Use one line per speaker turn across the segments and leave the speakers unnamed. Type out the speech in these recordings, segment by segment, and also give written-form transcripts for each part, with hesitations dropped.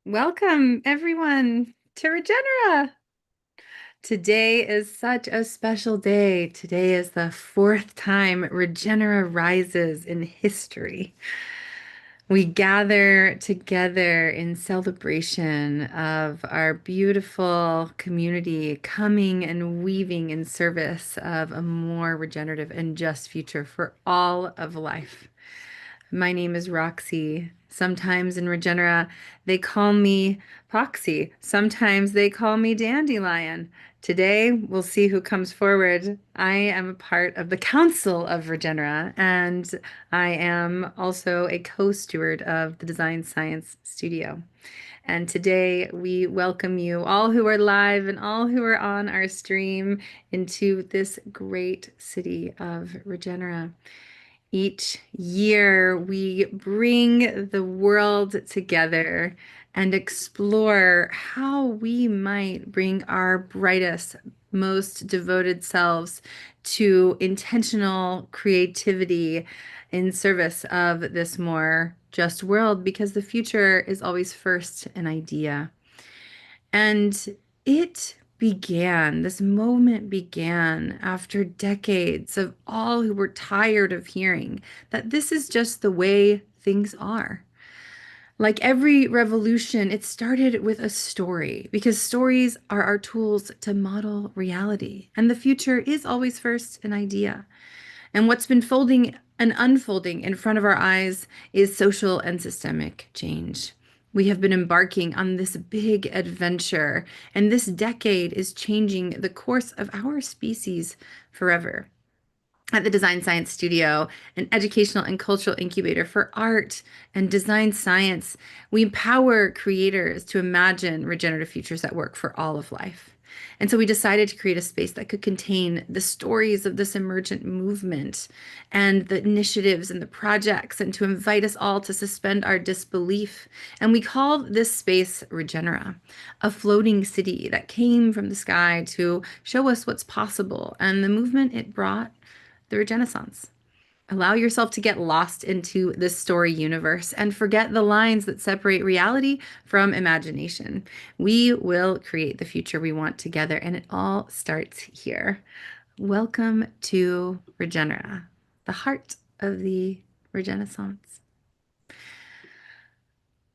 Welcome, everyone, to Regenera. Today is such a special day. Today is the fourth time Regenera rises in history. We gather together in celebration of our beautiful community coming and weaving in service of a more regenerative and just future for all of life. My name is Roxy. Sometimes in Regenera, they call me Poxy. Sometimes they call me Dandelion. Today, we'll see who comes forward. I am a part of the Council of Regenera, and I am also a co-steward of the Design Science Studio. And today, we welcome you, all who are live and all who are on our stream, into this great city of Regenera. Each year, we bring the world together and explore how we might bring our brightest, most devoted selves to intentional creativity in service of this more just world, because the future is always first an idea. And this moment began after decades of all who were tired of hearing that this is just the way things are. Like every revolution, it started with a story, because stories are our tools to model reality. And the future is always first an idea. And what's been folding and unfolding in front of our eyes is social and systemic change. We have been embarking on this big adventure, and this decade is changing the course of our species forever. At the Design Science Studio, an educational and cultural incubator for art and design science, we empower creators to imagine regenerative futures that work for all of life. And so we decided to create a space that could contain the stories of this emergent movement and the initiatives and the projects, and to invite us all to suspend our disbelief. And we called this space Regenera, a floating city that came from the sky to show us what's possible. And the movement it brought, the Regenaissance. Allow yourself to get lost into this story universe and forget the lines that separate reality from imagination. We will create the future we want together, and it all starts here. Welcome to Regenera, the heart of the Regenaissance.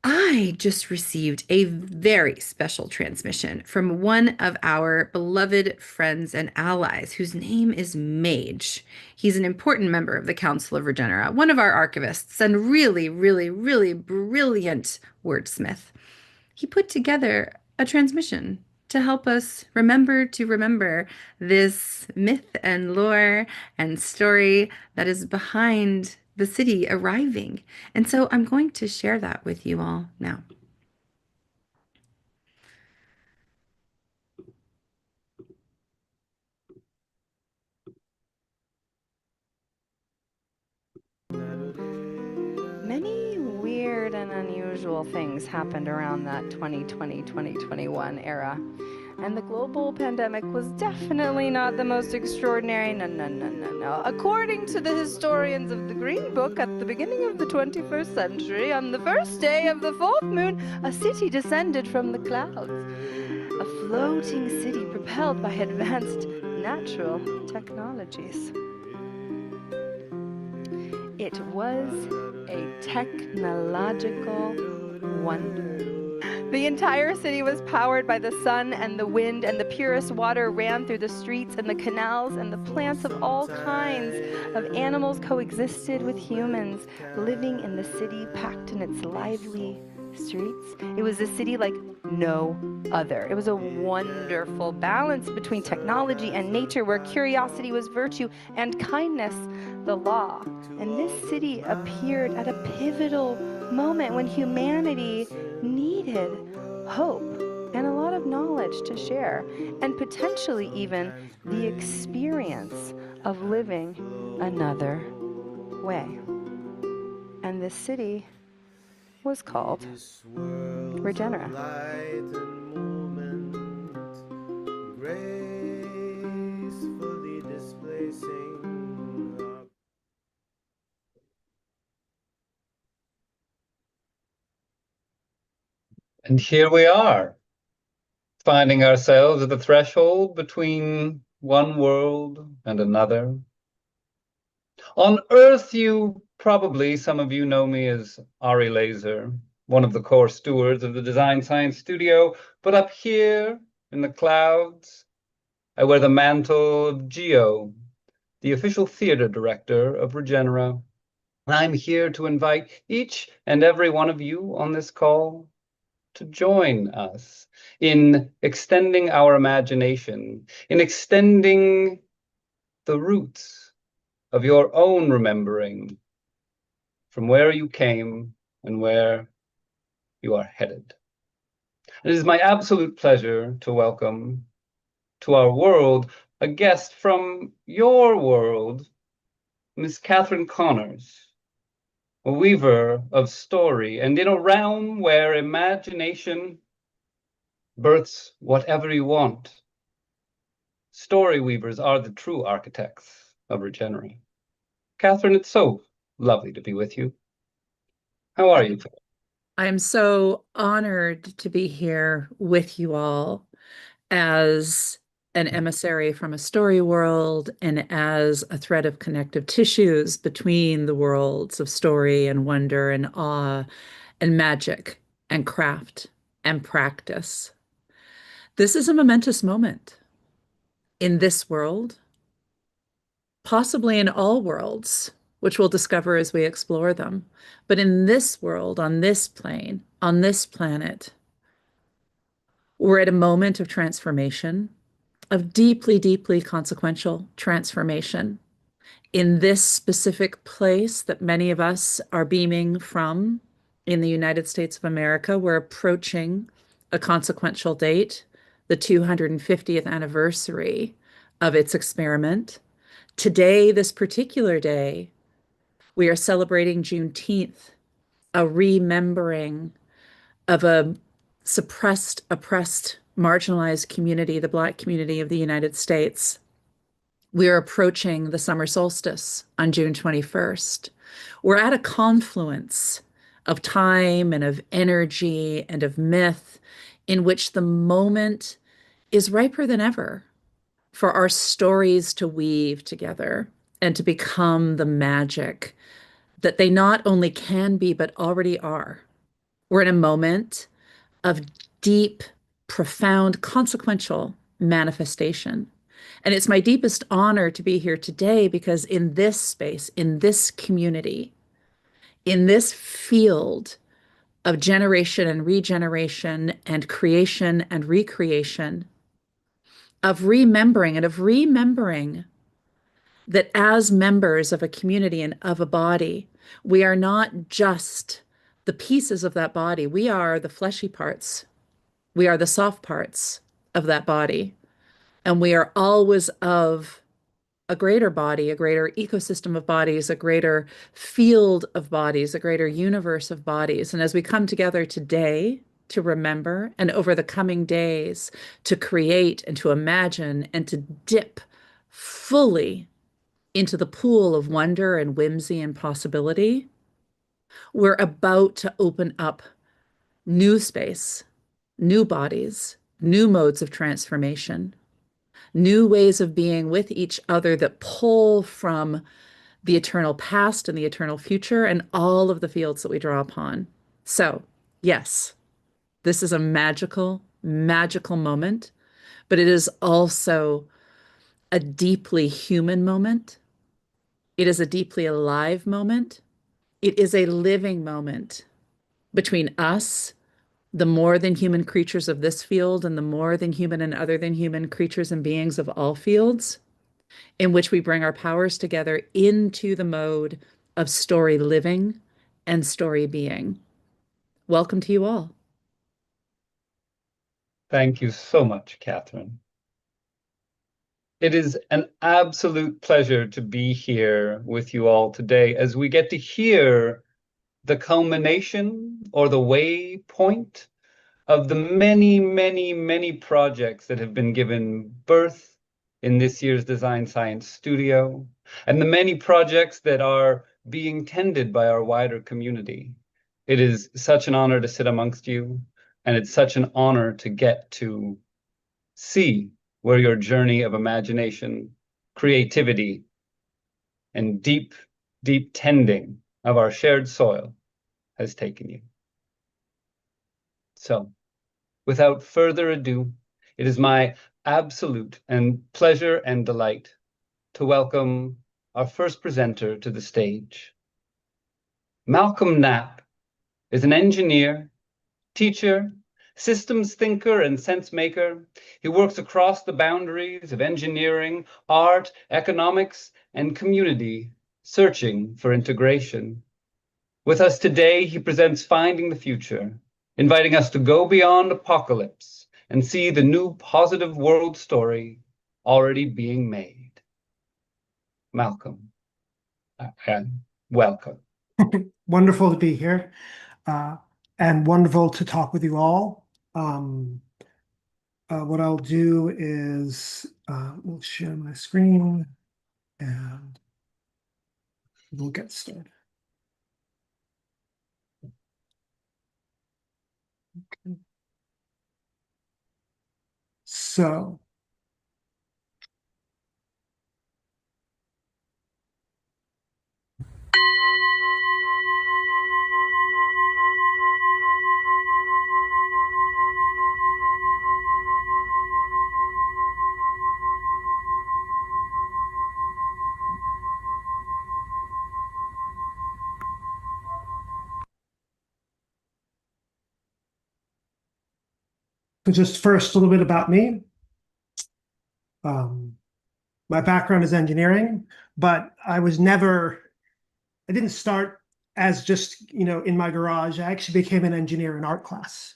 I just received a very special transmission from one of our beloved friends and allies, whose name is Mage. He's an important member of the Council of Regenera, one of our archivists, and really, really, really brilliant wordsmith. He put together a transmission to help us remember to remember this myth and lore and story that is behind the city arriving. And so I'm going to share that with you all now. Many weird and unusual things happened around that 2020-2021 era. And the global pandemic was definitely not the most extraordinary. No. According to the historians of the Green Book, at the beginning of the 21st century, on the first day of the fourth moon, a city descended from the clouds. A floating city propelled by advanced natural technologies. It was a technological wonder. The entire city was powered by the sun and the wind, and the purest water ran through the streets and the canals, and the plants of all kinds of animals coexisted with humans, living in the city packed in its lively streets. It was a city like no other. It was a wonderful balance between technology and nature, where curiosity was virtue and kindness the law. And this city appeared at a pivotal moment when humanity needed hope and a lot of knowledge to share, and potentially even the experience of living another way. And this city was called Regenera.
Gracefully displacing.
And here we are, finding ourselves at the threshold between one world and another. On Earth, some of you know me as Ari Laser, one of the core stewards of the Design Science Studio, but up here in the clouds, I wear the mantle of Geo, the official theater director of Regenera. And I'm here to invite each and every one of you on this call to join us in extending our imagination, in extending the roots of your own remembering from where you came and where you are headed. It is my absolute pleasure to welcome to our world a guest from your world, Miss Catherine Connors, a weaver of story, and in a realm where imagination births whatever you want. Story weavers are the true architects of Regeneration. Catherine, it's so lovely to be with you. How are you today?
I'm so honored to be here with you all as an emissary from a story world and as a thread of connective tissues between the worlds of story and wonder and awe and magic and craft and practice. This is a momentous moment in this world, possibly in all worlds, which we'll discover as we explore them. But in this world, on this plane, on this planet, we're at a moment of transformation, of deeply, deeply consequential transformation. In this specific place that many of us are beaming from in the United States of America, we're approaching a consequential date, the 250th anniversary of its experiment. Today, this particular day, we are celebrating Juneteenth, a remembering of a suppressed, oppressed, marginalized community, the Black community of the United States. We are approaching the summer solstice on June 21st. We're at a confluence of time and of energy and of myth in which the moment is riper than ever for our stories to weave together and to become the magic that they not only can be, but already are. We're in a moment of deep, profound, consequential manifestation. And it's my deepest honor to be here today because in this space, in this community, in this field of generation and regeneration and creation and recreation, of remembering that as members of a community and of a body, we are not just the pieces of that body. We are the fleshy parts. We are the soft parts of that body. And we are always of a greater body, a greater ecosystem of bodies, a greater field of bodies, a greater universe of bodies. And as we come together today to remember, and over the coming days to create and to imagine and to dip fully into the pool of wonder and whimsy and possibility, we're about to open up new space, new bodies, new modes of transformation, new ways of being with each other that pull from the eternal past and the eternal future and all of the fields that we draw upon. So, yes, this is a magical, magical moment, but it is also a deeply human moment. It is a deeply alive moment. It is a living moment between us, the more than human creatures of this field, and the more than human and other than human creatures and beings of all fields, in which we bring our powers together into the mode of story living and story being. Welcome to you all.
Thank you so much, Catherine. It is an absolute pleasure to be here with you all today as we get to hear the culmination or the waypoint of the many, many, many projects that have been given birth in this year's Design Science Studio, and the many projects that are being tended by our wider community. It is such an honor to sit amongst you, and it's such an honor to get to see where your journey of imagination, creativity, and deep, deep tending of our shared soil has taken you. So, without further ado, it is my absolute and pleasure and delight to welcome our first presenter to the stage. Malcolm Knapp is an engineer, teacher, systems thinker, and sense maker. He works across the boundaries of engineering, art, economics, and community, searching for integration. With us today, he presents Finding the Future, inviting us to go beyond apocalypse and see the new positive world story already being made. Malcolm, welcome.
Wonderful to be here, and wonderful to talk with you all. What I'll do is we'll share my screen and we'll get started. Okay. So just first, a little bit about me. My background is engineering, but I didn't start as just, in my garage. I actually became an engineer in art class,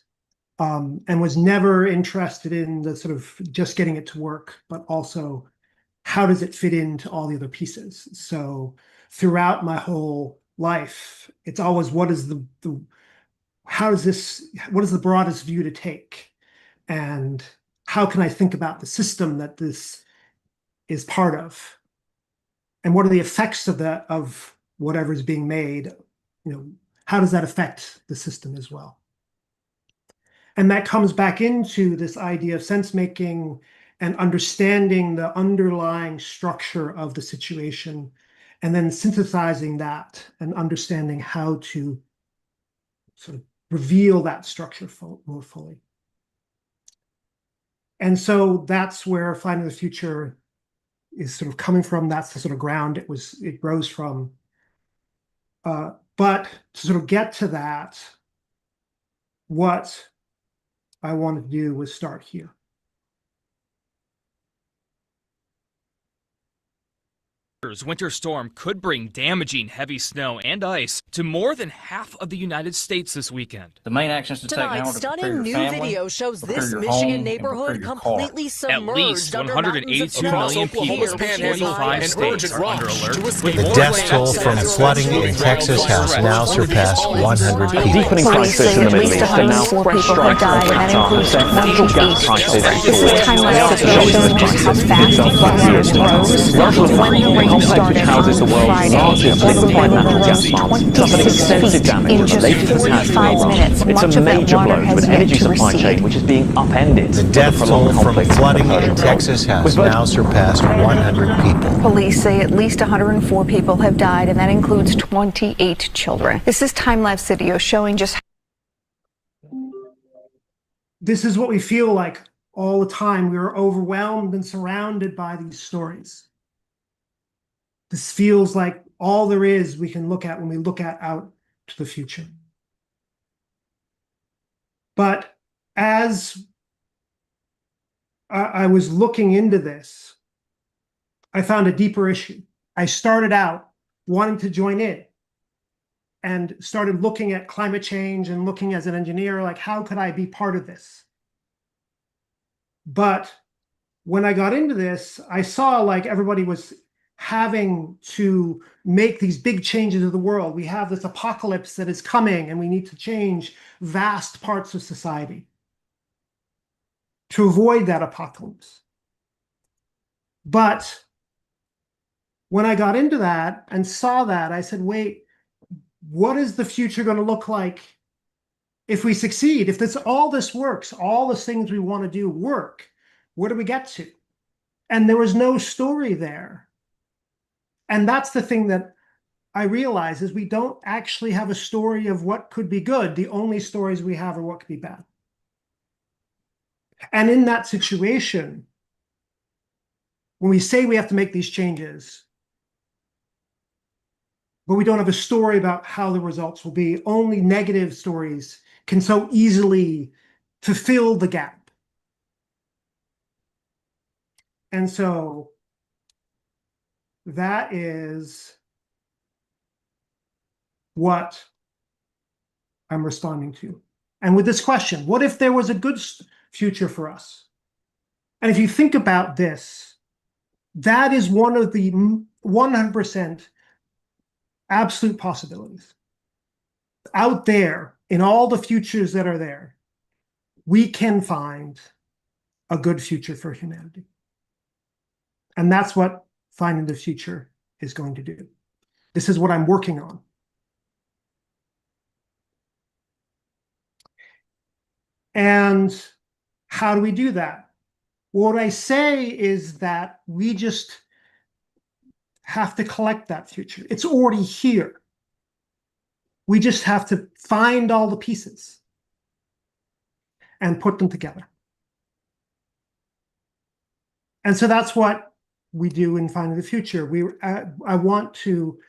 and was never interested in the sort of just getting it to work, but also how does it fit into all the other pieces. So throughout my whole life, it's always what is the broadest view to take, and how can I think about the system that this is part of, and what are the effects of whatever is being made. How does that affect the system as well? And that comes back into this idea of sense making and understanding the underlying structure of the situation, and then synthesizing that and understanding how to sort of reveal that structure more fully. And so that's where Finding the Future is sort of coming from. That's the sort of ground it grows from. But to sort of get to that, what I wanted to do was start here.
Winter storm could bring damaging heavy snow and ice to more than half of the United States this weekend.
The main actions to take now are to
stunning new
family,
video shows this
your
Michigan
home,
neighborhood completely submerged.
At least
under
182
mountains
million
of snow.
people in
Michigan's
25
high
states are under alert.
The death toll from flooding in Texas has now surpassed 100 people.
Deepening crisis in the Middle East and now fresh strikes on Qatar have sent natural gas prices
This is time-lapse showing just how fast the floodwaters rose when the rain started
houses the
on
world's
Friday.
largest liquefied natural gas plants, suffered
26
extensive
feet
damage
in
from the
just
latest attack
45
from
minutes.
It's
Much
a
of that
major
water
blow
has
for an
yet
energy
to
supply
recede.
chain which is being upended.
The
by
death
prolonged
toll from
conflict
flooding in Texas has now surpassed 100 people.
Police say at least 104 people have died, and that includes 28 children. This is time-lapse video showing just.
This is what we feel like all the time. We are overwhelmed and surrounded by these stories. This feels like all there is we can look at when we look out to the future. But as I was looking into this, I found a deeper issue. I started out wanting to join in, and started looking at climate change and looking as an engineer, like, how could I be part of this? But when I got into this, I saw like everybody was having to make these big changes to the world. We have this apocalypse that is coming, and we need to change vast parts of society to avoid that apocalypse. But when I got into that and saw that, I said, wait, what is the future going to look like if we succeed? If all this works, all the things we want to do work, where do we get to? And there was no story there. And that's the thing that I realize is we don't actually have a story of what could be good. The only stories we have are what could be bad. And in that situation, when we say we have to make these changes, but we don't have a story about how the results will be, only negative stories can so easily fulfill the gap. And so that is what I'm responding to. And with this question, what if there was a good future for us? And if you think about this, that is one of the 100% absolute possibilities. Out there, in all the futures that are there, we can find a good future for humanity. And that's what Finding the Future is going to do. This is what I'm working on. And how do we do that? What I say is that we just have to collect that future. It's already here. We just have to find all the pieces and put them together. And so that's what we do in Finding the Future. I want to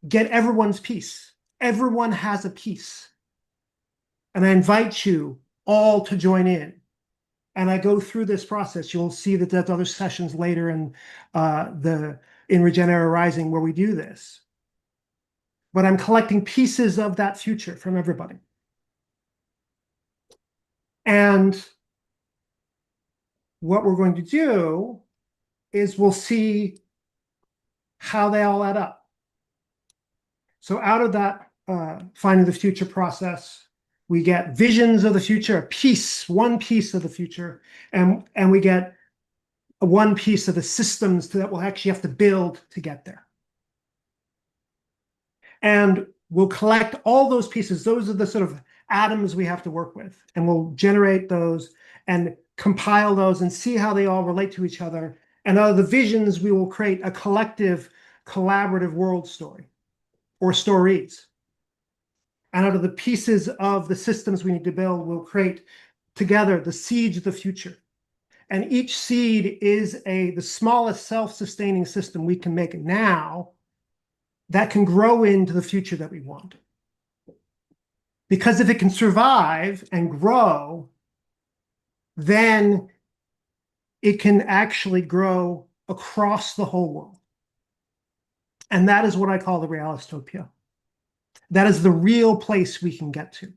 get everyone's piece. Everyone has a piece. And I invite you all to join in. And I go through this process. You'll see that there's other sessions later in Regenaissance Rising where we do this. But I'm collecting pieces of that future from everybody. And what we're going to do is we'll see how they all add up. So out of that Finding the Future process, we get visions of the future, a piece, one piece of the future, and we get one piece of the systems that we'll actually have to build to get there. And we'll collect all those pieces. Those are the sort of atoms we have to work with. And we'll generate those and compile those and see how they all relate to each other. And out of the visions, we will create a collective, collaborative world story or stories. And out of the pieces of the systems we need to build, we'll create together the seeds of the future. And each seed is the smallest self-sustaining system we can make now that can grow into the future that we want. Because if it can survive and grow, then it can actually grow across the whole world. And that is what I call the realistopia. That is the real place we can get to.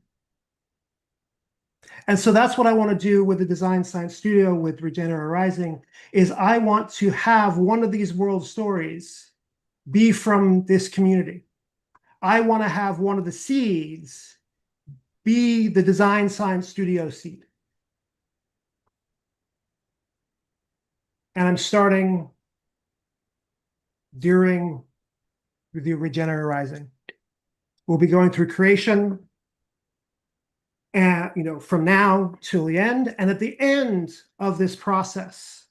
And so that's what I want to do with the Design Science Studio with Regenaissance Rising, is I want to have one of these world stories be from this community. I want to have one of the seeds be the Design Science Studio seed. And I'm starting during the Regenaissance Rising. We'll be going through creation, and from now till the end. And at the end of this process,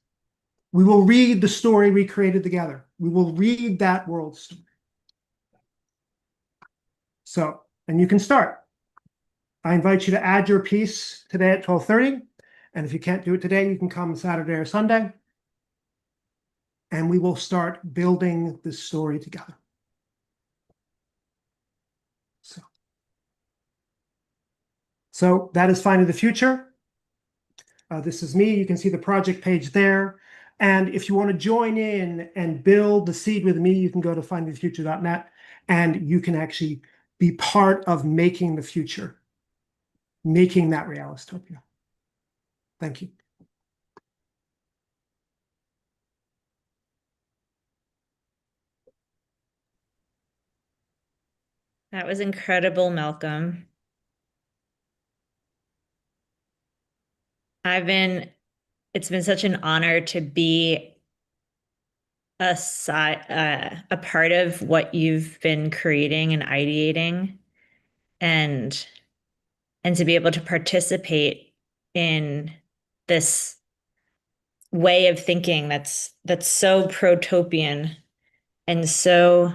we will read the story we created together. We will read that world story. So, and you can start. I invite you to add your piece today at 12:30. And if you can't do it today, you can come Saturday or Sunday. And we will start building this story together. So that is Finding the Future. This is me. You can see the project page there. And if you want to join in and build the seed with me, you can go to findingthefuture.net, and you can actually be part of making the future, making that realistopia. Thank you.
That was incredible, Malcolm. It's been such an honor to be a part of what you've been creating and ideating, and to be able to participate in this way of thinking that's so protopian and so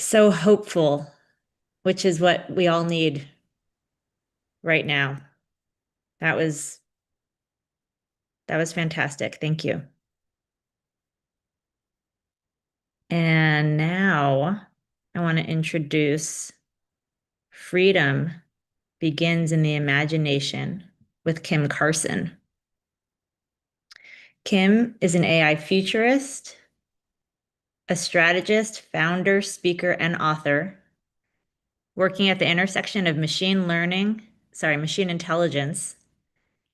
hopeful, which is what we all need right now. That was fantastic. Thank you. And now I want to introduce Freedom Begins in the Imagination with Kim Carson. Kim is an AI futurist, a strategist, founder, speaker, and author, working at the intersection of machine intelligence,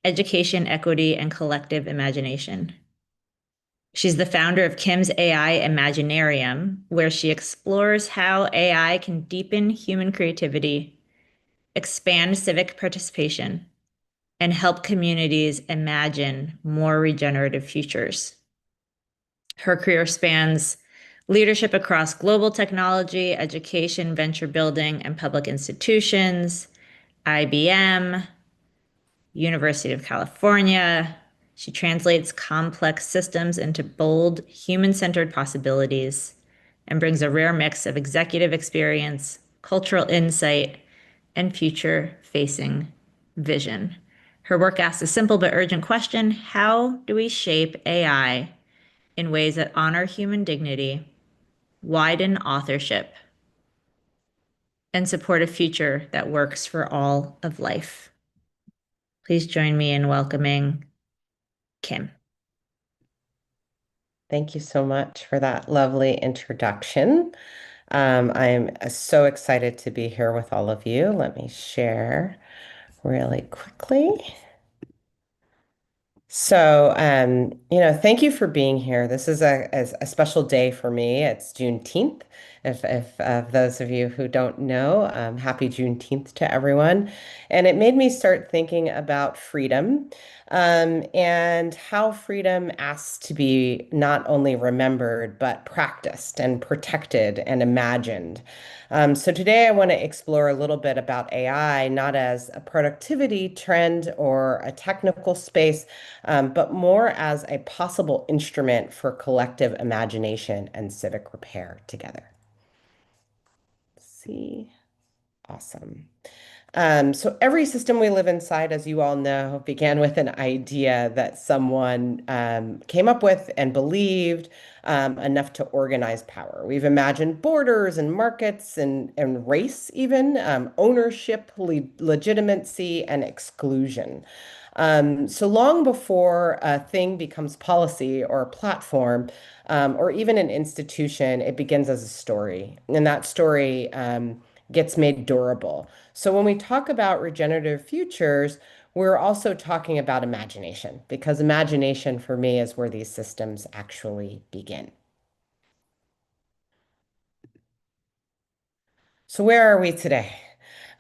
education, equity, and collective imagination. She's the founder of Kim's AI Imaginarium, where she explores how AI can deepen human creativity, expand civic participation, and help communities imagine more regenerative futures. Her career spans leadership across global technology, education, venture building, and public institutions, IBM, University of California. She translates complex systems into bold, human-centered possibilities and brings a rare mix of executive experience, cultural insight, and future-facing vision. Her work asks a simple but urgent question: how do we shape AI in ways that honor human dignity, widen authorship, and support a future that works for all of life? Please join me in welcoming Kim.
Thank you so much for that lovely introduction. I'm so excited to be here with all of you. Let me share really quickly. So, thank you for being here. This is a special day for me. It's Juneteenth. If those of you who don't know, happy Juneteenth to everyone. And it made me start thinking about freedom, and how freedom asks to be not only remembered, but practiced and protected and imagined. So today I want to explore a little bit about AI, not as a productivity trend or a technical space, but more as a possible instrument for collective imagination and civic repair together. Let's see. Awesome. So every system we live inside, as you all know, began with an idea that someone came up with and believed enough to organize power. We've imagined borders and markets and race even, ownership, legitimacy, and exclusion. So long before a thing becomes policy or a platform, or even an institution, it begins as a story. And that story gets made durable. So when we talk about regenerative futures, we're also talking about imagination, because imagination for me is where these systems actually begin. So where are we today?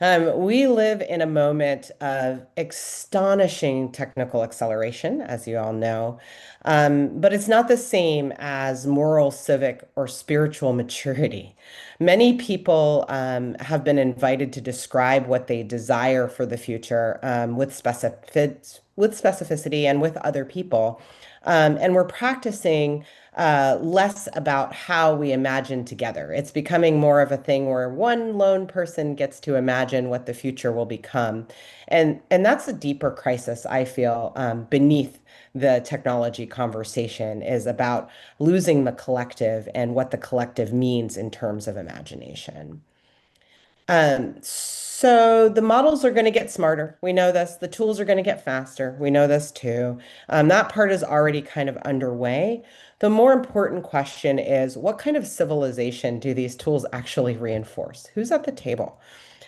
We live in a moment of astonishing technical acceleration, as you all know, but it's not the same as moral, civic, or spiritual maturity. Many people have been invited to describe what they desire for the future with specificity and with other people. And we're practicing less about how we imagine together. It's becoming more of a thing where one lone person gets to imagine what the future will become. And that's a deeper crisis, I feel, beneath the technology conversation, is about losing the collective and what the collective means in terms of imagination. So the models are going to get smarter. We know this. The tools are going to get faster. We know this too. That part is already kind of underway. The more important question is, what kind of civilization do these tools actually reinforce? Who's at the table?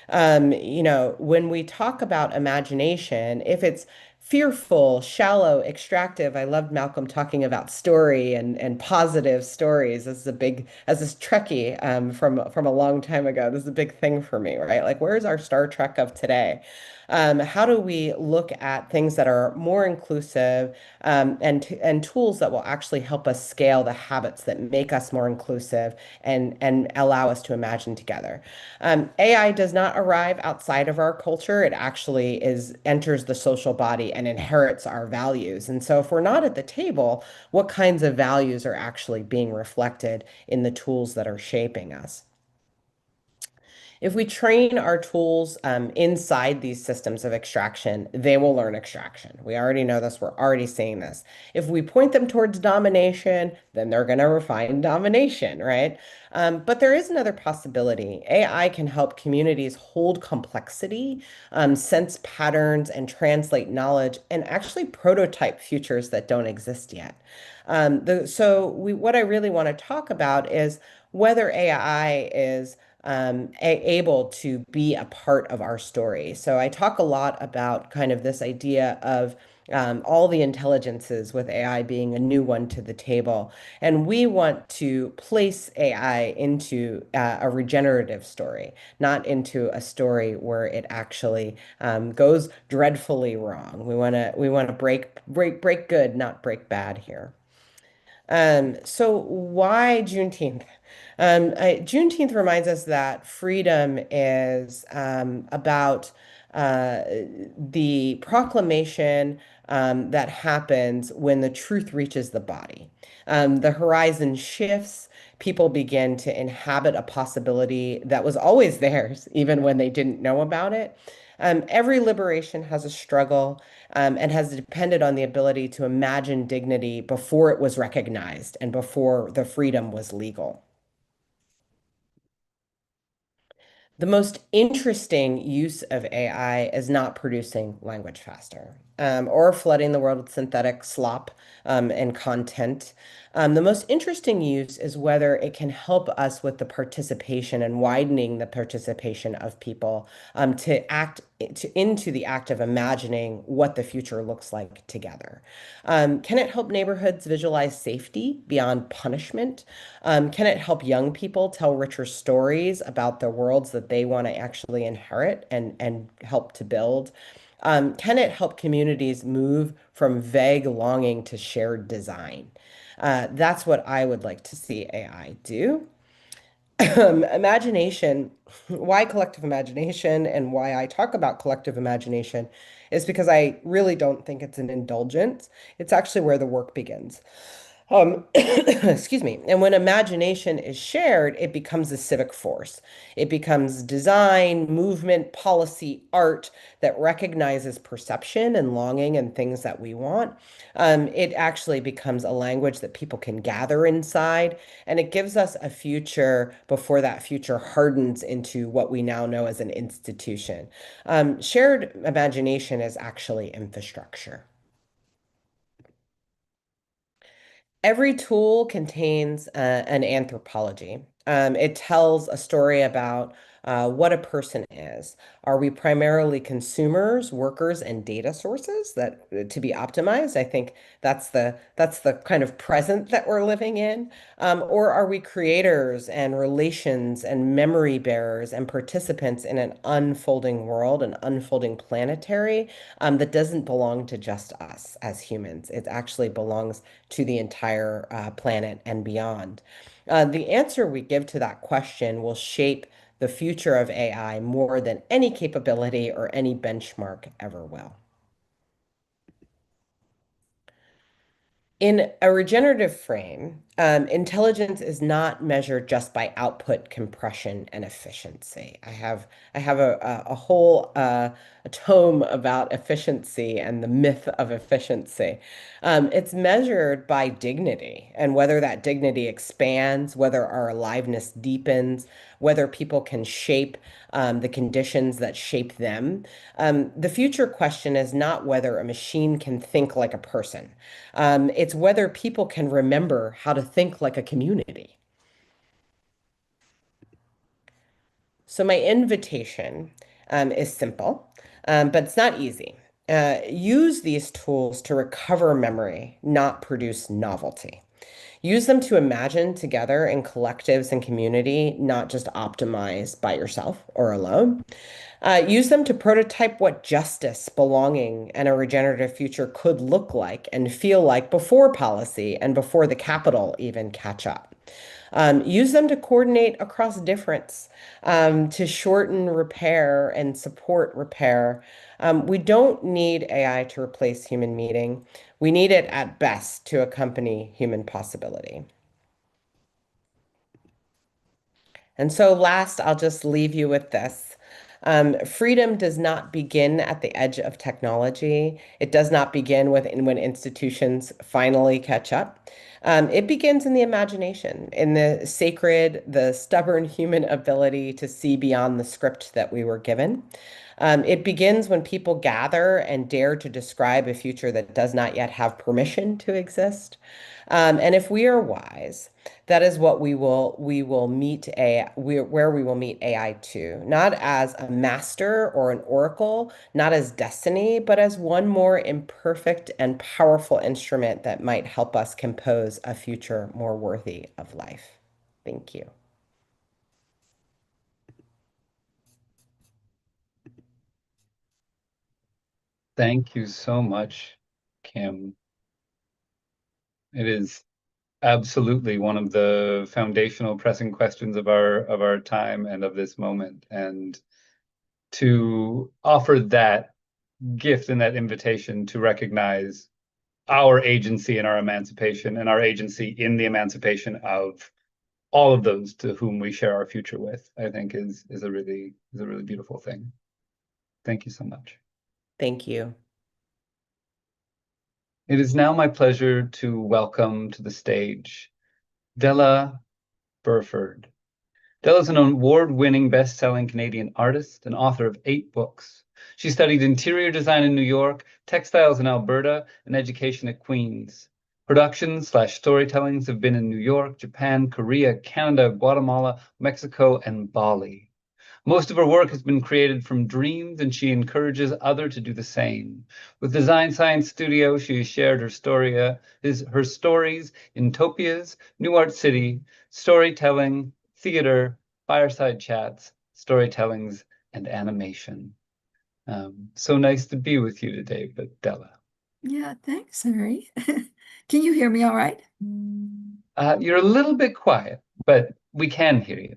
When we talk about imagination, if it's fearful, shallow, extractive, I loved Malcolm talking about story and positive stories. This is a big, as this Trekkie from a long time ago, this is a big thing for me, right? Like, where's our Star Trek of today? How do we look at things that are more inclusive and tools that will actually help us scale the habits that make us more inclusive and allow us to imagine together? AI does not arrive outside of our culture. It actually enters the social body and inherits our values. And so if we're not at the table, what kinds of values are actually being reflected in the tools that are shaping us? If we train our tools inside these systems of extraction, they will learn extraction. We already know this. We're already seeing this. If we point them towards domination, then they're going to refine domination, right? But there is another possibility. AI can help communities hold complexity, sense patterns, and translate knowledge, and actually prototype futures that don't exist yet. What I really want to talk about is whether AI is able to be a part of our story. So I talk a lot about kind of this idea of all the intelligences with AI being a new one to the table. And we want to place AI into a regenerative story, not into a story where it actually goes dreadfully wrong. We want to break good, not break bad here. So why Juneteenth? Juneteenth reminds us that freedom is about the proclamation that happens when the truth reaches the body. The horizon shifts. People begin to inhabit a possibility that was always theirs, even when they didn't know about it. Every liberation has a struggle and has depended on the ability to imagine dignity before it was recognized and before the freedom was legal. The most interesting use of AI is not producing language faster or flooding the world with synthetic slop and content. The most interesting use is whether it can help us with the participation and widening the participation of people into the act of imagining what the future looks like together. Can it help neighborhoods visualize safety beyond punishment? Can it help young people tell richer stories about the worlds that they want to actually inherit and help to build? Can it help communities move from vague longing to shared design? That's what I would like to see AI do. Imagination, why collective imagination and why I talk about collective imagination is because I really don't think it's an indulgence. It's actually where the work begins. Excuse me. And when imagination is shared, it becomes a civic force. It becomes design, movement, policy, art that recognizes perception and longing and things that we want. It actually becomes a language that people can gather inside, and it gives us a future before that future hardens into what we now know as an institution. Shared imagination is actually infrastructure. Every tool contains an anthropology. It tells a story about what a person is. Are we primarily consumers, workers, and data sources that to be optimized? I think that's the kind of present that we're living in. Or are we creators and relations and memory bearers and participants in an unfolding world, an unfolding planetary that doesn't belong to just us as humans? It actually belongs to the entire planet and beyond. The answer we give to that question will shape the future of AI more than any capability or any benchmark ever will. In a regenerative frame, intelligence is not measured just by output, compression, and efficiency. I have a whole a tome about efficiency and the myth of efficiency. It's measured by dignity and whether that dignity expands, whether our aliveness deepens, whether people can shape the conditions that shape them. The future question is not whether a machine can think like a person. It's whether people can remember how to think like a community. So my invitation is simple, but it's not easy. Use these tools to recover memory, not produce novelty. Use them to imagine together in collectives and community, not just optimize by yourself or alone. Use them to prototype what justice, belonging, and a regenerative future could look like and feel like before policy and before the capital even catch up. Use them to coordinate across difference, to shorten repair and support repair. We don't need AI to replace human meeting. We need it at best to accompany human possibility. And so last, I'll just leave you with this. Freedom does not begin at the edge of technology. It does not begin when institutions finally catch up. It begins in the imagination, in the sacred, the stubborn human ability to see beyond the script that we were given. It begins when people gather and dare to describe a future that does not yet have permission to exist. And if we are wise, that is what we will meet where we will meet AI too, not as a master or an oracle, not as destiny, but as one more imperfect and powerful instrument that might help us compose a future more worthy of life. Thank you.
Thank you so much, Kim. It is absolutely one of the foundational pressing questions of our time and of this moment. And to offer that gift and that invitation to recognize our agency in our emancipation and our agency in the emancipation of all of those to whom we share our future with, I think is a really beautiful thing. Thank you so much.
Thank you.
It is now my pleasure to welcome to the stage Della Burford. Della is an award-winning, best-selling Canadian artist and author of 8 books. She studied interior design in New York, textiles in Alberta, and education at Queen's. Productions/storytellings have been in New York, Japan, Korea, Canada, Guatemala, Mexico, and Bali. Most of her work has been created from dreams, and she encourages others to do the same. With Design Science Studio, she has shared her stories in Topias, New Art City, storytelling, theater, fireside chats, storytellings, and animation. So nice to be with you today, but Della.
Yeah, thanks, Harry. Can you hear me all right?
You're a little bit quiet, but we can hear you.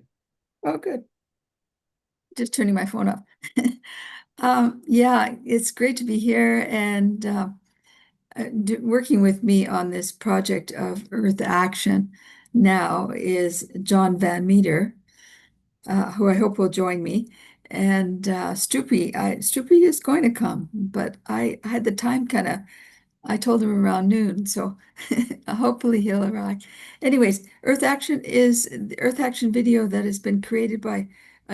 Oh, good. Just turning my phone off. Yeah, it's great to be here and working with me on this project of Earth Action now is John Van Meter, who I hope will join me. And Stoopy is going to come, but I had the time I told him around noon, so hopefully he'll arrive. Anyways, Earth Action is the Earth Action video that has been created by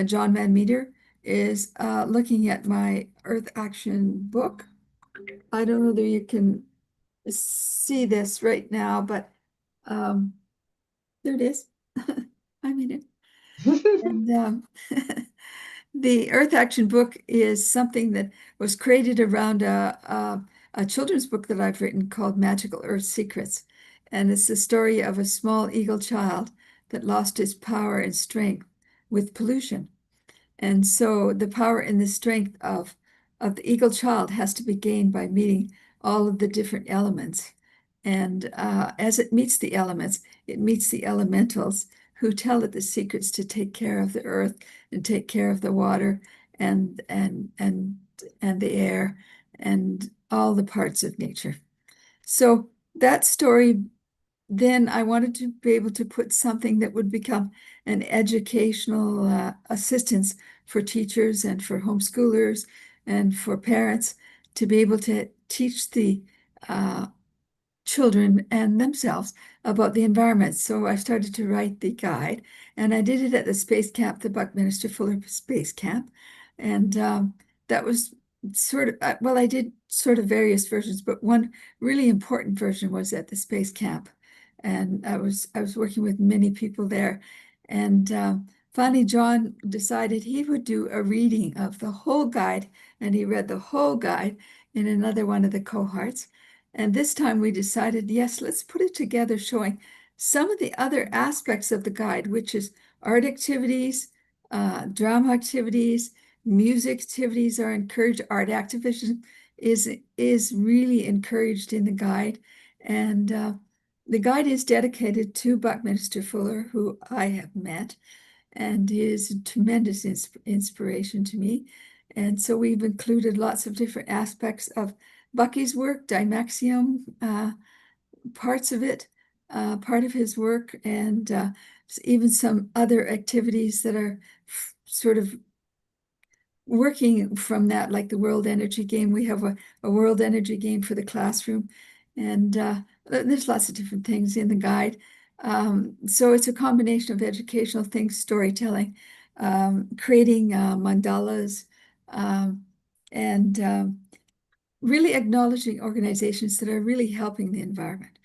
John Van Meter is looking at my Earth Action book. I don't know whether you can see this right now, but there it is. I'm in it. And the Earth Action book is something that was created around a children's book that I've written called Magical Earth Secrets. And it's the story of a small eagle child that lost his power and strength with pollution. And so the power and the strength of the eagle child has to be gained by meeting all of the different elements. And as it meets the elements, it meets the elementals who tell it the secrets to take care of the earth and take care of the water and the air and all the parts of nature. So that story, then I wanted to be able to put something that would become an educational assistance for teachers and for homeschoolers and for parents to be able to teach the children and themselves about the environment. So I started to write the guide, and I did it at the space camp, the Buckminster Fuller Space Camp. And that was sort of, well, I did sort of various versions, but one really important version was at the space camp. And I was working with many people there. And finally, John decided he would do a reading of the whole guide, and he read the whole guide in another one of the cohorts. And this time we decided, yes, let's put it together showing some of the other aspects of the guide, which is art activities, drama activities, music activities are encouraged. Art activism is really encouraged in the guide. And the guide is dedicated to Buckminster Fuller, who I have met, and he is a tremendous inspiration to me. And so we've included lots of different aspects of Bucky's work, Dymaxium, parts of it, part of his work, and even some other activities that are sort of working from that, like the World Energy Game. We have a World Energy Game for the classroom, and there's lots of different things in the guide. So it's a combination of educational things, storytelling, creating mandalas, and really acknowledging organizations that are really helping the environment.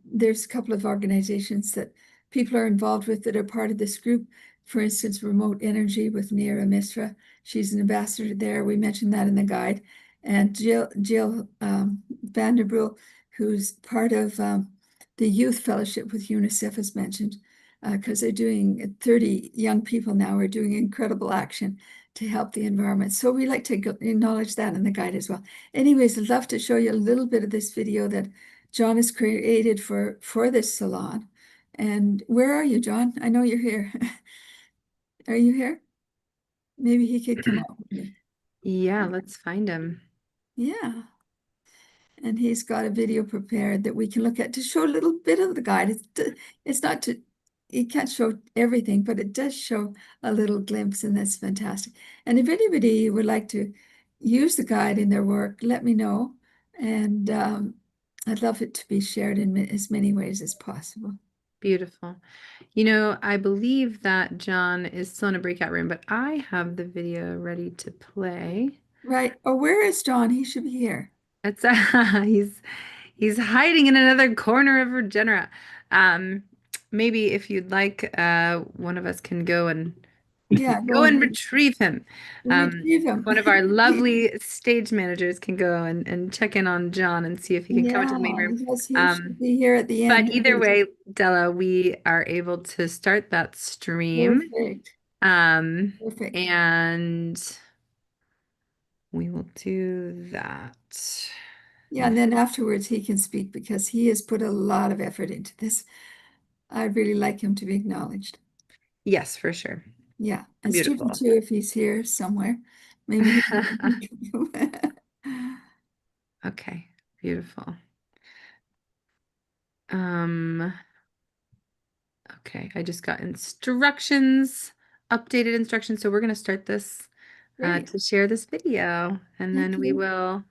There's a couple of organizations that people are involved with that are part of this group. For instance, Remote Energy with Neera Misra. She's an ambassador there. We mentioned that in the guide. And Jill Vanderbilt, who's part of the Youth Fellowship with UNICEF, is mentioned, because they're doing 30 young people now are doing incredible action to help the environment. So we like to acknowledge that in the guide as well. Anyways, I'd love to show you a little bit of this video that John has created for this salon. And where are you, John? I know you're here. Are you here? Maybe he could come up with me.
Yeah, let's find him.
Yeah. And he's got a video prepared that we can look at to show a little bit of the guide. It's not to, he can't show everything, but it does show a little glimpse, and that's fantastic. And if anybody would like to use the guide in their work, let me know. And I'd love it to be shared in as many ways as possible.
Beautiful. You know, I believe that John is still in a breakout room, but I have the video ready to play.
Right. Oh, where is John? He should be here.
It's he's hiding in another corner of Regenera. Maybe if you'd like, one of us can go and go and retrieve him.
Retrieve him.
One of our lovely stage managers can go and check in on John and see if he can come into the main room.
Yes, he should be here at the end.
But either way, Della, we are able to start that stream.
Perfect. Perfect.
And we will do that.
Yeah, and then afterwards he can speak because he has put a lot of effort into this. I'd really like him to be acknowledged.
Yes, for sure.
Yeah, and
Beautiful.
Stephen too, if he's here somewhere. Maybe.
Okay, beautiful. Okay, I just got instructions, updated instructions. So we're going to start this to share this video, and then we will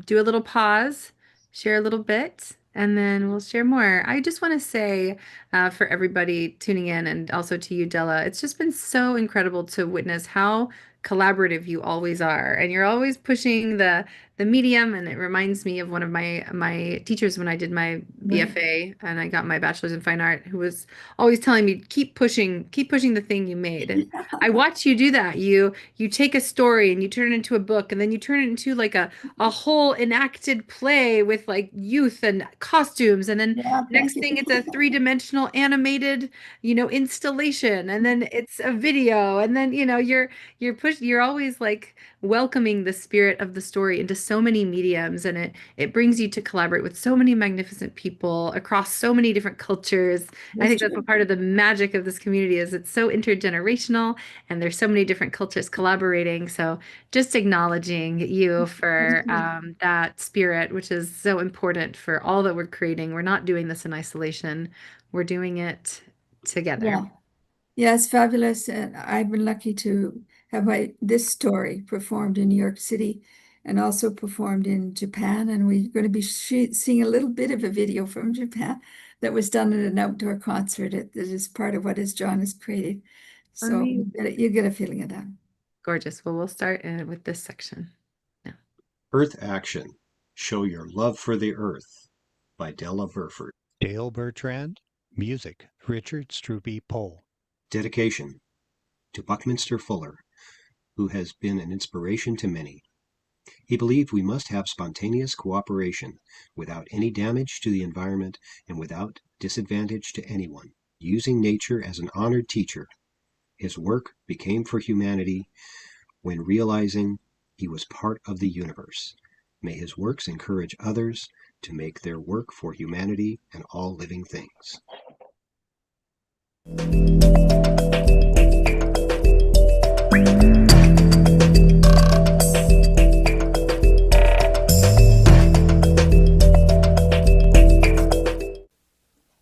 do a little pause, share a little bit, and then we'll share more. I just want to say for everybody tuning in, and also to you, Della, it's just been so incredible to witness how collaborative you always are, and you're always pushing the medium. And it reminds me of one of my teachers when I did my BFA and I got my bachelor's in fine art, who was always telling me, keep pushing the thing you made. And I watch you do that. You take a story and you turn it into a book, and then you turn it into like a whole enacted play with like youth and costumes, and then next thing it's a three-dimensional animated, installation, and then it's a video, and then you're putting you're always like welcoming the spirit of the story into so many mediums, and it brings you to collaborate with so many magnificent people across so many different cultures. I think that's what part of the magic of this community is. It's so intergenerational, and there's so many different cultures collaborating. So just acknowledging you for that spirit, which is so important for all that we're creating. We're not doing this in isolation. We're doing it together.
Yeah. Yeah, it's fabulous. And I've been lucky to have this story performed in New York City and also performed in Japan. And we're going to be seeing a little bit of a video from Japan that was done at an outdoor concert that is part of what John has created. So you get a feeling of that.
Gorgeous. Well, we'll start with this section. Yeah.
Earth Action. Show Your Love for the Earth by Della Verford.
Dale Bertrand. Music, Richard Strupy Pohl.
Dedication to Buckminster Fuller, who has been an inspiration to many. He believed we must have spontaneous cooperation without any damage to the environment and without disadvantage to anyone, using nature as an honored teacher. His work became for humanity when realizing he was part of the universe. May his works encourage others to make their work for humanity and all living things.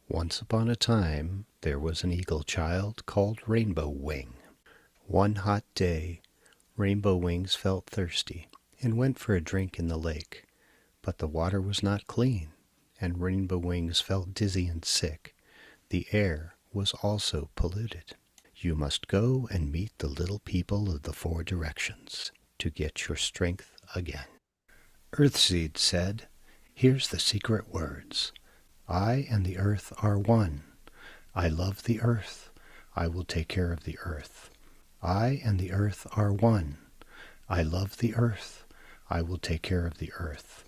Once upon a time, there was an eagle child called Rainbow Wing. One hot day, Rainbow Wings felt thirsty and went for a drink in the lake. But the water was not clean, and Rainbow Wings felt dizzy and sick. The air was also polluted. You must go and meet the little people of the 4 directions to get your strength again. Earthseed said, "Here's the secret words. I and the earth are one. I love the earth. I will take care of the earth. I and the earth are one. I love the earth. I will take care of the earth."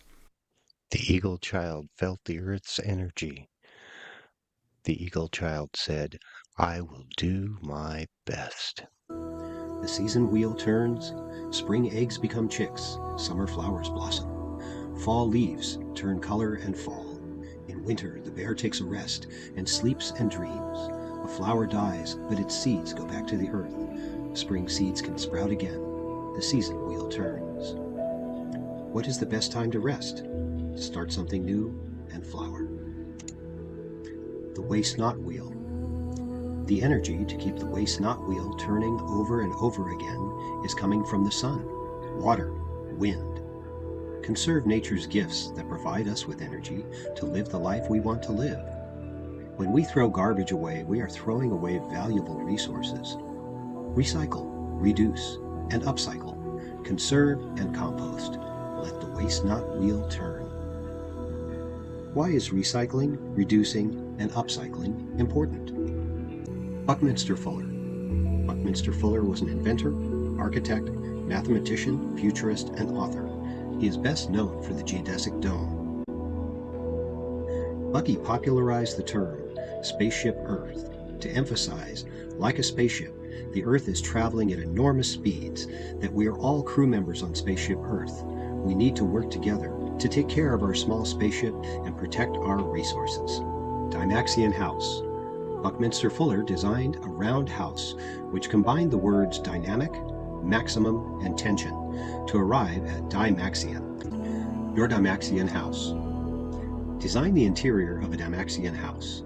The eagle child felt the earth's energy. The eagle child said, "I will do my best."
The season wheel turns, spring eggs become chicks, summer flowers blossom. Fall leaves turn color and fall. In winter, the bear takes a rest and sleeps and dreams. A flower dies, but its seeds go back to the earth. Spring seeds can sprout again. The season wheel turns. What is the best time to rest? To start something new and flower. The waste not wheel. The energy to keep the waste not wheel turning over and over again is coming from the sun, water, wind. Conserve nature's gifts that provide us with energy to live the life we want to live. When we throw garbage away, we are throwing away valuable resources. Recycle, reduce, and upcycle. Conserve and compost. Let the waste not wheel turn. Why is recycling, reducing, and upcycling important? Buckminster Fuller. Buckminster Fuller was an inventor, architect, mathematician, futurist, and author. He is best known for the geodesic dome. Bucky popularized the term spaceship Earth to emphasize, like a spaceship, the Earth is traveling at enormous speeds, that we are all crew members on spaceship Earth. We need to work together to take care of our small spaceship and protect our resources. Dymaxion House. Buckminster Fuller designed a round house which combined the words dynamic, maximum, and tension to arrive at Dymaxion. Your Dymaxion house. Design the interior of a Dymaxion house.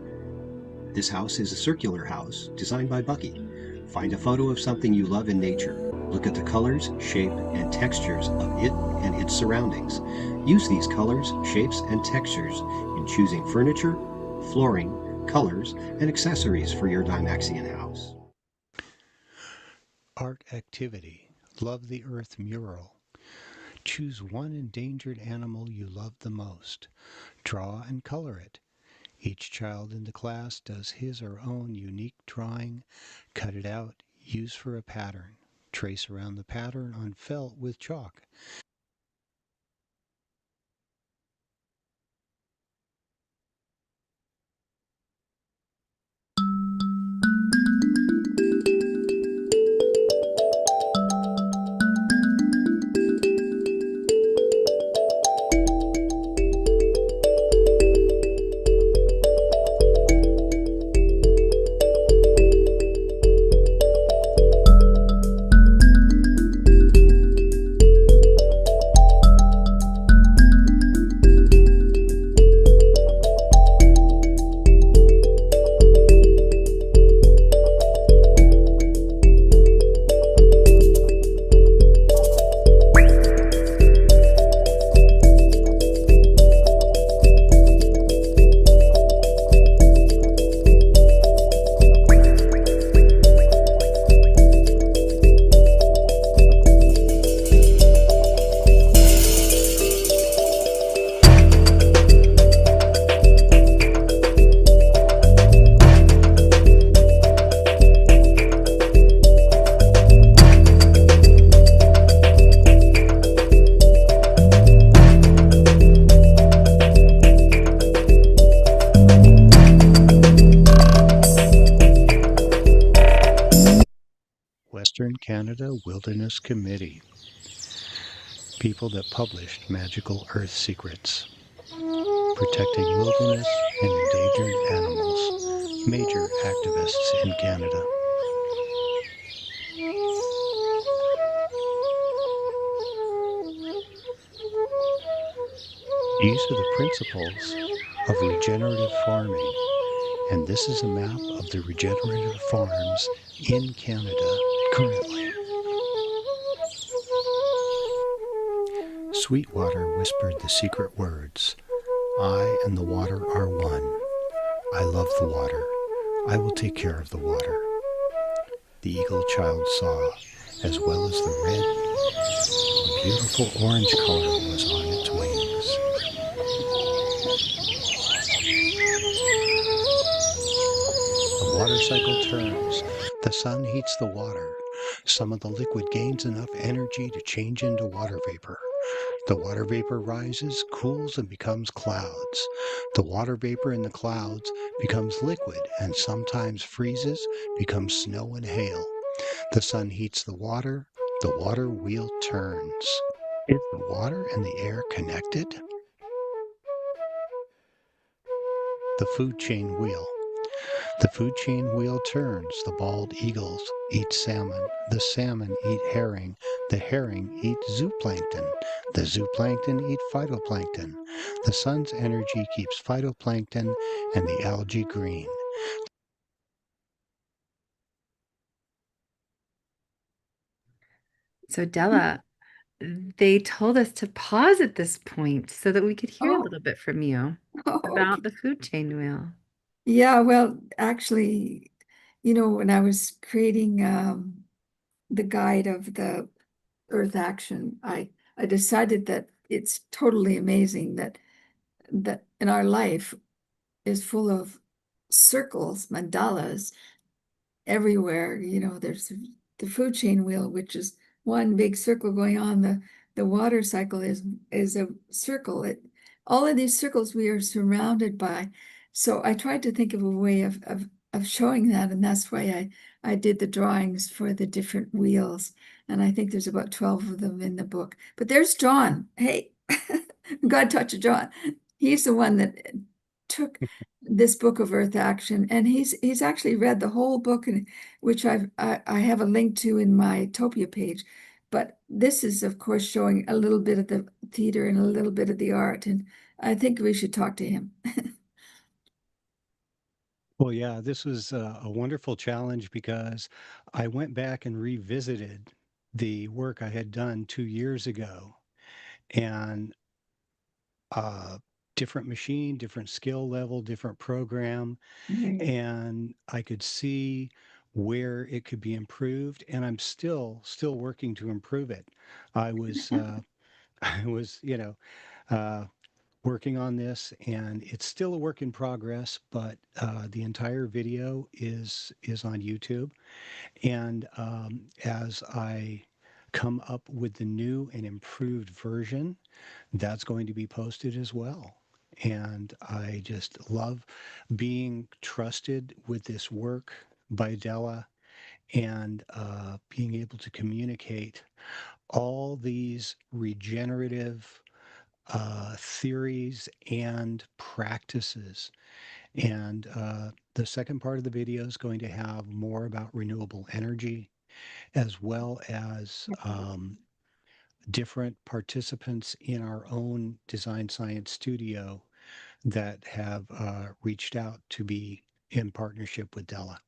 This house is a circular house designed by Bucky. Find a photo of something you love in nature. Look at the colors, shape, and textures of it and its surroundings. Use these colors, shapes, and textures in choosing furniture, flooring, colors, and accessories for your Dymaxion house.
Art activity. Love the Earth mural. Choose one endangered animal you love the most. Draw and color it. Each child in the class does his or own unique drawing. Cut it out. Use for a pattern. Trace around the pattern on felt with chalk. Western Canada Wilderness Committee. People that published magical earth secrets. Protecting wilderness and endangered animals. Major activists in Canada. These are the principles of regenerative farming, and this is a map of the regenerative farms in Canada currently. Sweetwater whispered the secret words, "I and the water are one. I love the water. I will take care of the water." The eagle child saw, as well as the red, a beautiful orange color was on its wings. The water cycle turns. The sun heats the water. Some of the liquid gains enough energy to change into water vapor. The water vapor rises, cools, and becomes clouds. The water vapor in the clouds becomes liquid and sometimes freezes, becomes snow and hail. The sun heats the water wheel turns. Is the water and the air connected? The food chain wheel. The food chain wheel turns. The bald eagles eat salmon. The salmon eat herring. The herring eat zooplankton. The zooplankton eat phytoplankton. The sun's energy keeps phytoplankton and the algae green.
So Della, they told us to pause at this point so that we could hear a little bit from you about the food chain wheel.
Yeah, well, actually, when I was creating the guide of the Earth Action, I decided that it's totally amazing that in our life is full of circles, mandalas everywhere. There's the food chain wheel, which is one big circle going on. The water cycle is a circle. All of these circles we are surrounded by. So I tried to think of a way of showing that, and that's why I did the drawings for the different wheels. And I think there's about 12 of them in the book. But there's John. Hey, God touch John. He's the one that took this book of Earth Action, and he's actually read the whole book, and which I have a link to in my Topia page. But this is, of course, showing a little bit of the theater and a little bit of the art, and I think we should talk to him.
Well, yeah, this was a wonderful challenge because I went back and revisited the work I had done 2 years ago, and different machine, different skill level, different program, and I could see where it could be improved, and I'm still working to improve it. I was I was, uh, working on this, and it's still a work in progress, but the entire video is on YouTube. And as I come up with the new and improved version, that's going to be posted as well. And I just love being trusted with this work by Della and being able to communicate all these regenerative theories and practices. And the second part of the video is going to have more about renewable energy, as well as different participants in our own design science studio that have reached out to be in partnership with Della.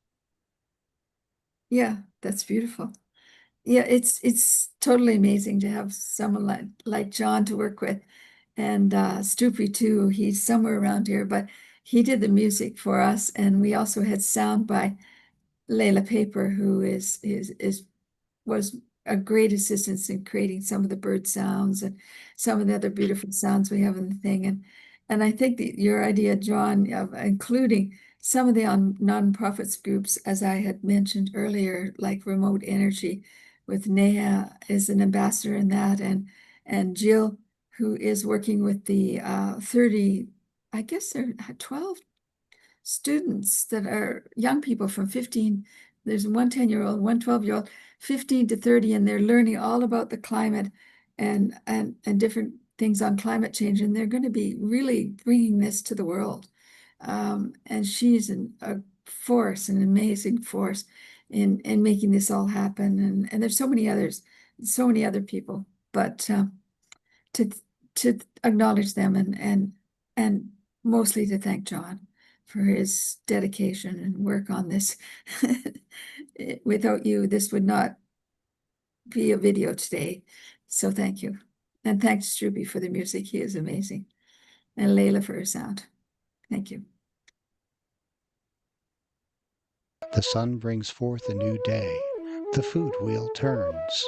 Yeah, that's beautiful. Yeah, it's totally amazing to have someone like John to work with, and Stoopy too. He's somewhere around here, but he did the music for us, and we also had sound by Layla Paper, who was a great assistance in creating some of the bird sounds and some of the other beautiful sounds we have in the thing. And I think that your idea, John, of including some of the nonprofits groups, as I had mentioned earlier, like Remote Energy, with Neha is an ambassador in that, and Jill, who is working with the 30, I guess there are 12 students that are young people from 15 there's one 10-year-old, one 12-year-old, 15 to 30, and they're learning all about the climate and different things on climate change, and they're going to be really bringing this to the world. And she's a force, an amazing force in making this all happen. And there's so many others, so many other people, but to acknowledge them and mostly to thank John for his dedication and work on this. Without you, this would not be a video today. So thank you. And thanks Struby for the music. He is amazing. And Layla for her sound. Thank you.
The sun brings forth a new day. The food wheel turns.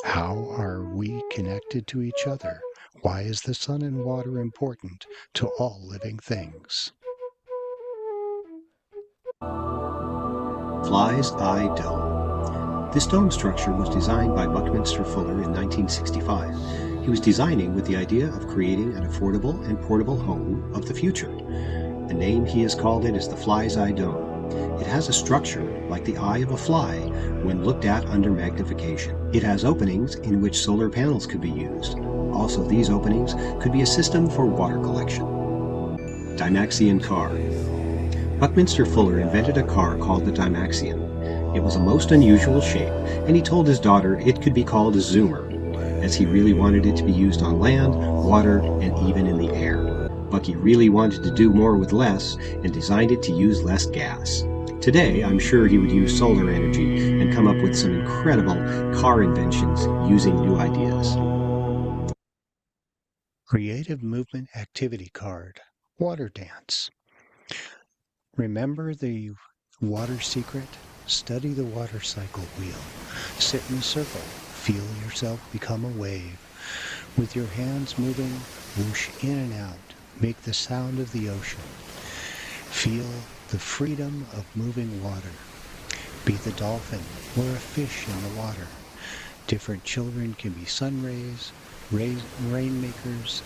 How are we connected to each other? Why is the sun and water important to all living things?
Fly's Eye Dome. This dome structure was designed by Buckminster Fuller in 1965. He was designing with the idea of creating an affordable and portable home of the future. The name he has called it is the Fly's Eye Dome. It has a structure like the eye of a fly when looked at under magnification. It has openings in which solar panels could be used. Also, these openings could be a system for water collection. Dymaxion car. Buckminster Fuller invented a car called the Dymaxion. It was a most unusual shape, and he told his daughter it could be called a zoomer, as he really wanted it to be used on land, water, and even in the air. Bucky really wanted to do more with less and designed it to use less gas. Today, I'm sure he would use solar energy and come up with some incredible car inventions using new ideas.
Creative Movement Activity Card. Water Dance. Remember the water secret? Study the water cycle wheel. Sit in a circle. Feel yourself become a wave. With your hands moving, whoosh in and out. Make the sound of the ocean. Feel the freedom of moving water. Be the dolphin or a fish in the water. Different children can be sun rays, rainmakers,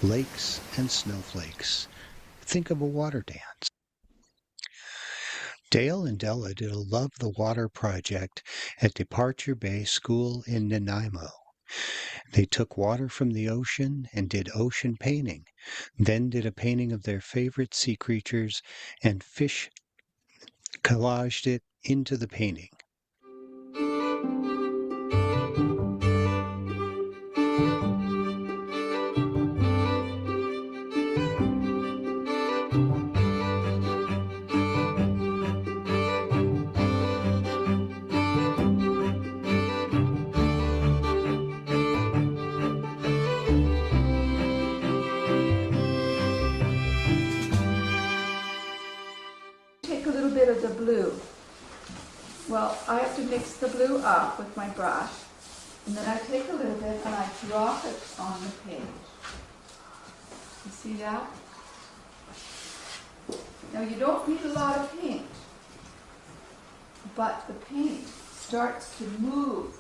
lakes, and snowflakes. Think of a water dance. Dale and Della did a Love the Water project at Departure Bay School in Nanaimo. They took water from the ocean and did ocean painting, then did a painting of their favorite sea creatures and fish, collaged it into the painting.
Of the blue. Well, I have to mix the blue up with my brush, and then I take a little bit and I drop it on the page. You see that? Now you don't need a lot of paint, but the paint starts to move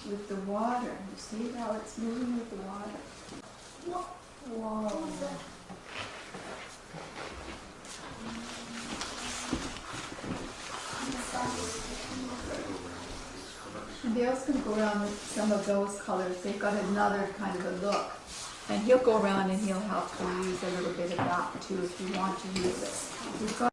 with the water. You see how it's moving with the water? Whoa. And Dale's going to go around with some of those colors. They've got another kind of a look. And he'll go around and he'll help to use a little bit of that too if you want to use it. We've got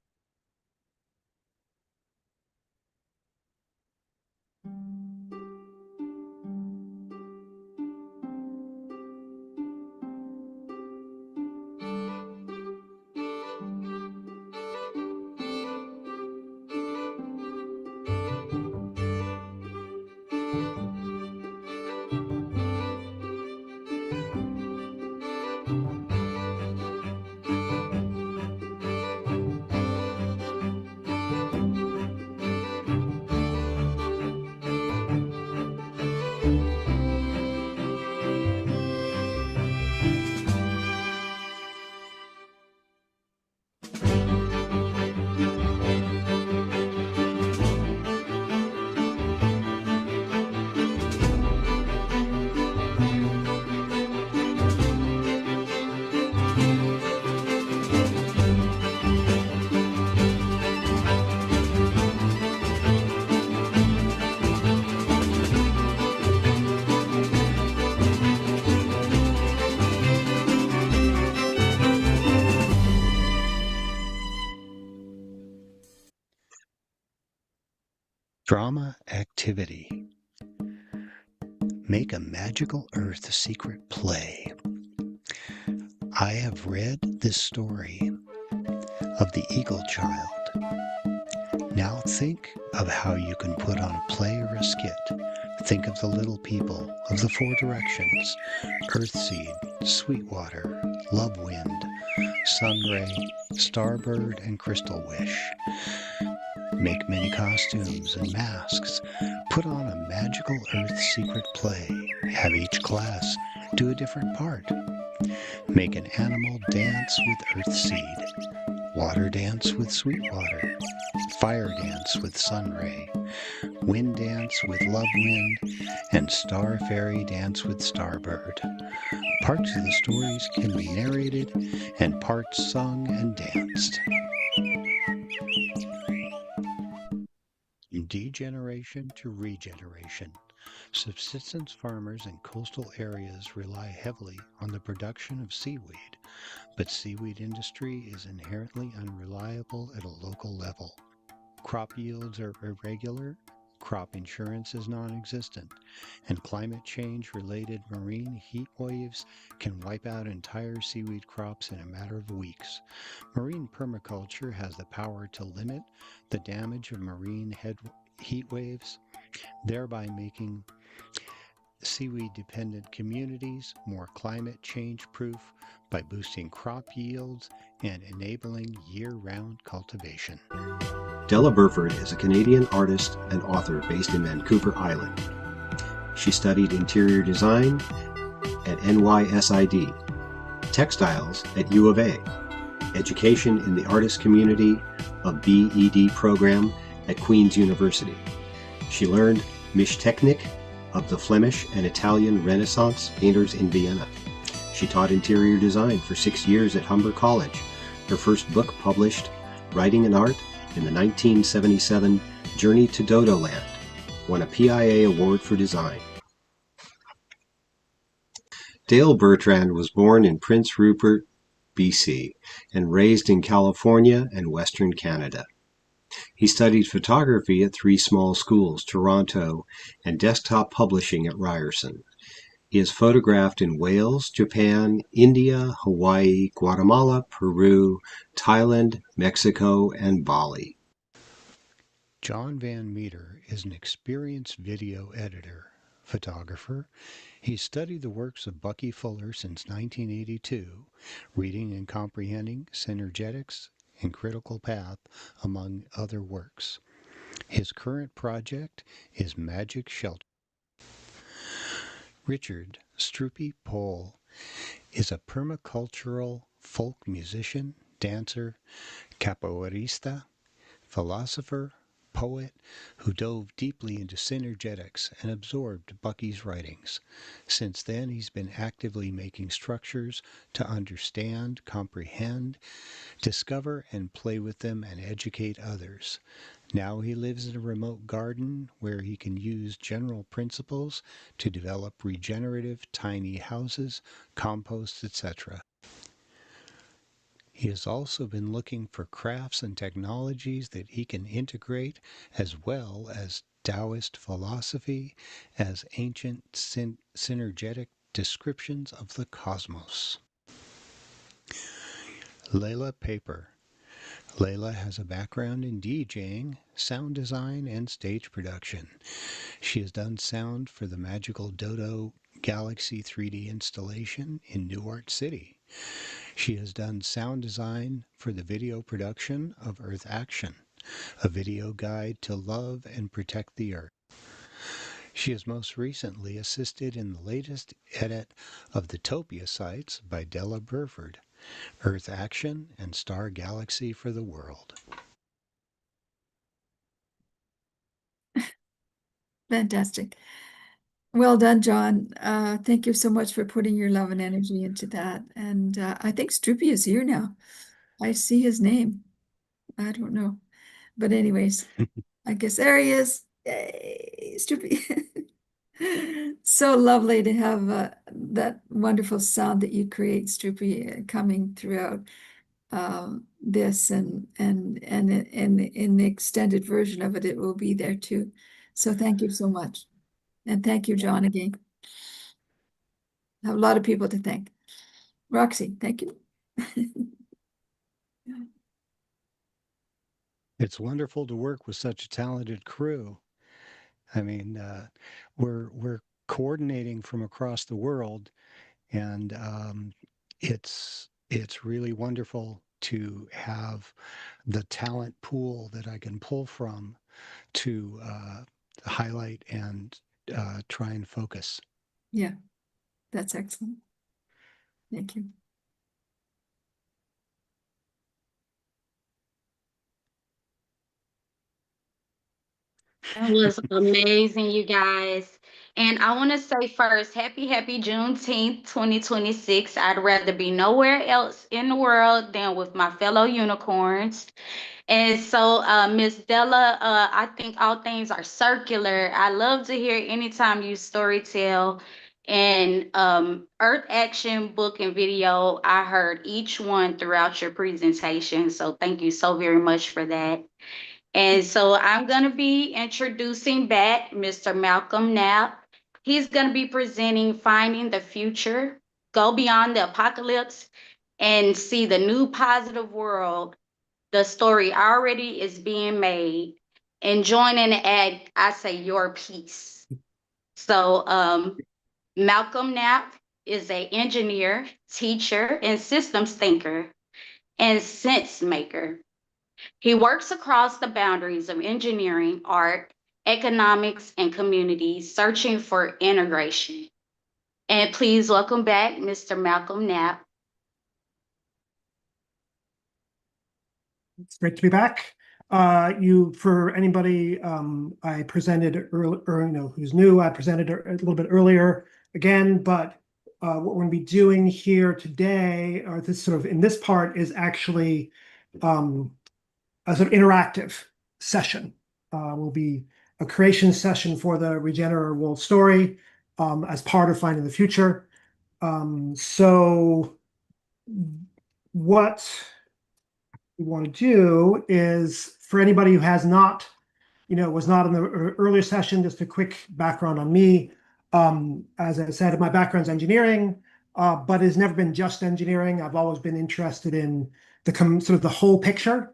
Drama activity. Make a magical earth secret play. I have read this story of the Eagle Child. Now think of how you can put on a play or a skit. Think of the little people of the four directions: Earthseed, Sweetwater, Love Wind, Sunray, Starbird, and Crystal Wish. Make many costumes and masks. Put on a magical Earth secret play. Have each class do a different part. Make an animal dance with Earthseed, water dance with Sweetwater, fire dance with Sunray, wind dance with Love Wind, and star fairy dance with Starbird. Parts of the stories can be narrated and parts sung and danced. Degeneration to regeneration. Subsistence farmers in coastal areas rely heavily on the production of seaweed, but seaweed industry is inherently unreliable at a local level. Crop yields are irregular, crop insurance is non-existent, and climate change-related marine heat waves can wipe out entire seaweed crops in a matter of weeks. Marine permaculture has the power to limit the damage of marine heat waves, thereby making seaweed-dependent communities more climate change-proof by boosting crop yields and enabling year-round cultivation.
Della Burford is a Canadian artist and author based in Vancouver Island. She studied interior design at NYSID, textiles at U of A, education in the artist community of BEd program at Queen's University. She learned Mischtechnik of the Flemish and Italian Renaissance painters in Vienna. She taught interior design for 6 years at Humber College. Her first book published, Writing and Art, in the 1977 Journey to Dodo Land, won a PIA Award for Design. Dale Bertrand was born in Prince Rupert, BC, and raised in California and Western Canada. He studied photography at 3 small schools, Toronto, and desktop publishing at Ryerson. He has photographed in Wales, Japan, India, Hawaii, Guatemala, Peru, Thailand, Mexico, and Bali.
John Van Meter is an experienced video editor, photographer. He studied the works of Bucky Fuller since 1982, reading and comprehending Synergetics and Critical Path, among other works. His current project is Magic Shelter. Richard Stroopy Pohl is a permacultural folk musician, dancer, capoeirista, philosopher, poet who dove deeply into synergetics and absorbed Bucky's writings. Since then, he's been actively making structures to understand, comprehend, discover and play with them and educate others. Now he lives in a remote garden where he can use general principles to develop regenerative tiny houses, compost, etc. He has also been looking for crafts and technologies that he can integrate, as well as Taoist philosophy as ancient synergetic descriptions of the cosmos. Layla Paper. Layla has a background in DJing, sound design, and stage production. She has done sound for the Magical Dodo Galaxy 3D installation in Newark City. She has done sound design for the video production of Earth Action, a video guide to love and protect the Earth. She has most recently assisted in the latest edit of the Topia sites by Della Burford, Earth Action and Star Galaxy for the World.
Fantastic. Well done, John. Thank you so much for putting your love and energy into that. And I think Stroopy is here now. I see his name. I don't know. But anyways, I guess there he is. Yay, Stroopy. So lovely to have that wonderful sound that you create, Stroopy, coming throughout. this, and in the extended version of it, it will be there too. So thank you so much. And thank you, John, again. I have a lot of people to thank. Roxy, thank you.
It's wonderful to work with such a talented crew. I mean, we're coordinating from across the world, and it's really wonderful to have the talent pool that I can pull from to highlight and try and focus.
Yeah, that's excellent. Thank you.
That was amazing, you guys. And I want to say first, happy Juneteenth 2026. I'd rather be nowhere else in the world than with my fellow unicorns. And so, Miss Della, I think all things are circular. I love to hear anytime you storytell. And Earth Action book and video, I heard each one throughout your presentation. So thank you so very much for that. And so I'm going to be introducing back Mr. Malcolm Knapp. He's going to be presenting Finding the Future, Go Beyond the Apocalypse, and See the New Positive World. The story already is being made. And join in and add, I say, your piece. So Malcolm Knapp is an engineer, teacher, and systems thinker, and sense maker. He works across the boundaries of engineering, art, economics, and community, searching for integration. And please welcome back Mr. Malcolm Knapp.
It's great to be back. For anybody, I presented early, or who's new, I presented a little bit earlier again, but what we're going to be doing here today, or this sort of in this part, is actually a sort of interactive session. Will be a creation session for the regenerative world story as part of Finding the Future. So what we want to do is, for anybody who has not, was not in the earlier session, just a quick background on me. As I said, my background's engineering, but it's never been just engineering. I've always been interested in sort of the whole picture,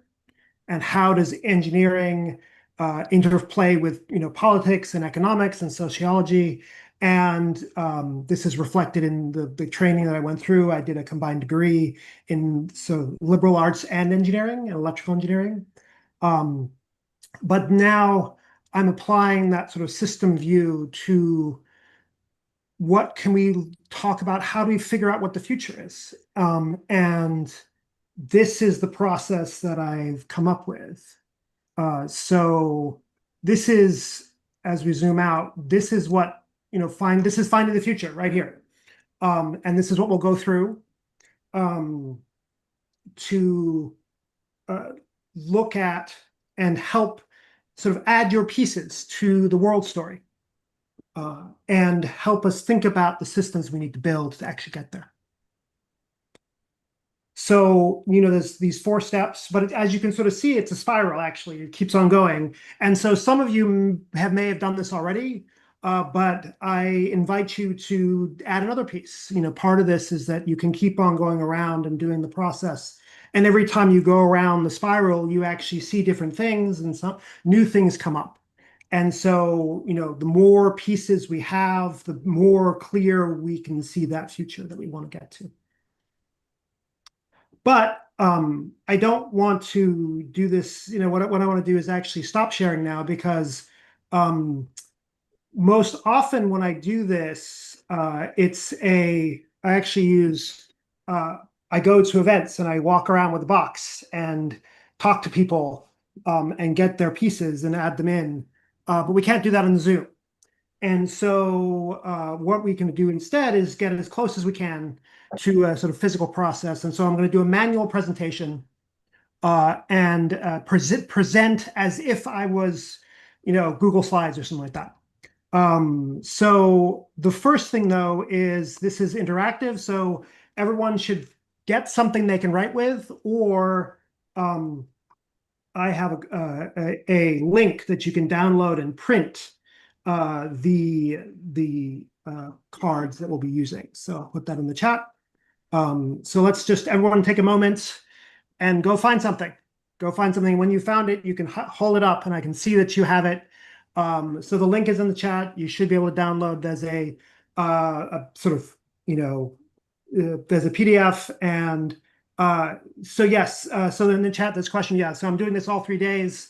and how does engineering interplay with politics and economics and sociology. And this is reflected in the training that I went through. I did a combined degree in liberal arts and engineering and electrical engineering. But now I'm applying that sort of system view to what can we talk about? How do we figure out what the future is? And this is the process that I've come up with. So this is, as we zoom out, this is what, this is Finding the Future right here. And this is what we'll go through to look at and help sort of add your pieces to the world story and help us think about the systems we need to build to actually get there. So, there's these 4 steps, but as you can sort of see, it's a spiral, actually. It keeps on going. And so some of you may have done this already, but I invite you to add another piece. Part of this is that you can keep on going around and doing the process. And every time you go around the spiral, you actually see different things, and some new things come up. And so, the more pieces we have, the more clear we can see that future that we want to get to. But I don't want to do this. What I want to do is actually stop sharing now, because most often when I do this, I actually use, I go to events and I walk around with a box and talk to people and get their pieces and add them in. But we can't do that on Zoom. And so what we can do instead is get as close as we can to a sort of physical process. And so I'm going to do a manual presentation and present as if I was, Google Slides or something like that. So the first thing, though, is this is interactive. So everyone should get something they can write with, or I have a link that you can download and print the cards that we'll be using. So I'll put that in the chat. So let's just everyone take a moment and go find something. Go find something. When you found it, you can hold it up and I can see that you have it. So the link is in the chat. You should be able to download. There's a sort of, there's a PDF. And so yes, so in the chat, there's a question. Yeah, so I'm doing this all 3 days.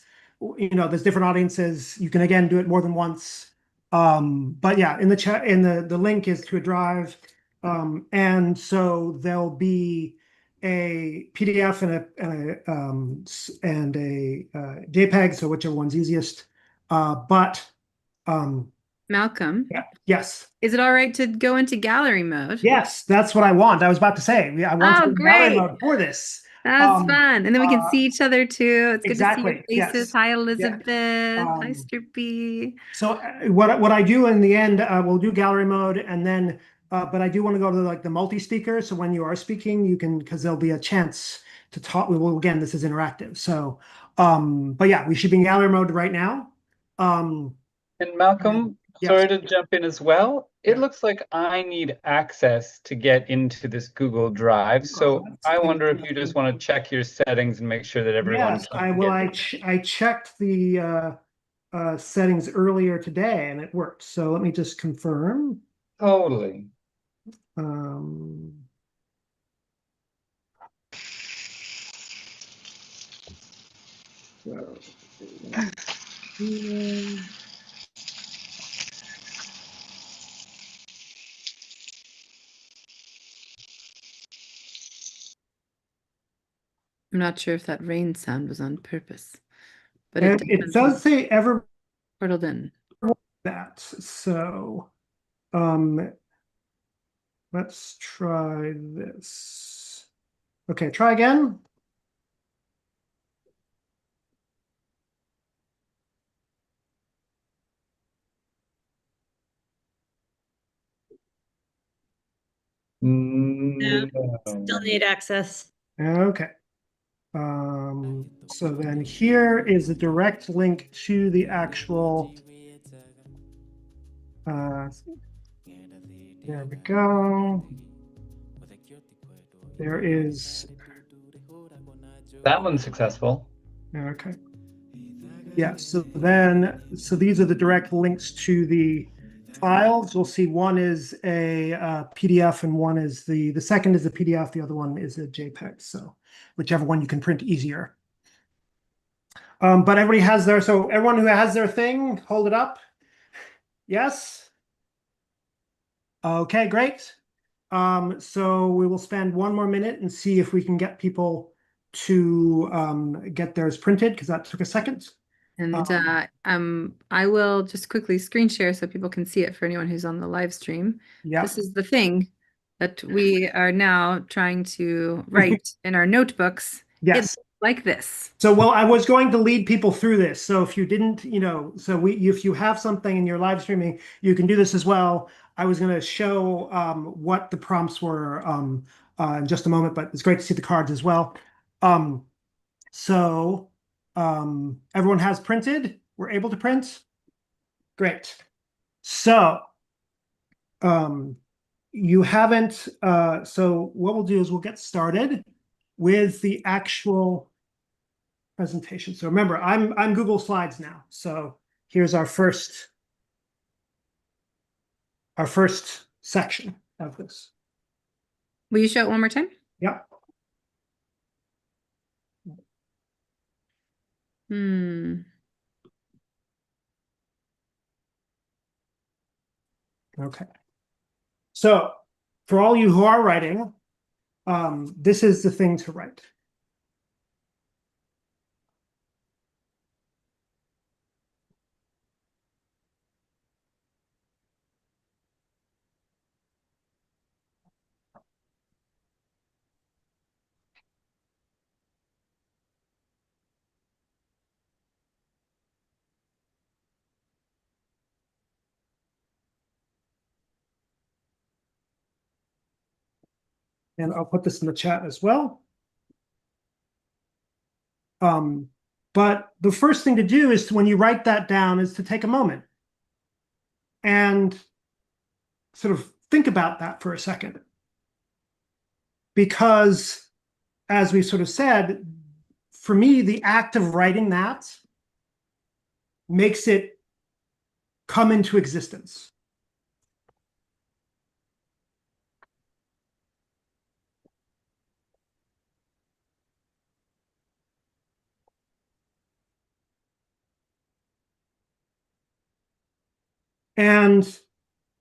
There's different audiences. You can, again, do it more than once. But yeah, in the chat, the link is to a drive. And so there'll be a PDF and a JPEG, so whichever one's easiest.
Malcolm.
Yeah, yes.
Is it all right to go into gallery mode?
Yes, that's what I want. I was about to say. I want to go in gallery mode for this.
That's fun. And then we can see each other too. It's good to see your
Exactly.
faces.
Yes.
Hi, Elizabeth.
Yes.
Hi, Stroopy.
So what I do in the end, we'll do gallery mode, and then but I do want to go to the multi-speaker. So when you are speaking, you can, because there'll be a chance to talk. Again, this is interactive. So but yeah, we should be in gallery mode right now.
And Malcolm,
yes.
sorry to jump in as well. It looks like I need access to get into this Google Drive. So I wonder if you just want to check your settings and make sure that everyone
Yes,
can
I checked the settings earlier today and it worked. So let me just confirm.
Totally.
I'm not sure if that rain sound was on purpose, but
it does say ever
portaled in.
That. So let's try this. Okay, try again.
No, still need access.
Okay. So then here is a direct link to the actual. There we go. There is.
That one's successful.
Okay. Yeah, so these are the direct links to the files. You'll see one is a PDF and one is the second is a PDF, the other one is a JPEG. So whichever one you can print easier. But everybody has so everyone who has their thing, hold it up. Yes? Okay, great. So we will spend 1 more minute and see if we can get people to get theirs printed, because that took a second.
And I will just quickly screen share so people can see it for anyone who's on the live stream.
Yeah.
This is the thing that we are now trying to write in our notebooks.
Yes.
It's like this.
So, well, I was going to lead people through this. So if you didn't, if you have something in your live streaming, you can do this as well. I was going to show what the prompts were in just a moment, but it's great to see the cards as well. Everyone has printed. We're able to print. Great. So you haven't. So what we'll do is we'll get started with the actual presentation. So remember, I'm Google Slides now. So here's our first section of this.
Will you show it one more time?
Yeah. Okay. So for all you who are writing, this is the thing to write. And I'll put this in the chat as well. But the first thing to do is when you write that down is to take a moment and sort of think about that for a second. Because as we sort of said, for me, the act of writing that makes it come into existence. And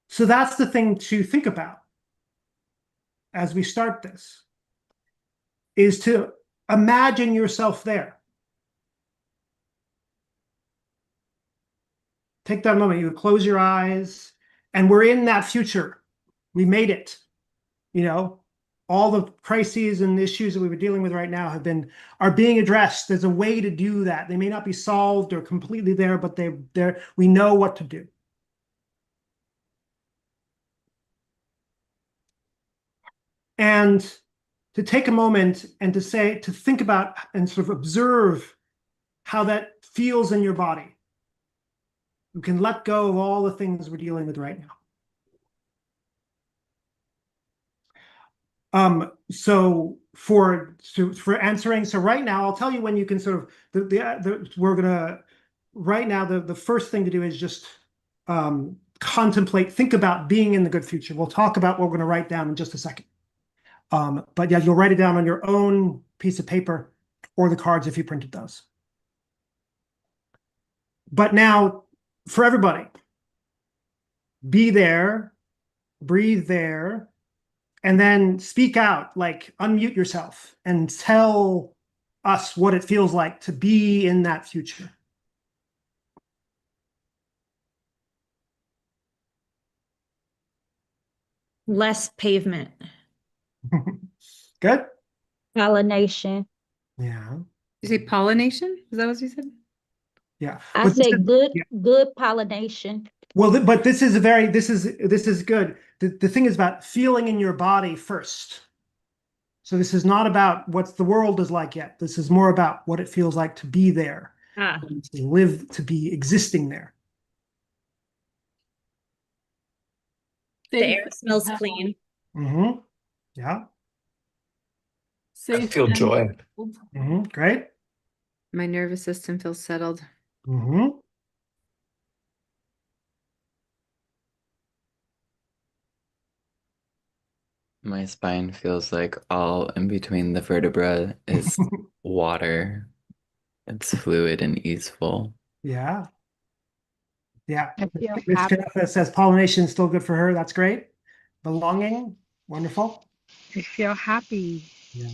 so that's the thing to think about as we start this, is to imagine yourself there. Take that moment, you close your eyes, and we're in that future. We made it. You know, all the crises and issues that we were dealing with right now are being addressed. There's a way to do that. They may not be solved or completely there, but we know what to do. And to take a moment and to think about and sort of observe how that feels in your body. You can let go of all the things we're dealing with right now. So for answering, so right now I'll tell you when you can sort of right now the first thing to do is just contemplate, think about being in the good future. We'll talk about what we're going to write down in just a second. But yeah, you'll write it down on your own piece of paper or the cards if you printed those. But now, for everybody, be there, breathe there, and then speak out, like unmute yourself and tell us what it feels like to be in that future.
Less pavement.
Good.
Pollination.
Yeah.
You say pollination? Is that what you said?
Yeah.
I
But
say good,
yeah.
good pollination.
Well, but this is good. The thing is about feeling in your body first. So this is not about what the world is like yet. This is more about what it feels like to be there, to live, to be existing there.
The air smells clean.
Mm-hmm. Yeah.
I feel joy.
Mm-hmm. Great.
My nervous system feels settled.
Mm-hmm.
My spine feels like all in between the vertebra is water. It's fluid and easeful.
Yeah. Yeah.
I feel
Miss
happy.
Jennifer says pollination is still good for her. That's great. Belonging. Wonderful.
I feel happy.
Yeah.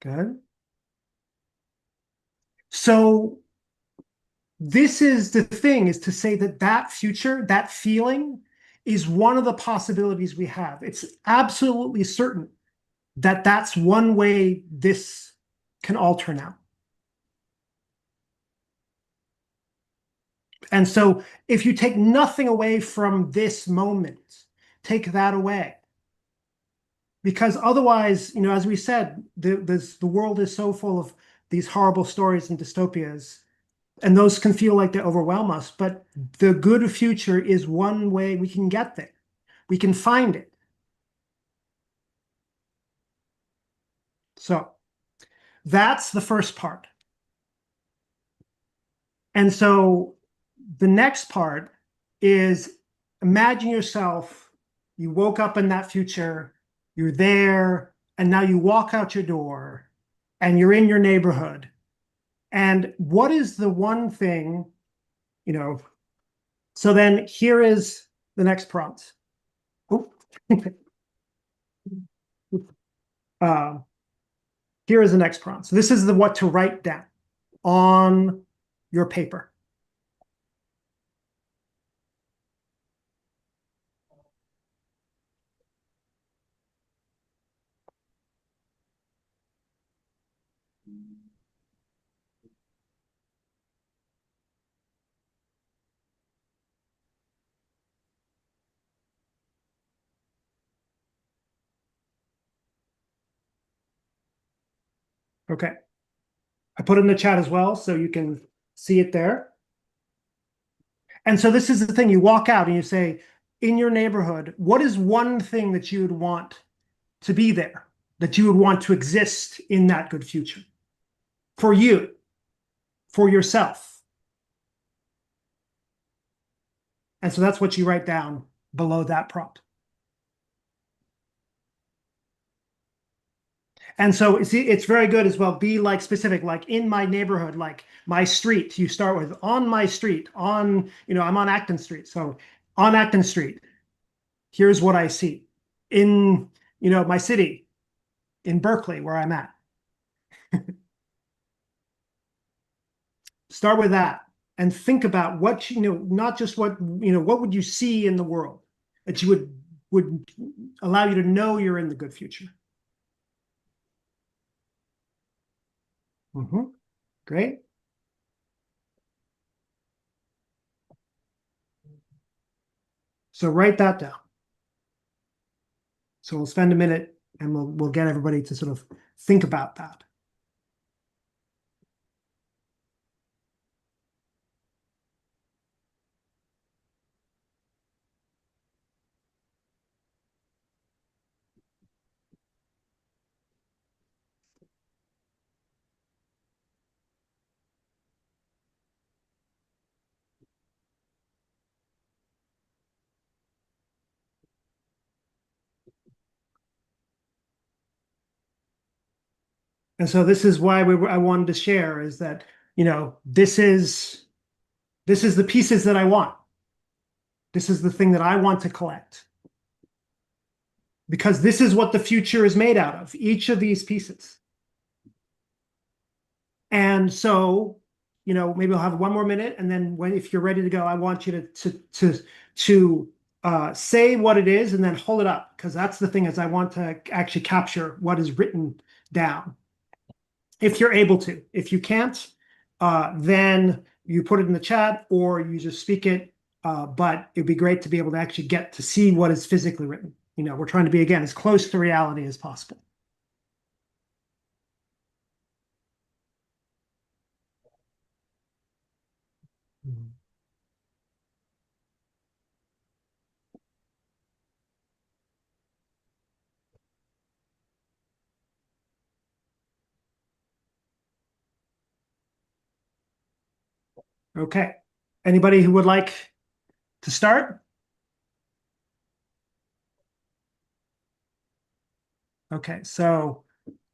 Good. So this is the thing, is to say that future, that feeling is one of the possibilities we have. It's absolutely certain that that's one way this can all turn out. And so if you take nothing away from this moment, take that away. Because otherwise, you know, as we said, the world is so full of these horrible stories and dystopias, and those can feel like they overwhelm us. But the good future is one way we can get there. We can find it. So that's the first part. And so the next part is, imagine yourself, you woke up in that future, you're there, and now you walk out your door and you're in your neighborhood. And what is the one thing, you know, so then here is the next prompt. Here is the next prompt. So this is what to write down on your paper. Okay. I put it in the chat as well, so you can see it there. And so this is the thing, you walk out and you say, in your neighborhood, what is one thing that you would want to be there, that you would want to exist in that good future? For you, for yourself. And so that's what you write down below that prompt. And so see, it's very good as well. Be like specific, like in my neighborhood, like my street. You start with on my street, on, I'm on Acton Street. So on Acton Street, here's what I see. In, my city, in Berkeley, where I'm at. Start with that and think about what, not just what, what would you see in the world that you would allow you to know you're in the good future. Great. So write that down. So we'll spend a minute and we'll get everybody to sort of think about that. And so this is why I wanted to share is that, this is the pieces that I want. This is the thing that I want to collect. Because this is what the future is made out of, each of these pieces. And so, maybe I'll have one more minute, and then if you're ready to go, I want you to say what it is and then hold it up, because that's the thing is I want to actually capture what is written down. If you're able to. If you can't, then you put it in the chat or you just speak it. But it'd be great to be able to actually get to see what is physically written. We're trying to be, again, as close to reality as possible. Okay. Anybody who would like to start? Okay, so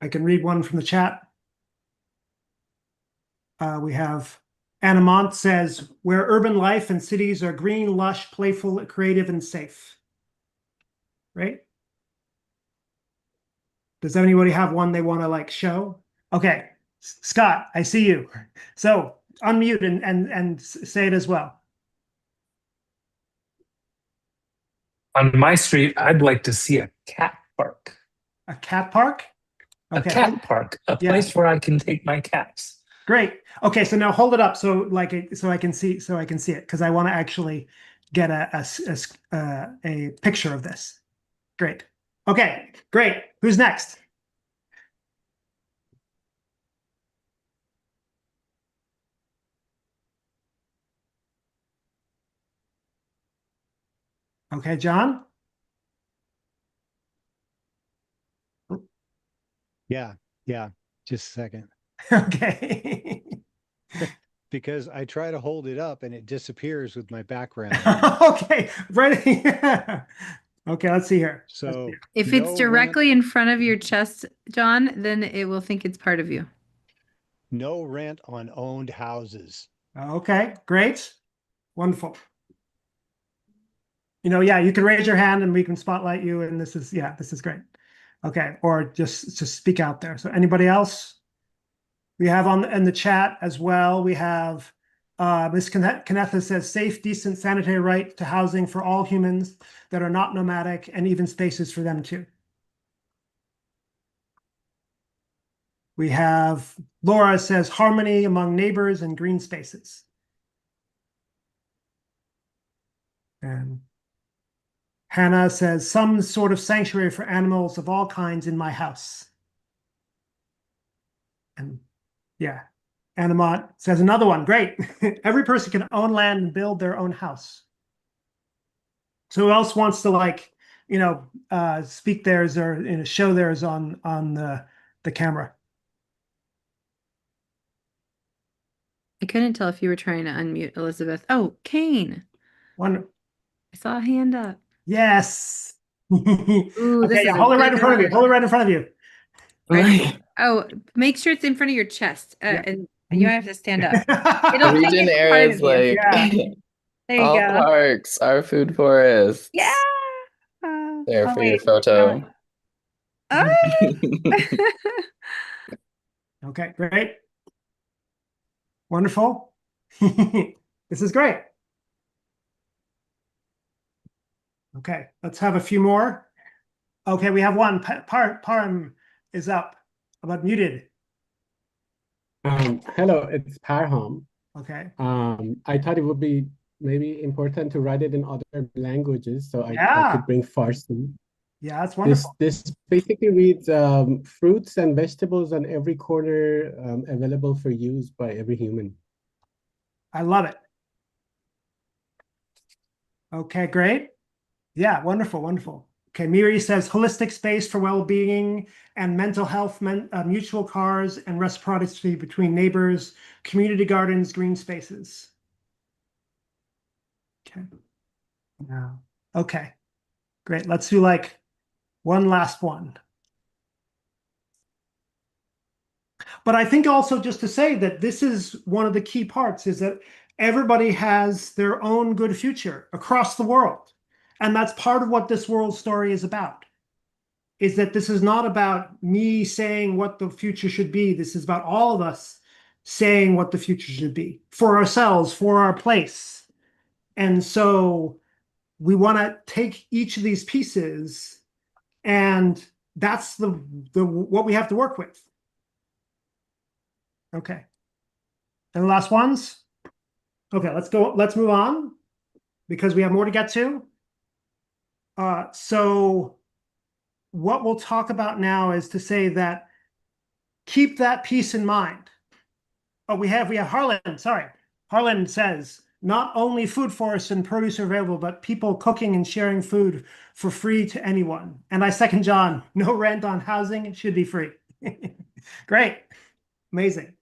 I can read one from the chat. We have Anna Mont says, where urban life and cities are green, lush, playful, creative, and safe. Right? Does anybody have one they want to show? Okay, Scott, I see you. So unmute and say it as well.
On my street, I'd like to see a cat park.
A cat park? Okay.
A cat park, a place where I can take my cats.
Great. Okay, so now hold it up so I can see it, because I want to actually get a picture of this. Great. Okay, great. Who's next? Okay, John?
Yeah, just a second.
Okay.
Because I try to hold it up and it disappears with my background.
Okay, ready? Okay, let's see here.
So
if it's directly in front of your chest, John, then it will think it's part of you.
No rent on owned houses.
Okay, great. Wonderful. Yeah, you can raise your hand and we can spotlight you, and this is great. Okay, or just speak out there. So anybody else? We have in the chat as well, we have Ms. Kennetha says, safe, decent, sanitary right to housing for all humans that are not nomadic, and even spaces for them too. We have Laura says, harmony among neighbors and green spaces. And Hannah says, some sort of sanctuary for animals of all kinds in my house. And yeah, Animat says another one. Great. Every person can own land and build their own house. So who else wants to speak theirs or show theirs on the camera?
I couldn't tell if you were trying to unmute Elizabeth. Oh, Kane.
One.
I saw a hand up.
Yes.
Ooh, this
Okay,
is
yeah,
a
hold it right
good
in front of you.
one.
Hold it right in front of you.
Right. Oh, make sure it's in front of your chest, and you have to stand up. It'll take
Region
it in
area
front
is
of you.
like
There you
all
go.
parks are food forests.
Yeah.
There
Oh,
for your
wait.
photo.
Okay, great. Wonderful. This is great. Okay, let's have a few more. Okay, we have one. Param is up, but muted.
Hello, it's Parham.
Okay.
I thought it would be maybe important to write it in other languages, so I
Yeah.
could bring Farsi.
Yeah, that's wonderful.
This basically reads fruits and vegetables on every corner available for use by every human.
I love it. Okay, great. Yeah, wonderful, wonderful. Okay, Miri says holistic space for well-being and mental health, mutual cars and reciprocity between neighbors, community gardens, green spaces. Okay. Now, okay, great. Let's do like one last one. But I think also just to say that this is one of the key parts is that everybody has their own good future across the world. And that's part of what this world story is about, is that this is not about me saying what the future should be. This is about all of us saying what the future should be for ourselves, for our place. And so we want to take each of these pieces, and that's the what we have to work with. Okay. And the last ones? Okay, let's go. Let's move on because we have more to get to. So what we'll talk about now is to say that keep that piece in mind. Oh, we have Harlan, sorry. Harlan says, not only food forests and produce are available, but people cooking and sharing food for free to anyone. And I second John, no rent on housing, it should be free. Great, amazing.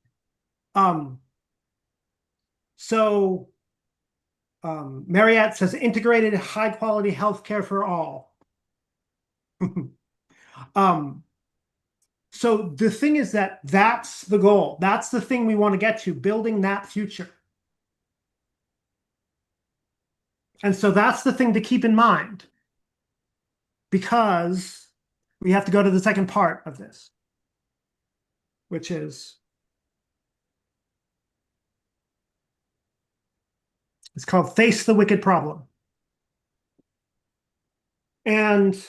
Marriott says integrated high quality healthcare for all. So the thing is that that's the goal. That's the thing we want to get to, building that future. And so that's the thing to keep in mind, because we have to go to the second part of this, which is, it's called Face the Wicked Problem. And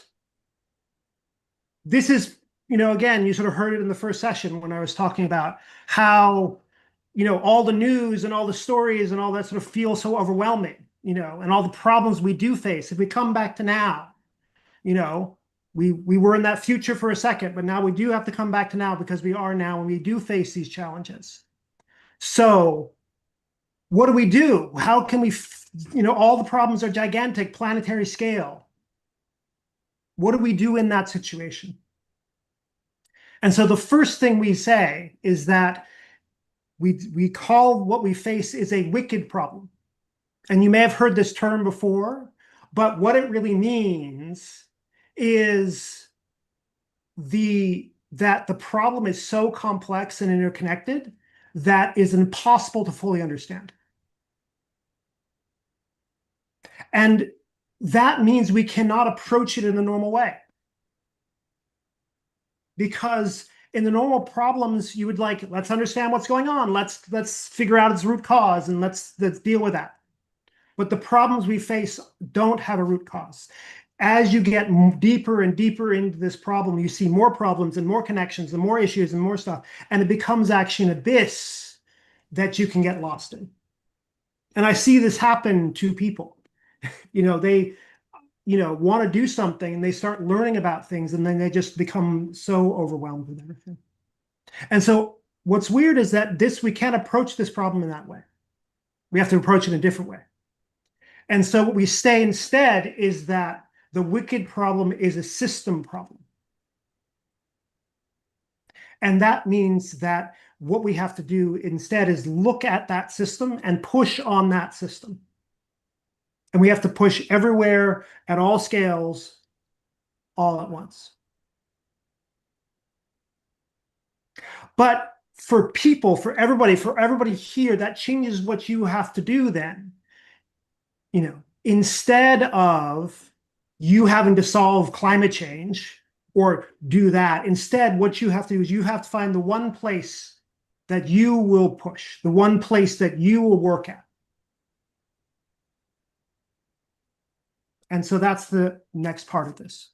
this is, again, you sort of heard it in the first session when I was talking about how, all the news and all the stories and all that sort of feel so overwhelming, and all the problems we do face. If we come back to now, we were in that future for a second, but now we do have to come back to now because we are now and we do face these challenges. So what do we do? How can we, all the problems are gigantic, planetary scale. What do we do in that situation? And so the first thing we say is that we call what we face is a wicked problem. And you may have heard this term before, but what it really means is that the problem is so complex and interconnected that is impossible to fully understand. And that means we cannot approach it in the normal way. Because in the normal problems, you would let's understand what's going on. Let's figure out its root cause and let's deal with that. But the problems we face don't have a root cause. As you get deeper and deeper into this problem, you see more problems and more connections and more issues and more stuff. And it becomes actually an abyss that you can get lost in. And I see this happen to people. They want to do something and they start learning about things and then they just become so overwhelmed with everything. And so what's weird is that we can't approach this problem in that way. We have to approach it in a different way. And so what we say instead is that the wicked problem is a system problem. And that means that what we have to do instead is look at that system and push on that system. And we have to push everywhere at all scales all at once. But for people, for everybody here, that changes what you have to do then. You know, instead of you having to solve climate change or do that, instead what you have to do is you have to find the one place that you will push, the one place that you will work at. And so that's the next part of this.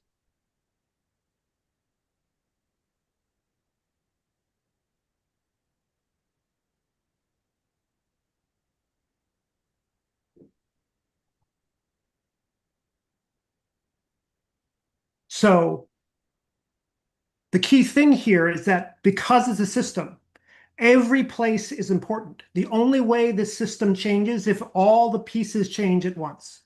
So the key thing here is that because it's a system, every place is important. The only way this system changes if all the pieces change at once.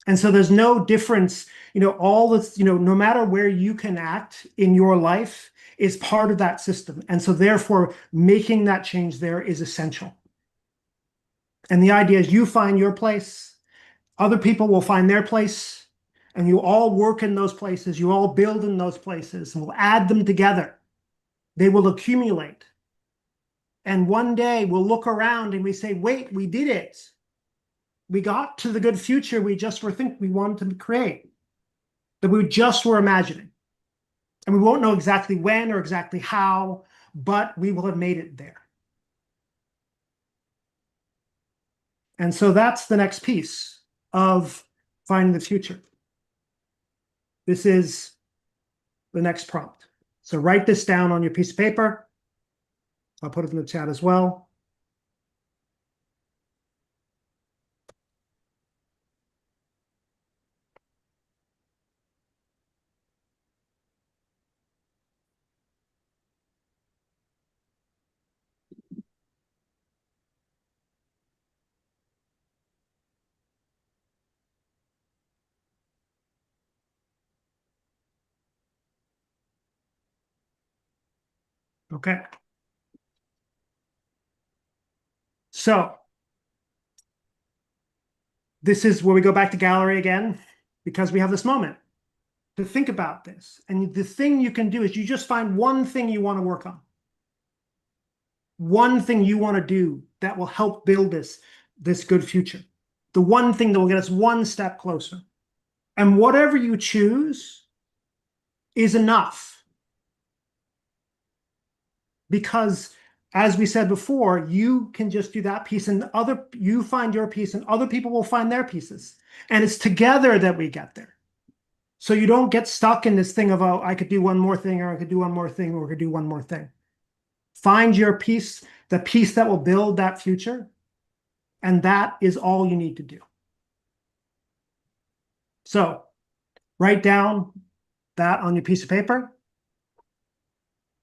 And so there's no difference, you know, all this, you know, no matter where you can act in your life is part of that system. And so therefore making that change there is essential. And the idea is you find your place, other people will find their place, and you all work in those places, you all build in those places, and we'll add them together. They will accumulate. And one day we'll look around and we say, wait, we did it. We got to the good future we just we wanted to create, that we just were imagining. And we won't know exactly when or exactly how, but we will have made it there. And so that's the next piece of finding the future. This is the next prompt. So write this down on your piece of paper. I'll put it in the chat as well. Okay. So this is where we go back to gallery again, because we have this moment to think about this. And the thing you can do is you just find one thing you want to work on. One thing you want to do that will help build this good future. The one thing that will get us one step closer. And whatever you choose is enough. Because as we said before, you can just do that piece and you find your piece and other people will find their pieces. And it's together that we get there. So you don't get stuck in this thing of, oh, I could do one more thing, or I could do one more thing, or I could do one more thing. Find your piece, the piece that will build that future. And that is all you need to do. So write down that on your piece of paper.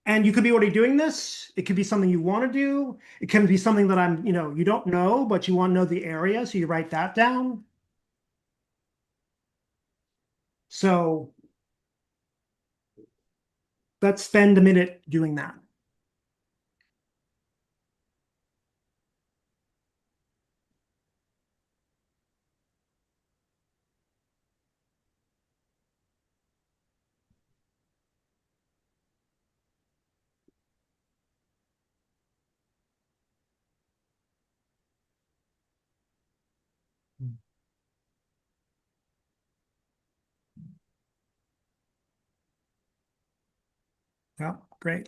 And you could be already doing this. It could be something you want to do. It can be something that you don't know, but you want to know the area. So you write that down. So let's spend a minute doing that. Yeah, great.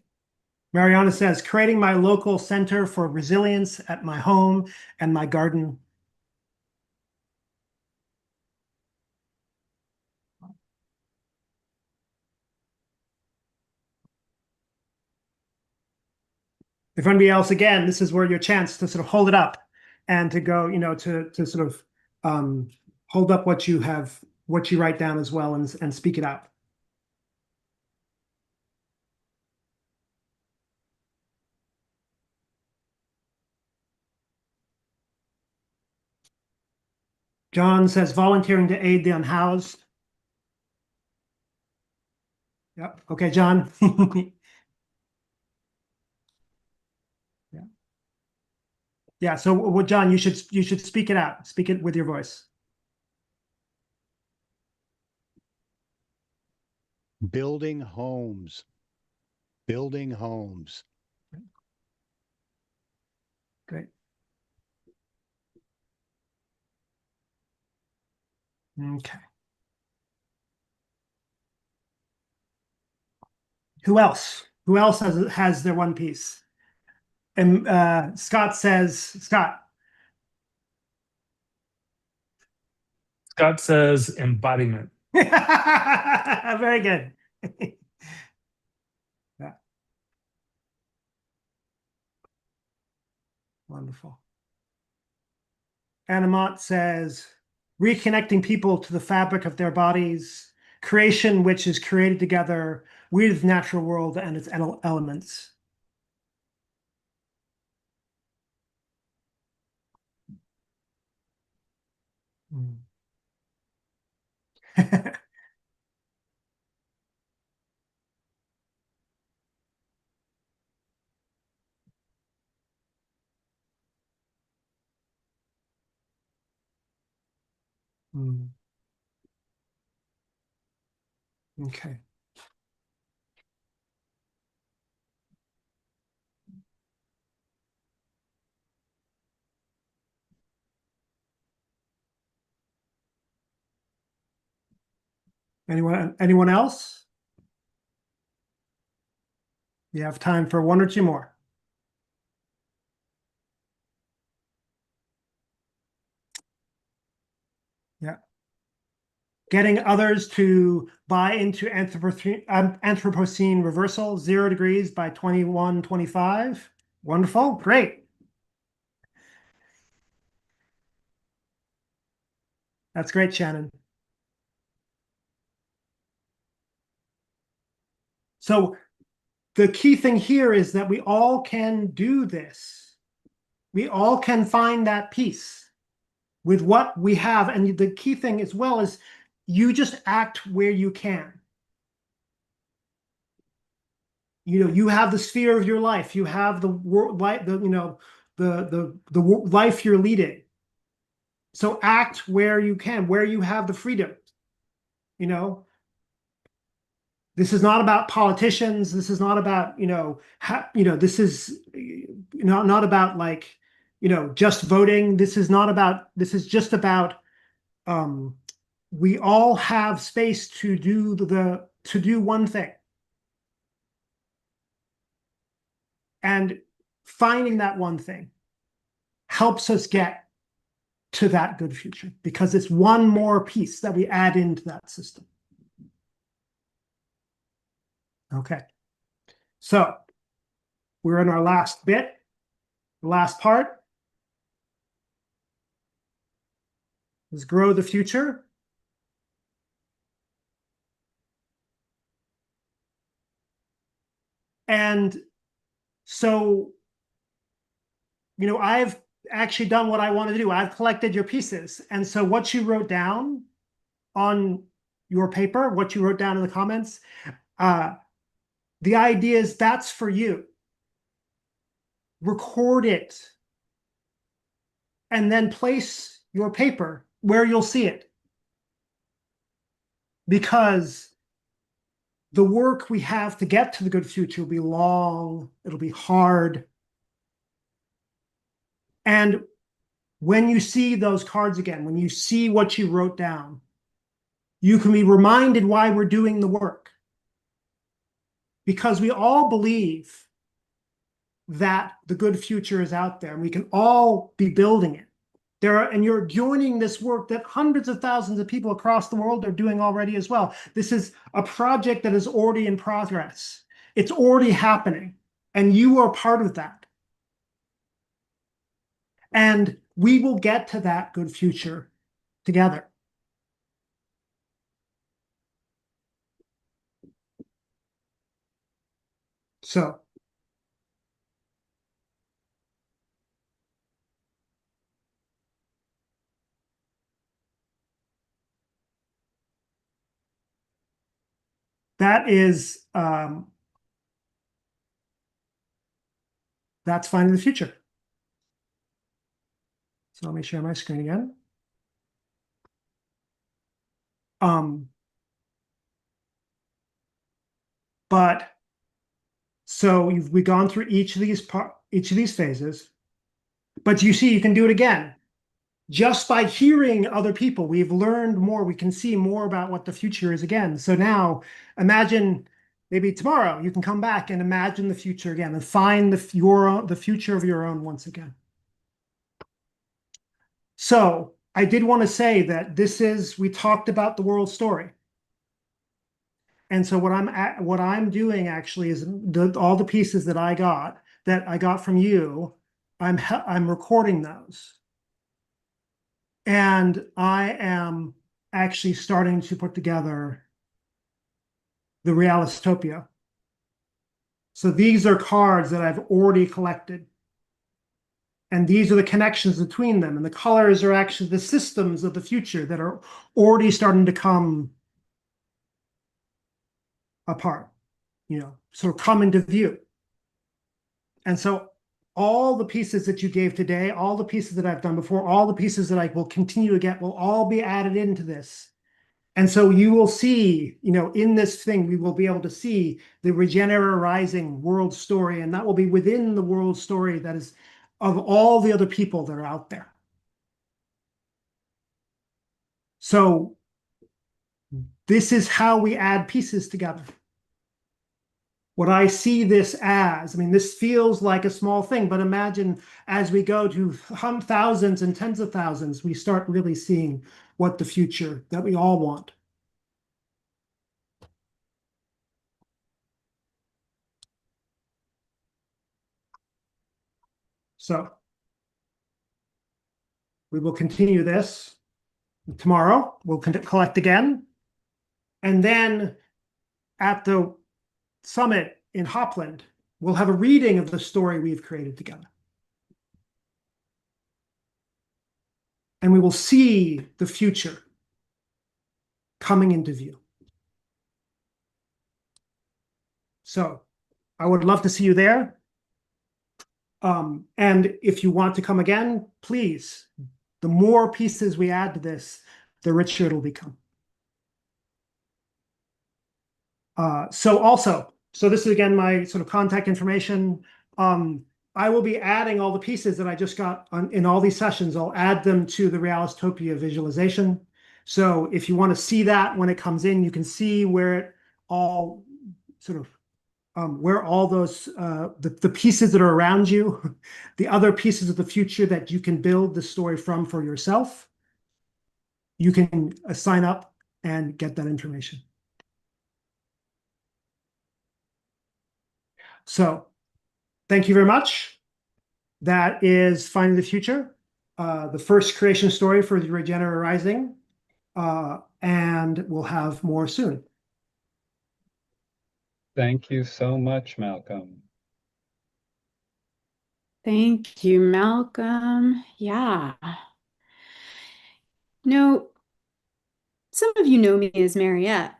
Mariana says, creating my local center for resilience at my home and my garden. If anybody else, again, this is where your chance to sort of hold it up and to go, to sort of hold up what you write down as well and speak it out. John says volunteering to aid the unhoused. Yep. Okay, John. Yeah. Yeah. So, what, John? You should speak it out. Speak it with your voice.
Building homes. Building homes.
Great. Okay. Who else? Who else has their one piece? And Scott says, Scott.
Scott says embodiment.
Very good. Yeah. Wonderful. Anamont says, reconnecting people to the fabric of their bodies, creation which is created together with the natural world and its elements. Mm. Mm. Okay. Anyone else? You have time for one or two more. Yeah. Getting others to buy into Anthropocene reversal, 0 degrees by 2125. Wonderful. Great. That's great, Shannon. So the key thing here is that we all can do this. We all can find that peace with what we have. And the key thing as well is you just act where you can. You know, you have the sphere of your life. You have the world, the life you're leading. So act where you can, where you have the freedom. You know, this is not about politicians. This is not about, this is not about like, just voting. This is not about, this is just about, we all have space to do one thing. And finding that one thing helps us get to that good future because it's one more piece that we add into that system. Okay. So we're in our last bit, the last part is grow the future. And so, I've actually done what I want to do. I've collected your pieces. And so what you wrote down on your paper, what you wrote down in the comments, the idea is that's for you. Record it and then place your paper where you'll see it. Because the work we have to get to the good future will be long, it'll be hard. And when you see those cards again, when you see what you wrote down, you can be reminded why we're doing the work. Because we all believe that the good future is out there and we can all be building it. And you're joining this work that hundreds of thousands of people across the world are doing already as well. This is a project that is already in progress. It's already happening, and you are part of that. And we will get to that good future together. So that is that's finding the future. So let me share my screen again. But so we've gone through each of these phases, but you see, you can do it again. Just by hearing other people, we've learned more. We can see more about what the future is again. So now imagine maybe tomorrow you can come back and imagine the future again and find the future of your own once again. So I did want to say that we talked about the world story. And so what I'm doing actually is all the pieces that I got from you, I'm recording those. And I am actually starting to put together the Realitopia. So these are cards that I've already collected. And these are the connections between them. And the colors are actually the systems of the future that are already starting to come apart, sort of come into view. And so all the pieces that you gave today, all the pieces that I've done before, all the pieces that I will continue to get will all be added into this. And so you will see, in this thing, we will be able to see the regenerating world story, and that will be within the world story that is of all the other people that are out there. So this is how we add pieces together. What I see this as, this feels like a small thing, but imagine as we go to thousands and tens of thousands, we start really seeing what the future that we all want. So we will continue this tomorrow. We'll collect again. And then at the summit in Hopland, we'll have a reading of the story we've created together. And we will see the future coming into view. So I would love to see you there. And if you want to come again, please, the more pieces we add to this, the richer it'll become. So this is again my sort of contact information. I will be adding all the pieces that I just got in all these sessions. I'll add them to the Realitopia visualization. So if you want to see that when it comes in, you can see where it all sort of where all those the pieces that are around you, the other pieces of the future that you can build the story from for yourself. You can sign up and get that information. So thank you very much. That is Finding the Future, the first creation story for the Regenaissance, and we'll have more soon.
Thank you so much, Malcolm.
Thank you, Malcolm. Yeah. Some of you know me as Mariette,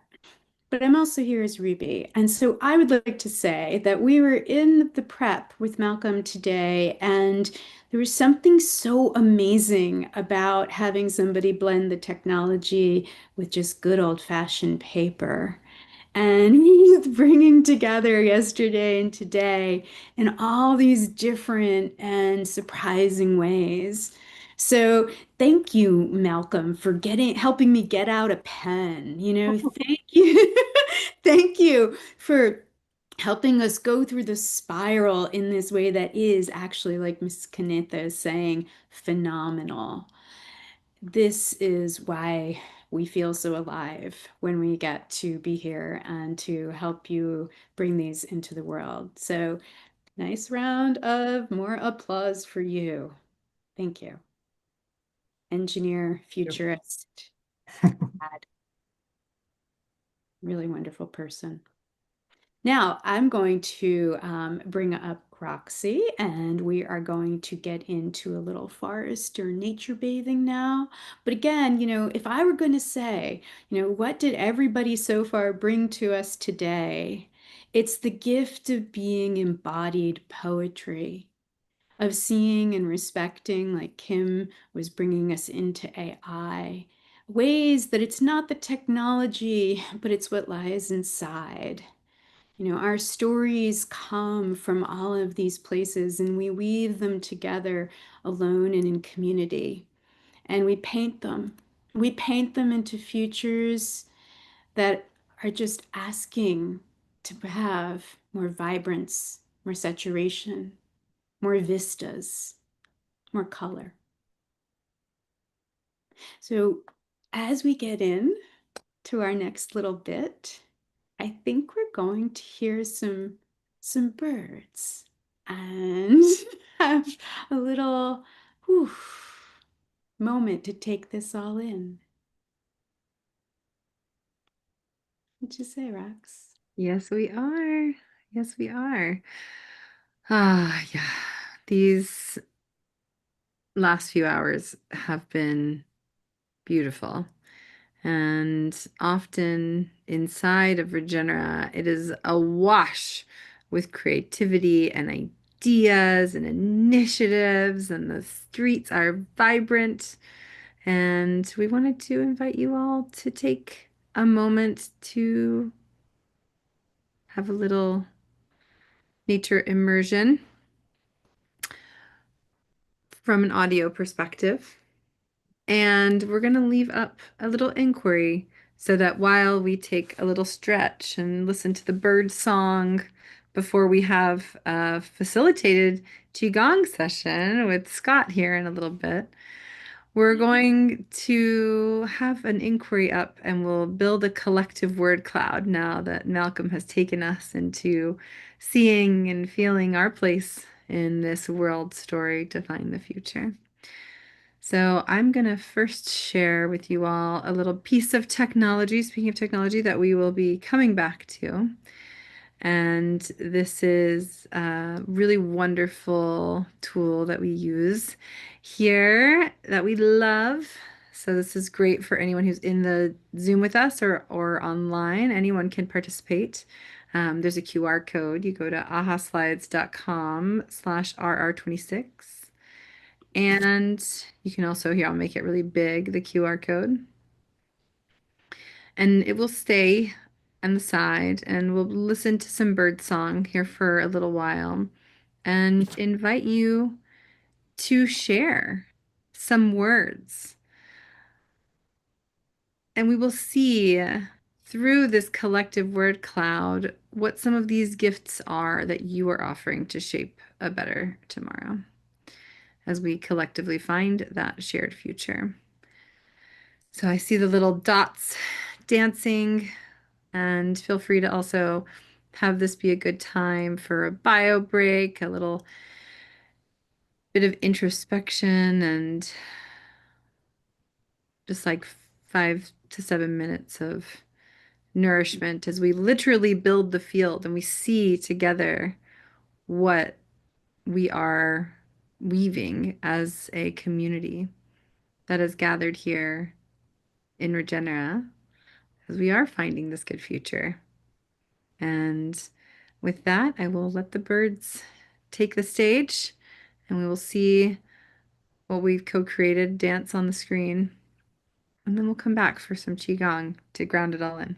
but I'm also here as Ruby. And so I would like to say that we were in the prep with Malcolm today, and there was something so amazing about having somebody blend the technology with just good old-fashioned paper. And he's bringing together yesterday and today in all these different and surprising ways. So thank you, Malcolm, for helping me get out a pen. Thank you. Thank you for helping us go through the spiral in this way that is actually, like Ms. Kanetha is saying, phenomenal. This is why we feel so alive when we get to be here and to help you bring these into the world. So nice round of more applause for you. Thank you. Engineer, futurist, dad. Really wonderful person. Now I'm going to bring up
Roxy, and we are going to get into a little forest or nature bathing now. But again, if I were going to say, what did everybody so far bring to us today? It's the gift of being embodied poetry, of seeing and respecting, like Kim was bringing us into AI, ways that it's not the technology, but it's what lies inside. Our stories come from all of these places and we weave them together alone and in community. And we paint them. We paint them into futures that are just asking to have more vibrance, more saturation, more vistas, more color. So as we get in to our next little bit, I think we're going to hear some birds and have a little moment to take this all in. What'd you say, Rox?
Yes, we are. Yes, we are. Yeah. These last few hours have been beautiful. And often inside of Regenera, it is awash with creativity and ideas and initiatives, and the streets are vibrant. And we wanted to invite you all to take a moment to have a little nature immersion from an audio perspective. And we're going to leave up a little inquiry so that while we take a little stretch and listen to the bird song before we have a facilitated Qigong session with Scott here in a little bit, we're going to have an inquiry up and we'll build a collective word cloud now that Malcolm has taken us into seeing and feeling our place in this world story to find the future. So I'm going to first share with you all a little piece of technology, speaking of technology, that we will be coming back to. And this is a really wonderful tool that we use here that we love. So this is great for anyone who's in the Zoom with us or online. Anyone can participate. There's a QR code. You go to ahaslides.com/RR26. And you can also, here, I'll make it really big, the QR code. And it will stay on the side, and we'll listen to some bird song here for a little while and invite you to share some words. And we will see through this collective word cloud what some of these gifts are that you are offering to shape a better tomorrow as we collectively find that shared future. So I see the little dots dancing, and feel free to also have this be a good time for a bio break, a little bit of introspection, and just like 5 to 7 minutes of nourishment as we literally build the field and we see together what we are weaving as a community that is gathered here in Regenera, because we are finding this good future. And with that, I will let the birds take the stage and we will see what we've co-created dance on the screen. And then we'll come back for some Qigong to ground it all in.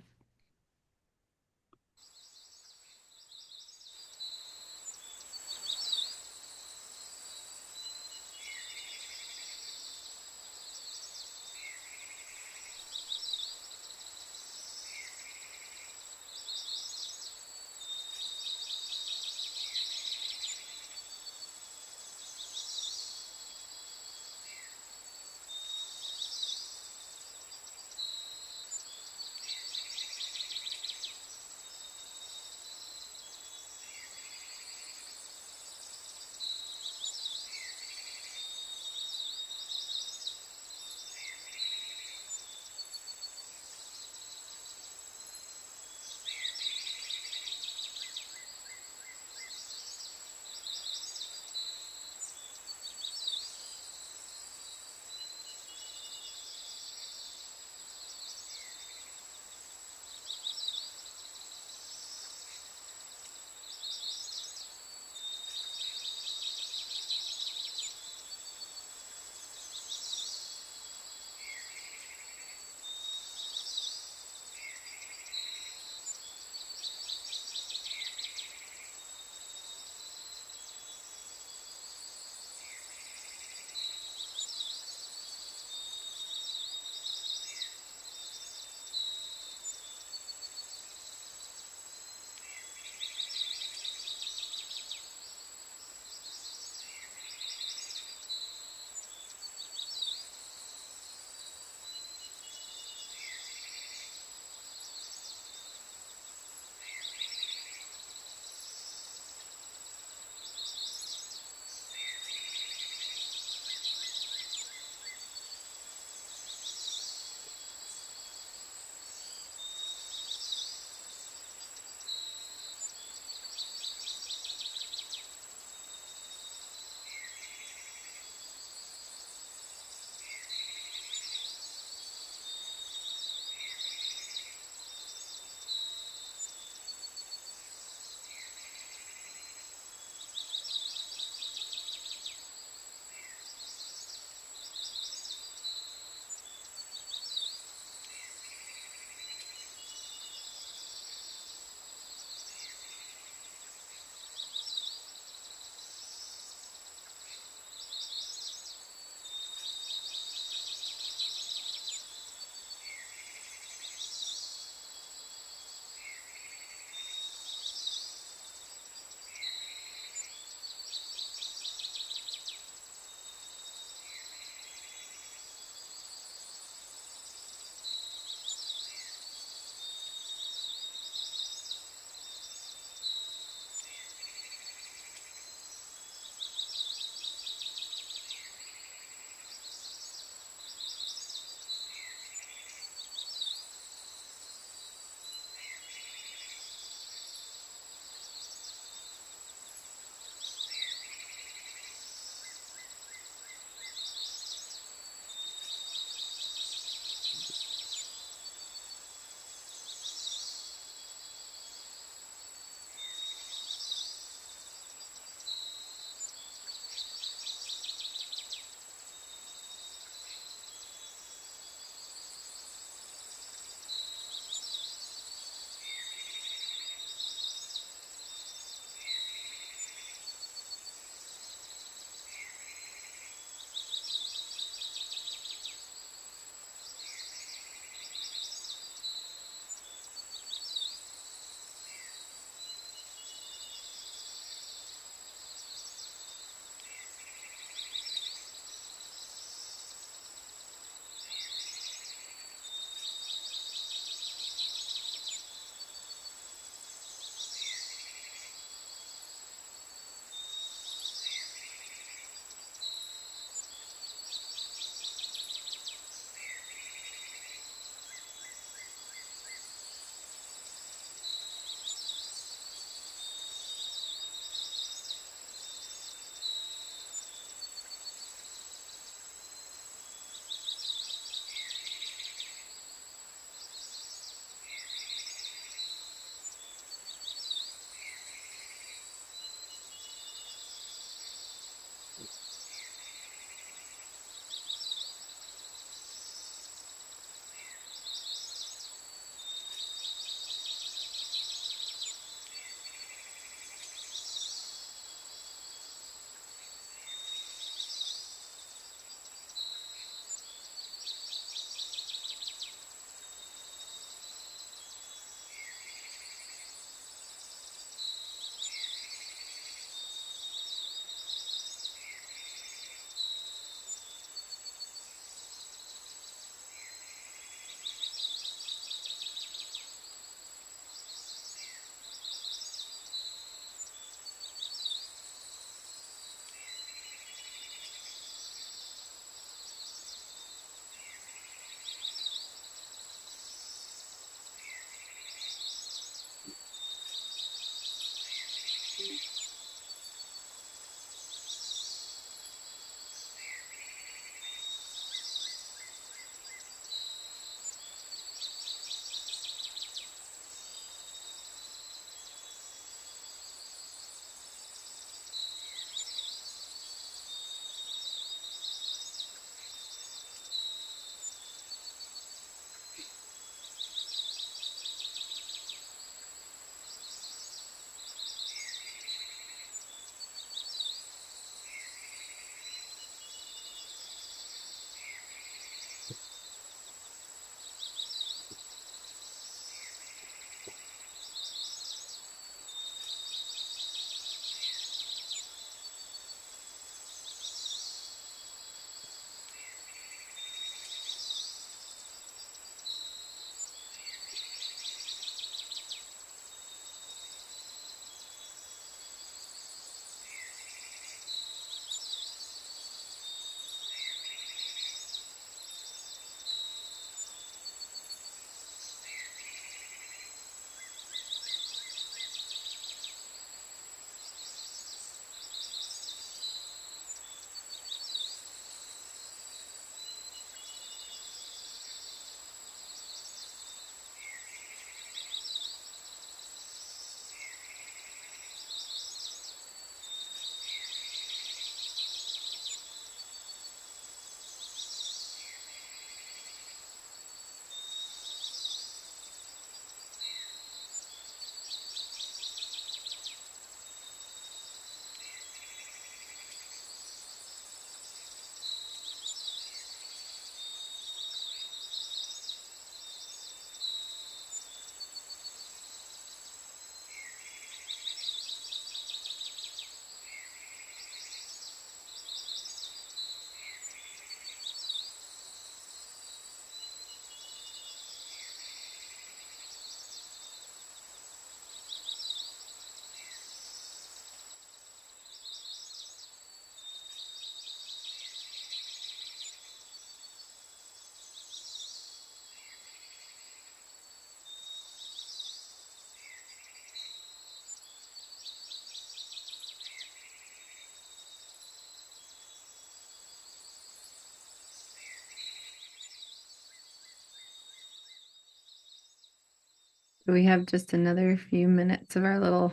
So we have just another few minutes of our little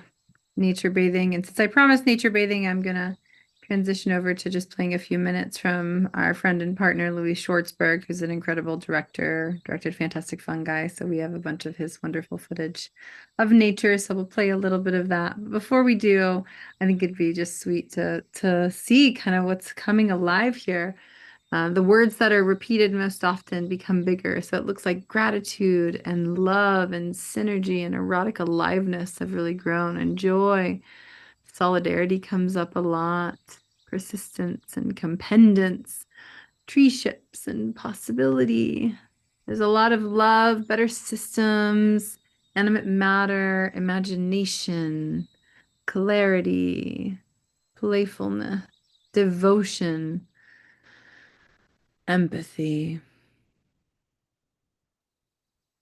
nature bathing. And since I promised nature bathing, I'm going to transition over to just playing a few minutes from our friend and partner, Louis Schwartzberg, who's an incredible director, directed Fantastic Fungi. So we have a bunch of his wonderful footage of nature. So we'll play a little bit of that. But before we do, I think it'd be just sweet to see kind of what's coming alive here. The words that are repeated most often become bigger. So it looks like gratitude and love and synergy and erotic aliveness have really grown, and joy. Solidarity comes up a lot. Persistence and compendence. Tree ships and possibility. There's a lot of love, better systems, animate matter, imagination, clarity, playfulness, devotion, empathy.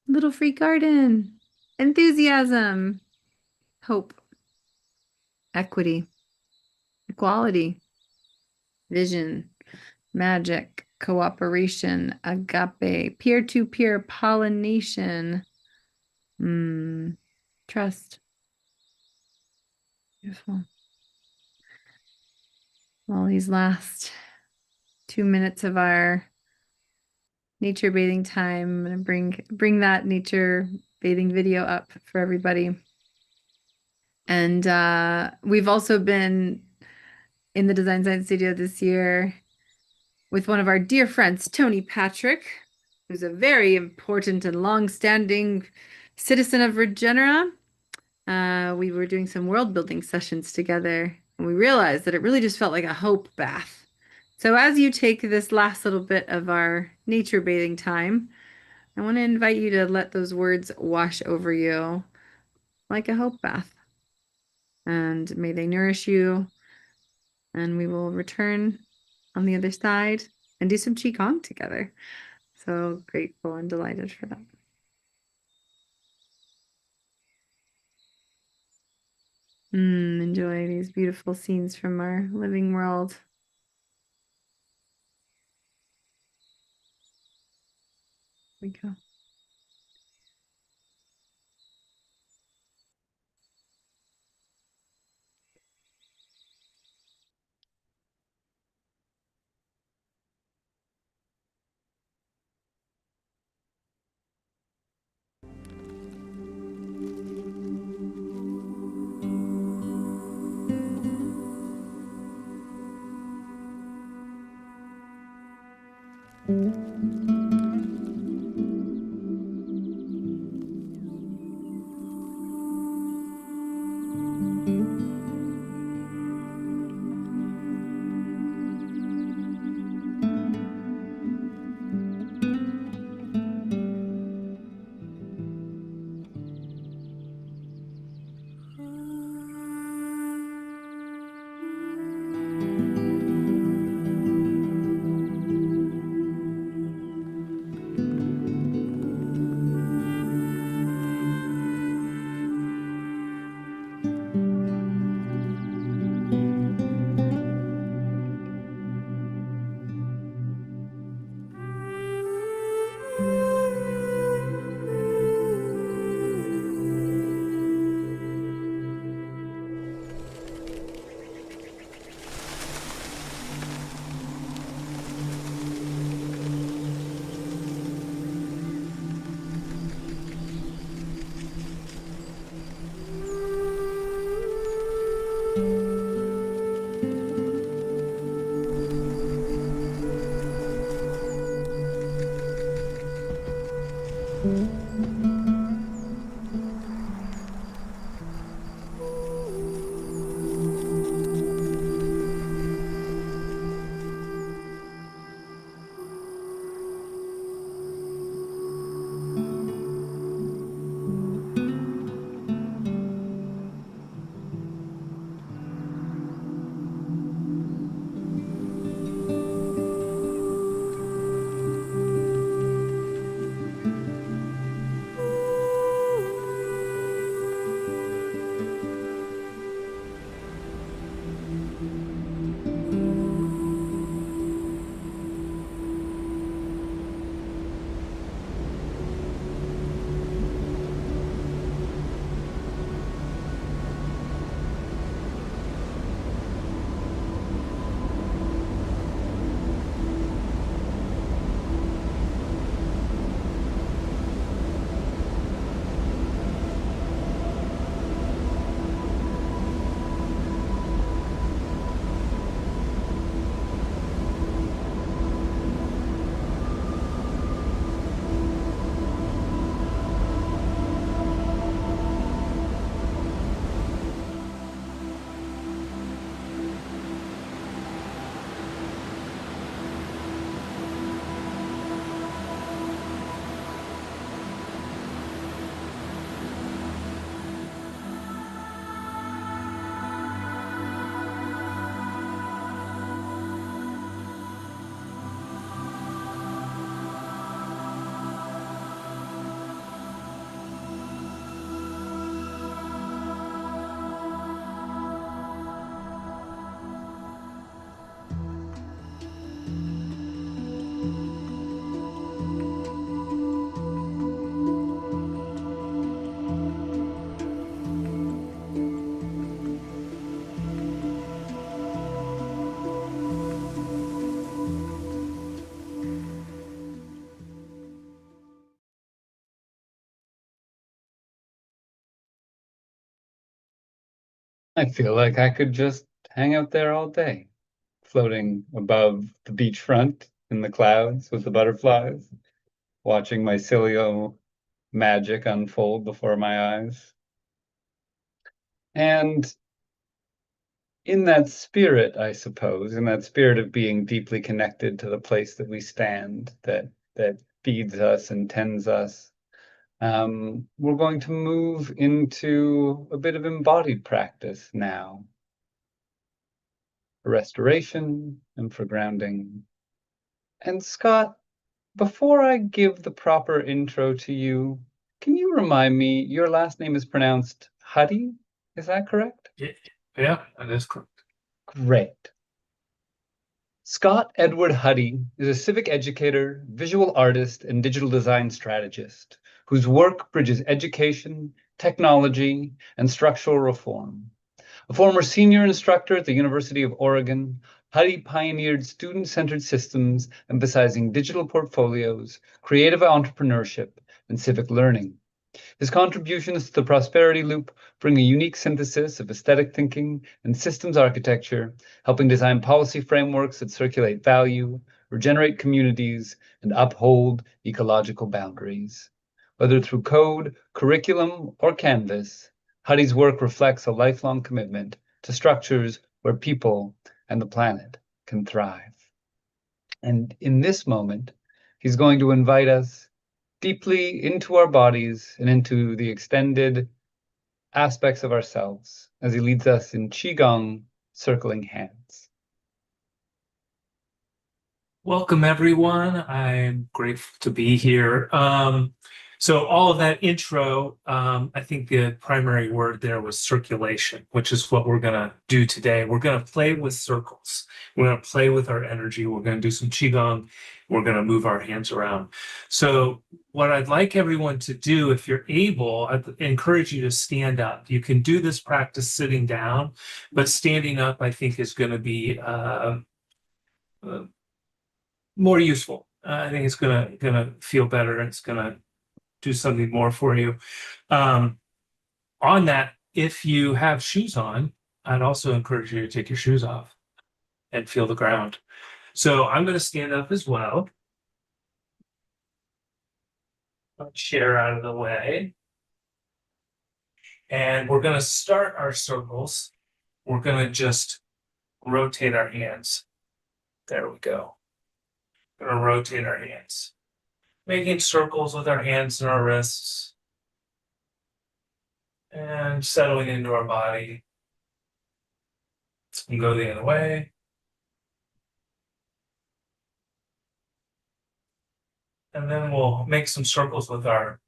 Little free garden, enthusiasm, hope, equity, equality, vision, magic, cooperation, agape, peer-to-peer pollination, trust. Beautiful. Well, these last 2 minutes of our nature bathing time, I'm going to bring that nature bathing video up for everybody. And we've also been in the Design Science Studio this year with one of our dear friends, Tony Patrick, who's a very important and long-standing citizen of Regenera. We were doing some world building sessions together, and we realized that it really just felt like a hope bath. So as you take this last little bit of our nature bathing time, I want to invite you to let those words wash over you like a hope bath. And may they nourish you. And we will return on the other side and do some Qigong together. So grateful and delighted for that. Enjoy these beautiful scenes from our living world. Here we go.
I feel like I could just hang out there all day, floating above the beachfront in the clouds with the butterflies, watching mycelial magic unfold before my eyes. And in that spirit, I suppose, in that spirit of being deeply connected to the place that we stand, that feeds us and tends us, we're going to move into a bit of embodied practice now. For restoration and for grounding. And Scott, before I give the proper intro to you, can you remind me, your last name is pronounced Huddy? Is that correct?
Yeah, that is correct.
Great. Scott Edward Huddy is a civic educator, visual artist, and digital design strategist whose work bridges education, technology, and structural reform. A former senior instructor at the University of Oregon, Huddy pioneered student-centered systems emphasizing digital portfolios, creative entrepreneurship, and civic learning. His contributions to the Prosperity Loop bring a unique synthesis of aesthetic thinking and systems architecture, helping design policy frameworks that circulate value, regenerate communities, and uphold ecological boundaries. Whether through code, curriculum, or canvas, Huddy's work reflects a lifelong commitment to structures where people and the planet can thrive. And in this moment, he's going to invite us deeply into our bodies and into the extended aspects of ourselves as he leads us in Qigong circling hands.
Welcome, everyone. I'm grateful to be here. So all of that intro, I think the primary word there was circulation, which is what we're going to do today. We're going to play with circles. We're going to play with our energy. We're going to do some Qigong. We're going to move our hands around. So what I'd like everyone to do, if you're able, I'd encourage you to stand up. You can do this practice sitting down, but standing up, I think, is going to be more useful. I think it's gonna feel better. It's gonna do something more for you. On that, if you have shoes on, I'd also encourage you to take your shoes off and feel the ground. So I'm going to stand up as well. Chair out of the way. And we're going to start our circles. We're going to just rotate our hands. There we go. We're going to rotate our hands. Making circles with our hands and our wrists. And settling into our body. And go the other way. And then we'll make some circles with our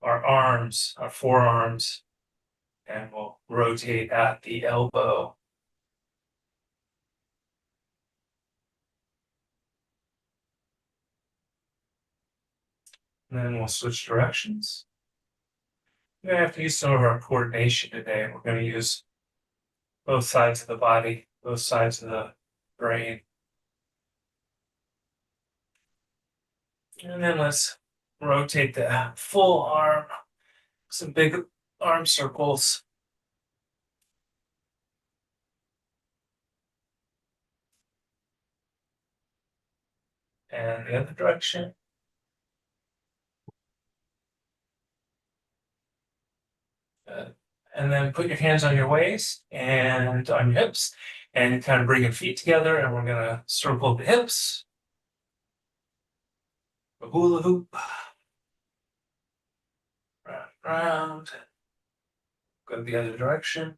arms, our forearms, and we'll rotate at the elbow. And then we'll switch directions. We're going to have to use some of our coordination today. We're going to use both sides of the body, both sides of the brain. And then let's rotate the full arm, some big arm circles. And the other direction. And then put your hands on your waist and on your hips and kind of bring your feet together. And we're going to circle the hips. A hula hoop. Round, round. Go the other direction.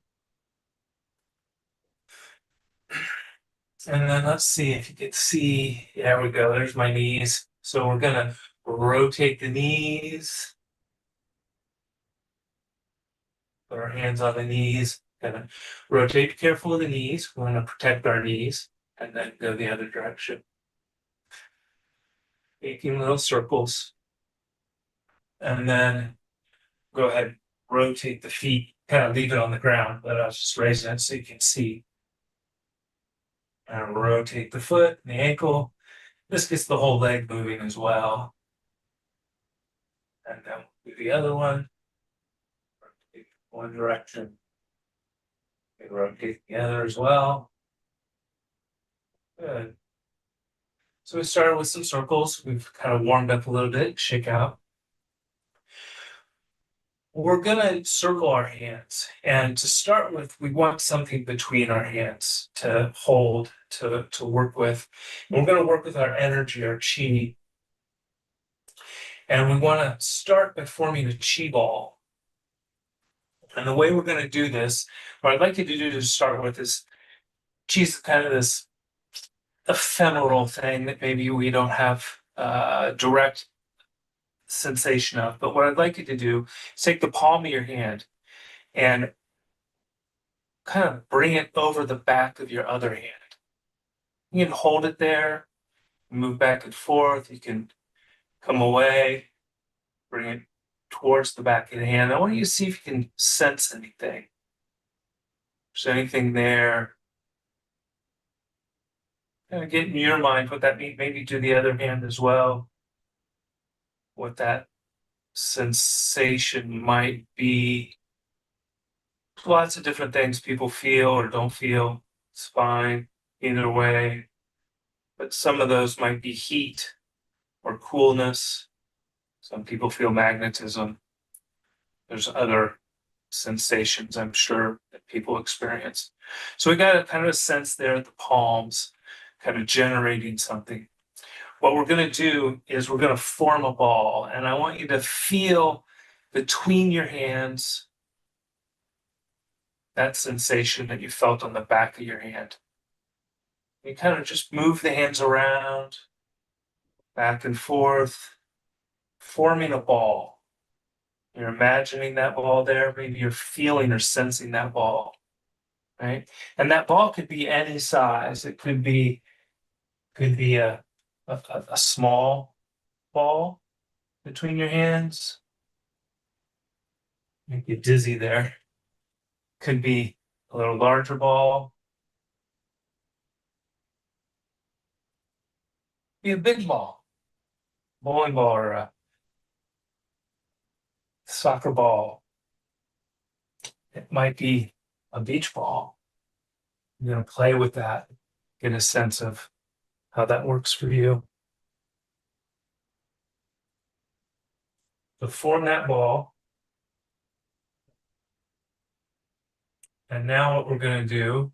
And then let's see if you can see. There we go. There's my knees. So we're going to rotate the knees. Put our hands on the knees. Gonna rotate. Be careful of the knees. We're going to protect our knees. And then go the other direction. Making little circles. And then go ahead, rotate the feet. Kind of leave it on the ground, but I'll just raise it so you can see. And rotate the foot, the ankle. This gets the whole leg moving as well. And then we'll do the other one. One direction. Rotate the other as well. Good. So we started with some circles. We've kind of warmed up a little bit, shake out. We're gonna circle our hands. And to start with, we want something between our hands to hold, to work with. And we're gonna work with our energy, our chi. And we wanna start by forming a chi ball. And the way we're gonna do this, what I'd like you to do to start with is chi is kind of this ephemeral thing that maybe we don't have direct sensation of. But what I'd like you to do is take the palm of your hand and kind of bring it over the back of your other hand. You can hold it there, move back and forth. You can come away, bring it towards the back of the hand. I want you to see if you can sense anything. If there's anything there. Kind of get in your mind what that means, maybe to the other hand as well. What that sensation might be. Lots of different things people feel or don't feel. It's fine either way. But some of those might be heat or coolness. Some people feel magnetism. There's other sensations, I'm sure, that people experience. So we got a kind of a sense there at the palms, kind of generating something. What we're going to do is we're going to form a ball, and I want you to feel between your hands that sensation that you felt on the back of your hand. You kind of just move the hands around, back and forth, forming a ball. You're imagining that ball there. Maybe you're feeling or sensing that ball, right? And that ball could be any size. It could be a small ball between your hands. Make you dizzy there. Could be a little larger ball. Be a big ball, bowling ball or a soccer ball. It might be a beach ball. You're going to play with that, get a sense of how that works for you. So form that ball. And now what we're going to do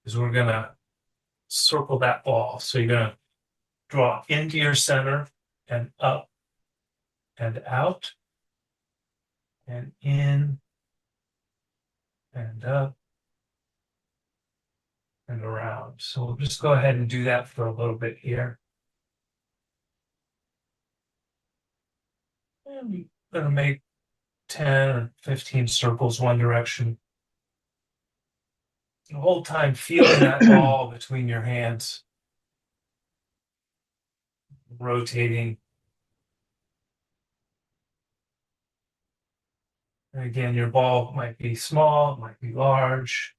is we're going to circle that ball. So you're going to draw into your center and up and out and in and up and around. So we'll just go ahead and do that for a little bit here. And we're going to make 10 or 15 circles one direction. The whole time feeling that ball between your hands, rotating. And again, your ball might be small, it might be large.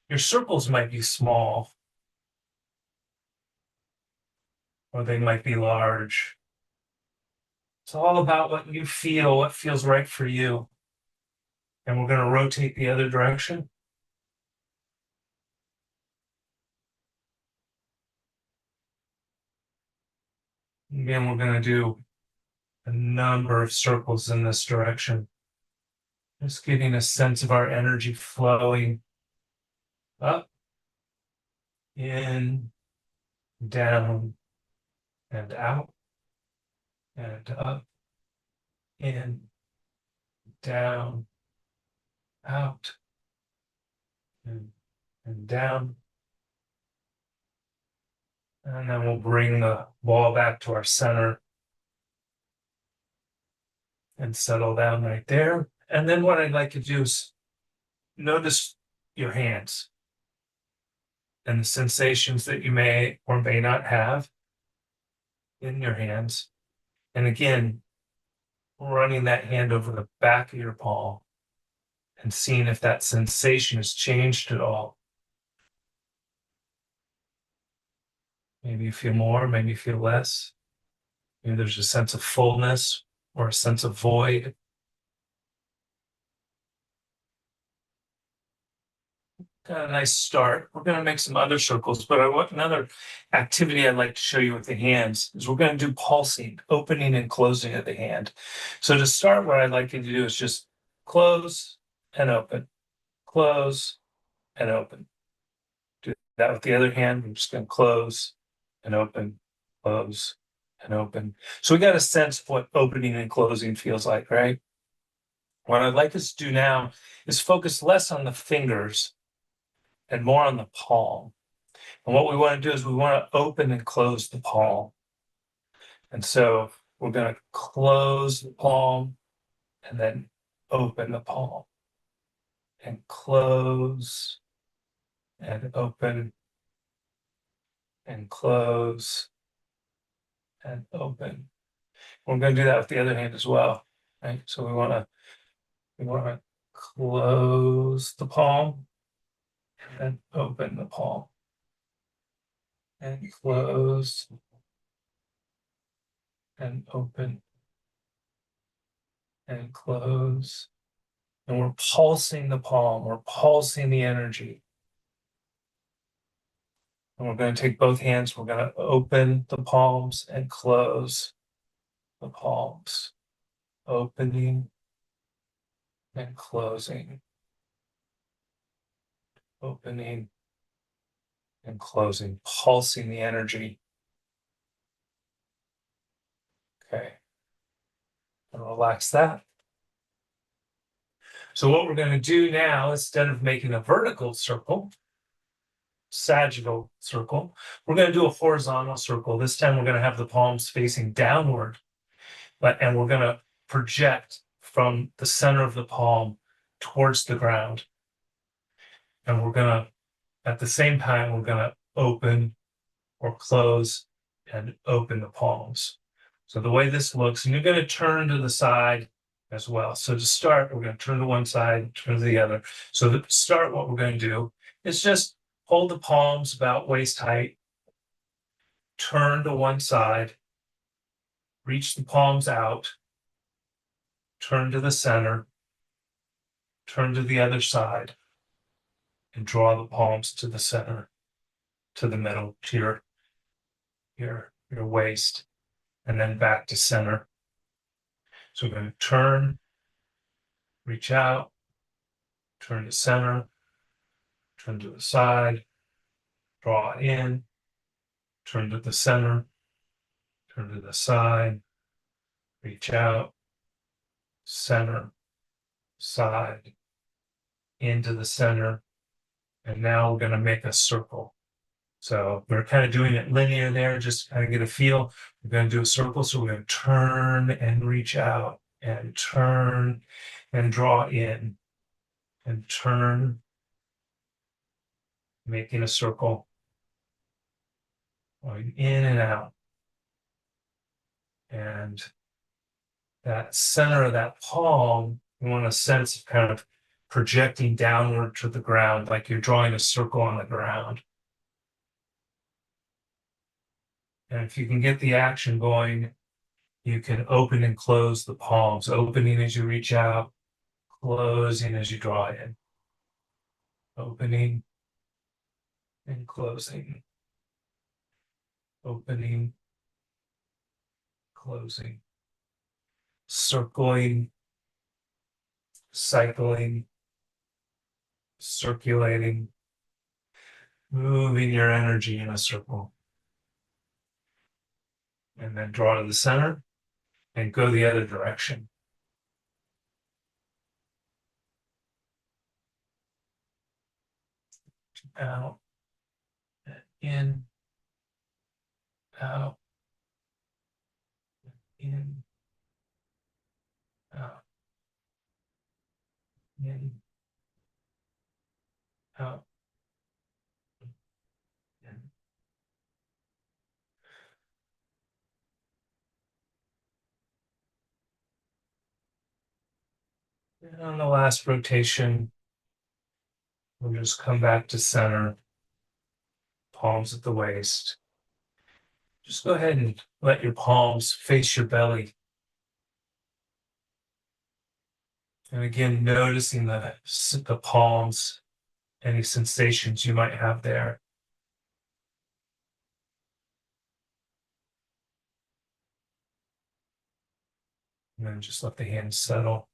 Your circles might be small, or they might be large. It's all about what you feel, what feels right for you. And we're going to rotate the other direction. Again, we're going to do a number of circles in this direction. Just getting a sense of our energy flowing up, in, down, and out, and up, in, down, out, and down. And then we'll bring the ball back to our center and settle down right there. And then what I'd like to do is notice your hands and the sensations that you may or may not have in your hands. And again, running that hand over the back of your palm and seeing if that sensation has changed at all. Maybe you feel more, maybe you feel less. Maybe there's a sense of fullness or a sense of void. got a nice start. We're going to make some other circles, but I want another activity I'd like to show you with the hands is we're going to do pulsing, opening and closing of the hand. So to start, what I'd like you to do is just close and open, close and open. Do that with the other hand. I'm just going to close and open, close and open. So we got a sense of what opening and closing feels like, right? What I'd like us to do now is focus less on the fingers and more on the palm. And what we want to do is we want to open and close the palm. And so we're going to close the palm and then open the palm and close and open and close and open. We're going to do that with the other hand as well, right? So we want to close the palm and then open the palm and close and open and close. And we're pulsing the palm, we're pulsing the energy. And we're going to take both hands, we're going to open the palms and close the palms, opening and closing, opening and closing, pulsing the energy. Okay, and relax that. So what we're going to do now, instead of making a vertical circle, sagittal circle, we're going to do a horizontal circle. This time we're going to have the palms facing downward, and we're going to project from the center of the palm towards the ground. And we're going to, at the same time, we're going to open or close and open the palms. So the way this looks, and you're going to turn to the side as well. So to start, we're going to turn to one side, turn to the other. So to start, what we're going to do is just hold the palms about waist height, turn to one side, reach the palms out, turn to the center, turn to the other side, and draw the palms to the center, to the middle, to your waist, and then back to center. So we're going to turn, reach out, turn to center, turn to the side, draw in, turn to the center, turn to the side, reach out, center, side, into the center, and now we're going to make a circle. So we're kind of doing it linear there, just kind of get a feel. We're going to do a circle, so we're going to turn and reach out, and turn and draw in, and turn, making a circle, going in and out. And that center of that palm, you want a sense of kind of projecting downward to the ground, like you're drawing a circle on the ground. And if you can get the action going, you can open and close the palms, opening as you reach out, closing as you draw in, opening and closing, opening, closing, circling, cycling, circulating, moving your energy in a circle. And then draw to the center and go the other direction. Out, in, out, in, out, in, out, in. And on the last rotation, we'll just come back to center, palms at the waist. Just go ahead and let your palms face your belly. And again, noticing the palms any sensations you might have there. And then just let the hands settle.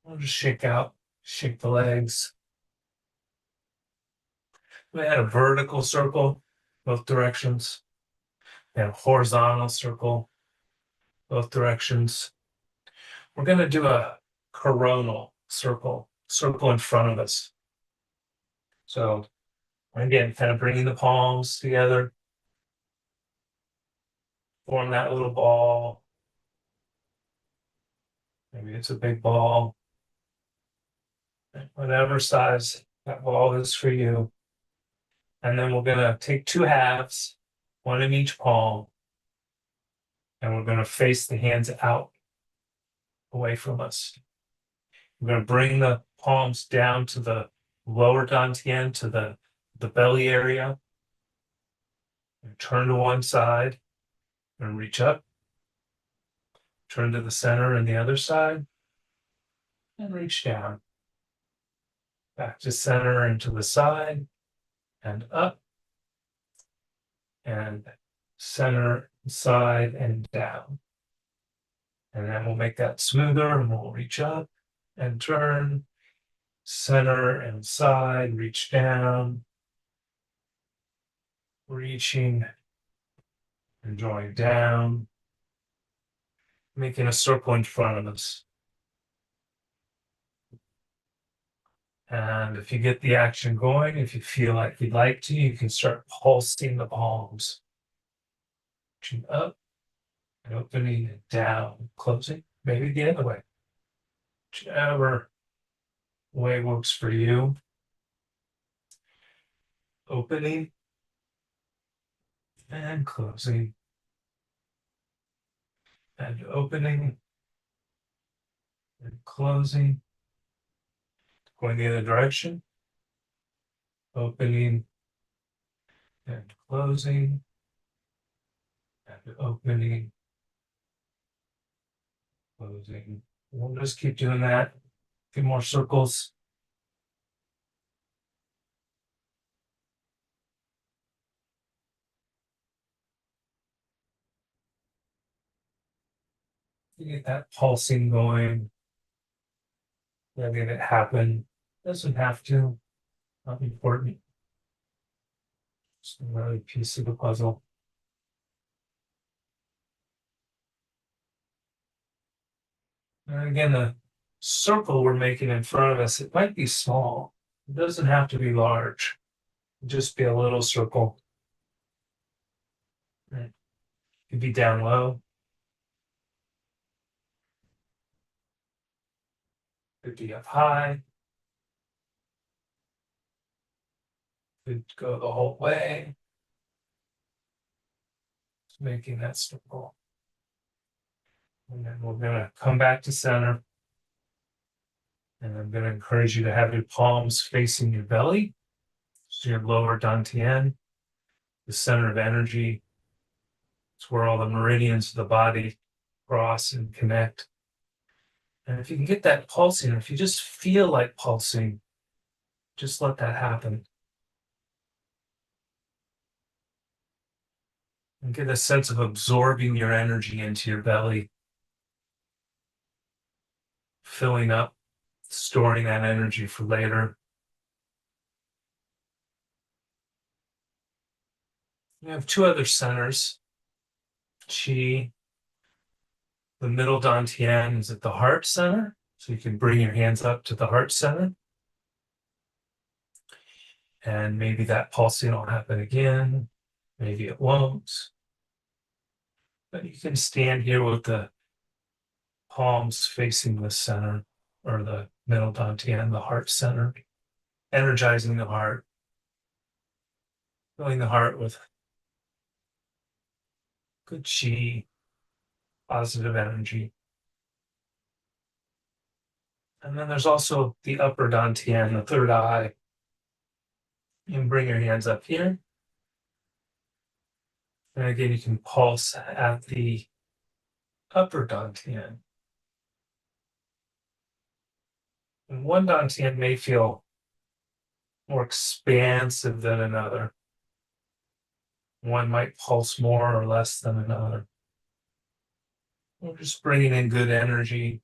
I'll just shake the legs. We had a vertical circle, both directions, and a horizontal circle, both directions. We're going to do a coronal circle in front of us. So again, kind of bringing the palms together, form that little ball. Maybe it's a big ball. Whatever size that ball is for you. And then we're going to take two halves, one in each palm, and we're going to face the hands out away from us. We're going to bring the palms down to the lower dantian, to the belly area. And turn to one side and reach up. Turn to the center and the other side and reach down. Back to center and to the side and up. And center, side, and down. And then we'll make that smoother and we'll reach up and turn, center and side, reach down, reaching and drawing down, making a circle in front of us. And if you get the action going, if you feel like you'd like to, you can start pulsing the palms. Reaching up and opening and down, closing, maybe the other way. Whichever way works for you. Opening and closing. And opening and closing. Going the other direction. Opening and closing. And opening. Closing. We'll just keep doing that. A few more circles. You get that pulsing going. Letting it happen. Doesn't have to. Not important. Just another piece of the puzzle. And again, the circle we're making in front of us, it might be small. It doesn't have to be large. Just be a little circle. It could be down low. Could be up high. Could go the whole way. Just making that circle. And then we're going to come back to center. And I'm going to encourage you to have your palms facing your belly. So your lower dantian, the center of energy. It's where all the meridians of the body cross and connect. And if you can get that pulsing, or if you just feel like pulsing, just let that happen. And get a sense of absorbing your energy into your belly. Filling up, storing that energy for later. We have two other centers. Qi, the middle dantian is at the heart center. So you can bring your hands up to the heart center. And maybe that pulsing will happen again. Maybe it won't. But you can stand here with the palms facing the center, or the middle dantian, the heart center, energizing the heart, filling the heart with good qi, positive energy. And then there's also the upper dantian, the third eye. You can bring your hands up here. And again, you can pulse at the upper dantian. And one dantian may feel more expansive than another. One might pulse more or less than another. We're just bringing in good energy,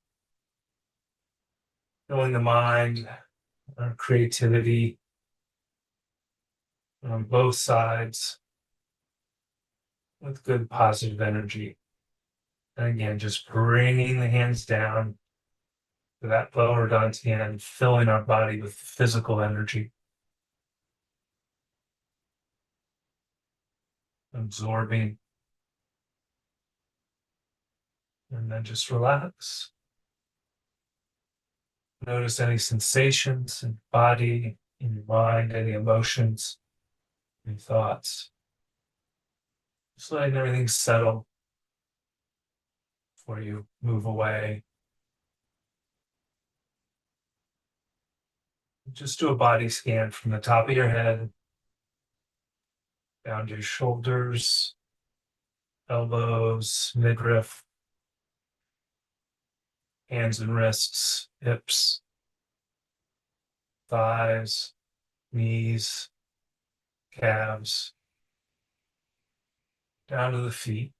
filling the mind, our creativity on both sides with good positive energy. And again, just bringing the hands down to that lower dantian, filling our body with physical energy. Absorbing. And then just relax. Notice any sensations in your body, in your mind, any emotions, any thoughts. Just letting everything settle before you move away. Just do a body scan from the top of your head down to your shoulders, elbows, midriff, hands and wrists, hips, thighs, knees, calves, down to the feet,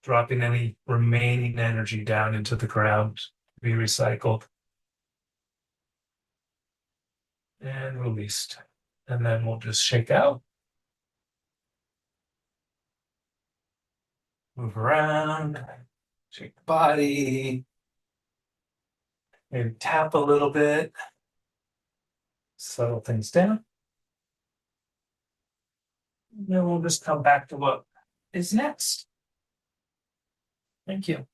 dropping any remaining energy down into the ground to be recycled and released. And then we'll just shake out, move around, shake the body, maybe tap a little bit, settle things down. And then we'll just come back to what is next. Thank you.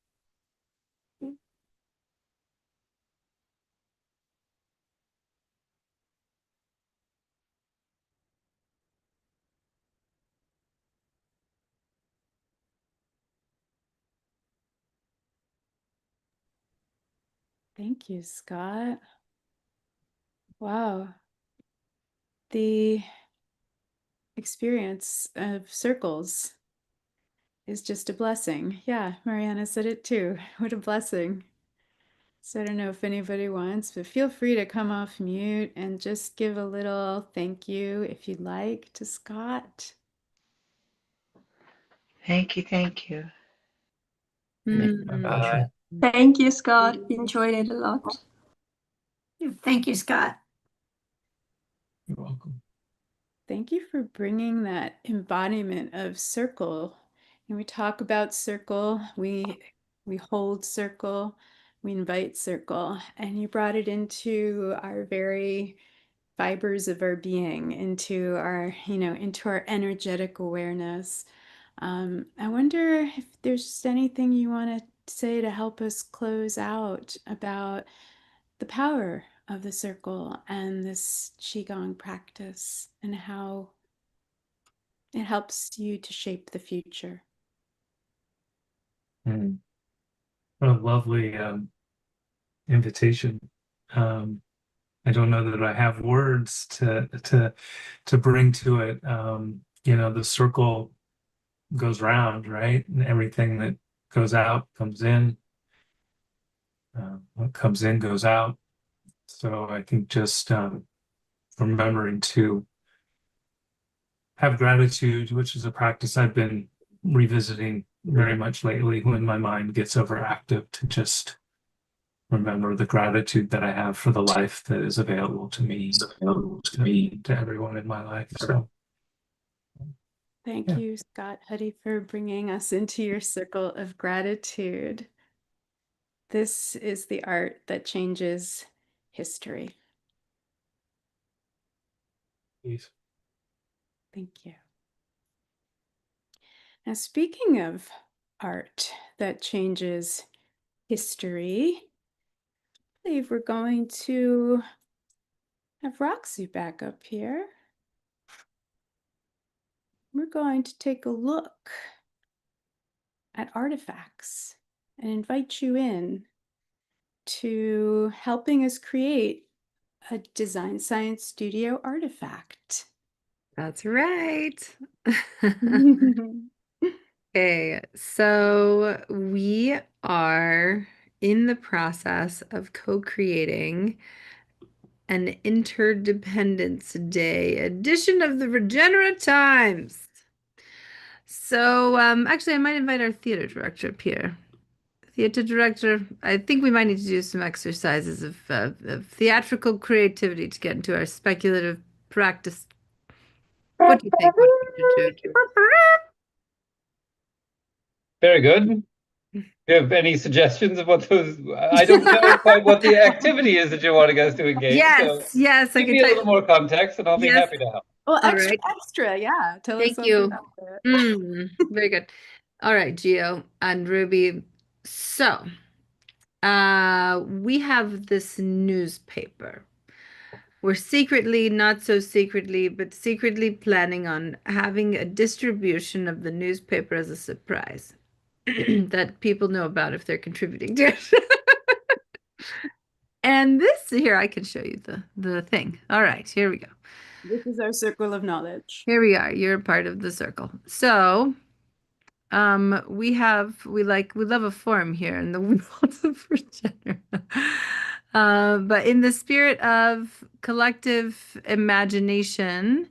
Thank you, Scott. Wow. The experience of circles is just a blessing. Yeah, Mariana said it too. What a blessing. So I don't know if anybody wants, but feel free to come off mute and just give a little thank you if you'd like to Scott.
Thank you, thank you.
Thank you, Scott. Enjoyed it a lot.
Thank you, Scott.
You're welcome.
Thank you for bringing that embodiment of circle. And we talk about circle, we hold circle, we invite circle, and you brought it into our very fibers of our being, into our, into our energetic awareness. I wonder if there's just anything you want to say to help us close out about the power of the circle and this Qigong practice and how it helps you to shape the future.
What a lovely invitation. I don't know that I have words to bring to it. The circle goes round, right? And everything that goes out comes in. What comes in goes out. So I think just remembering to have gratitude, which is a practice I've been revisiting very much lately when my mind gets overactive, to just remember the gratitude that I have for the life that is available to me, to everyone in my life. So
thank you, Scott Huddy, for bringing us into your circle of gratitude. This is the art that changes history.
Please.
Thank you. Now, speaking of art that changes history, I believe we're going to have Roxy back up here. We're going to take a look at artifacts and invite you in to helping us create a design science studio artifact.
That's right. Okay, so we are in the process of co-creating and Interdependence Day edition of the Regenerate Times. So, actually, I might invite our theater director up here. Theater director, I think we might need to do some exercises of theatrical creativity to get into our speculative practice. What do you think? What do you do?
Very good. Do you have any suggestions of what those? I don't know quite what the activity is that you're wanting us to engage. So
Yes, I
give
can
me a
tell
little
you.
more context, and I'll be
Yes.
happy to help.
Well,
All
extra,
right.
extra, yeah. Tell us
Thank
something
you.
about it.
Very good. All right, Gio and Ruby. So, we have this newspaper. We're secretly, not so secretly, but secretly planning on having a distribution of the newspaper as a surprise that people know about if they're contributing to it. And this here, I can show you the thing. All right, here we go.
This is our circle of knowledge.
Here we are. You're part of the circle. So, we love a forum here in the world of Virginia. But in the spirit of collective imagination,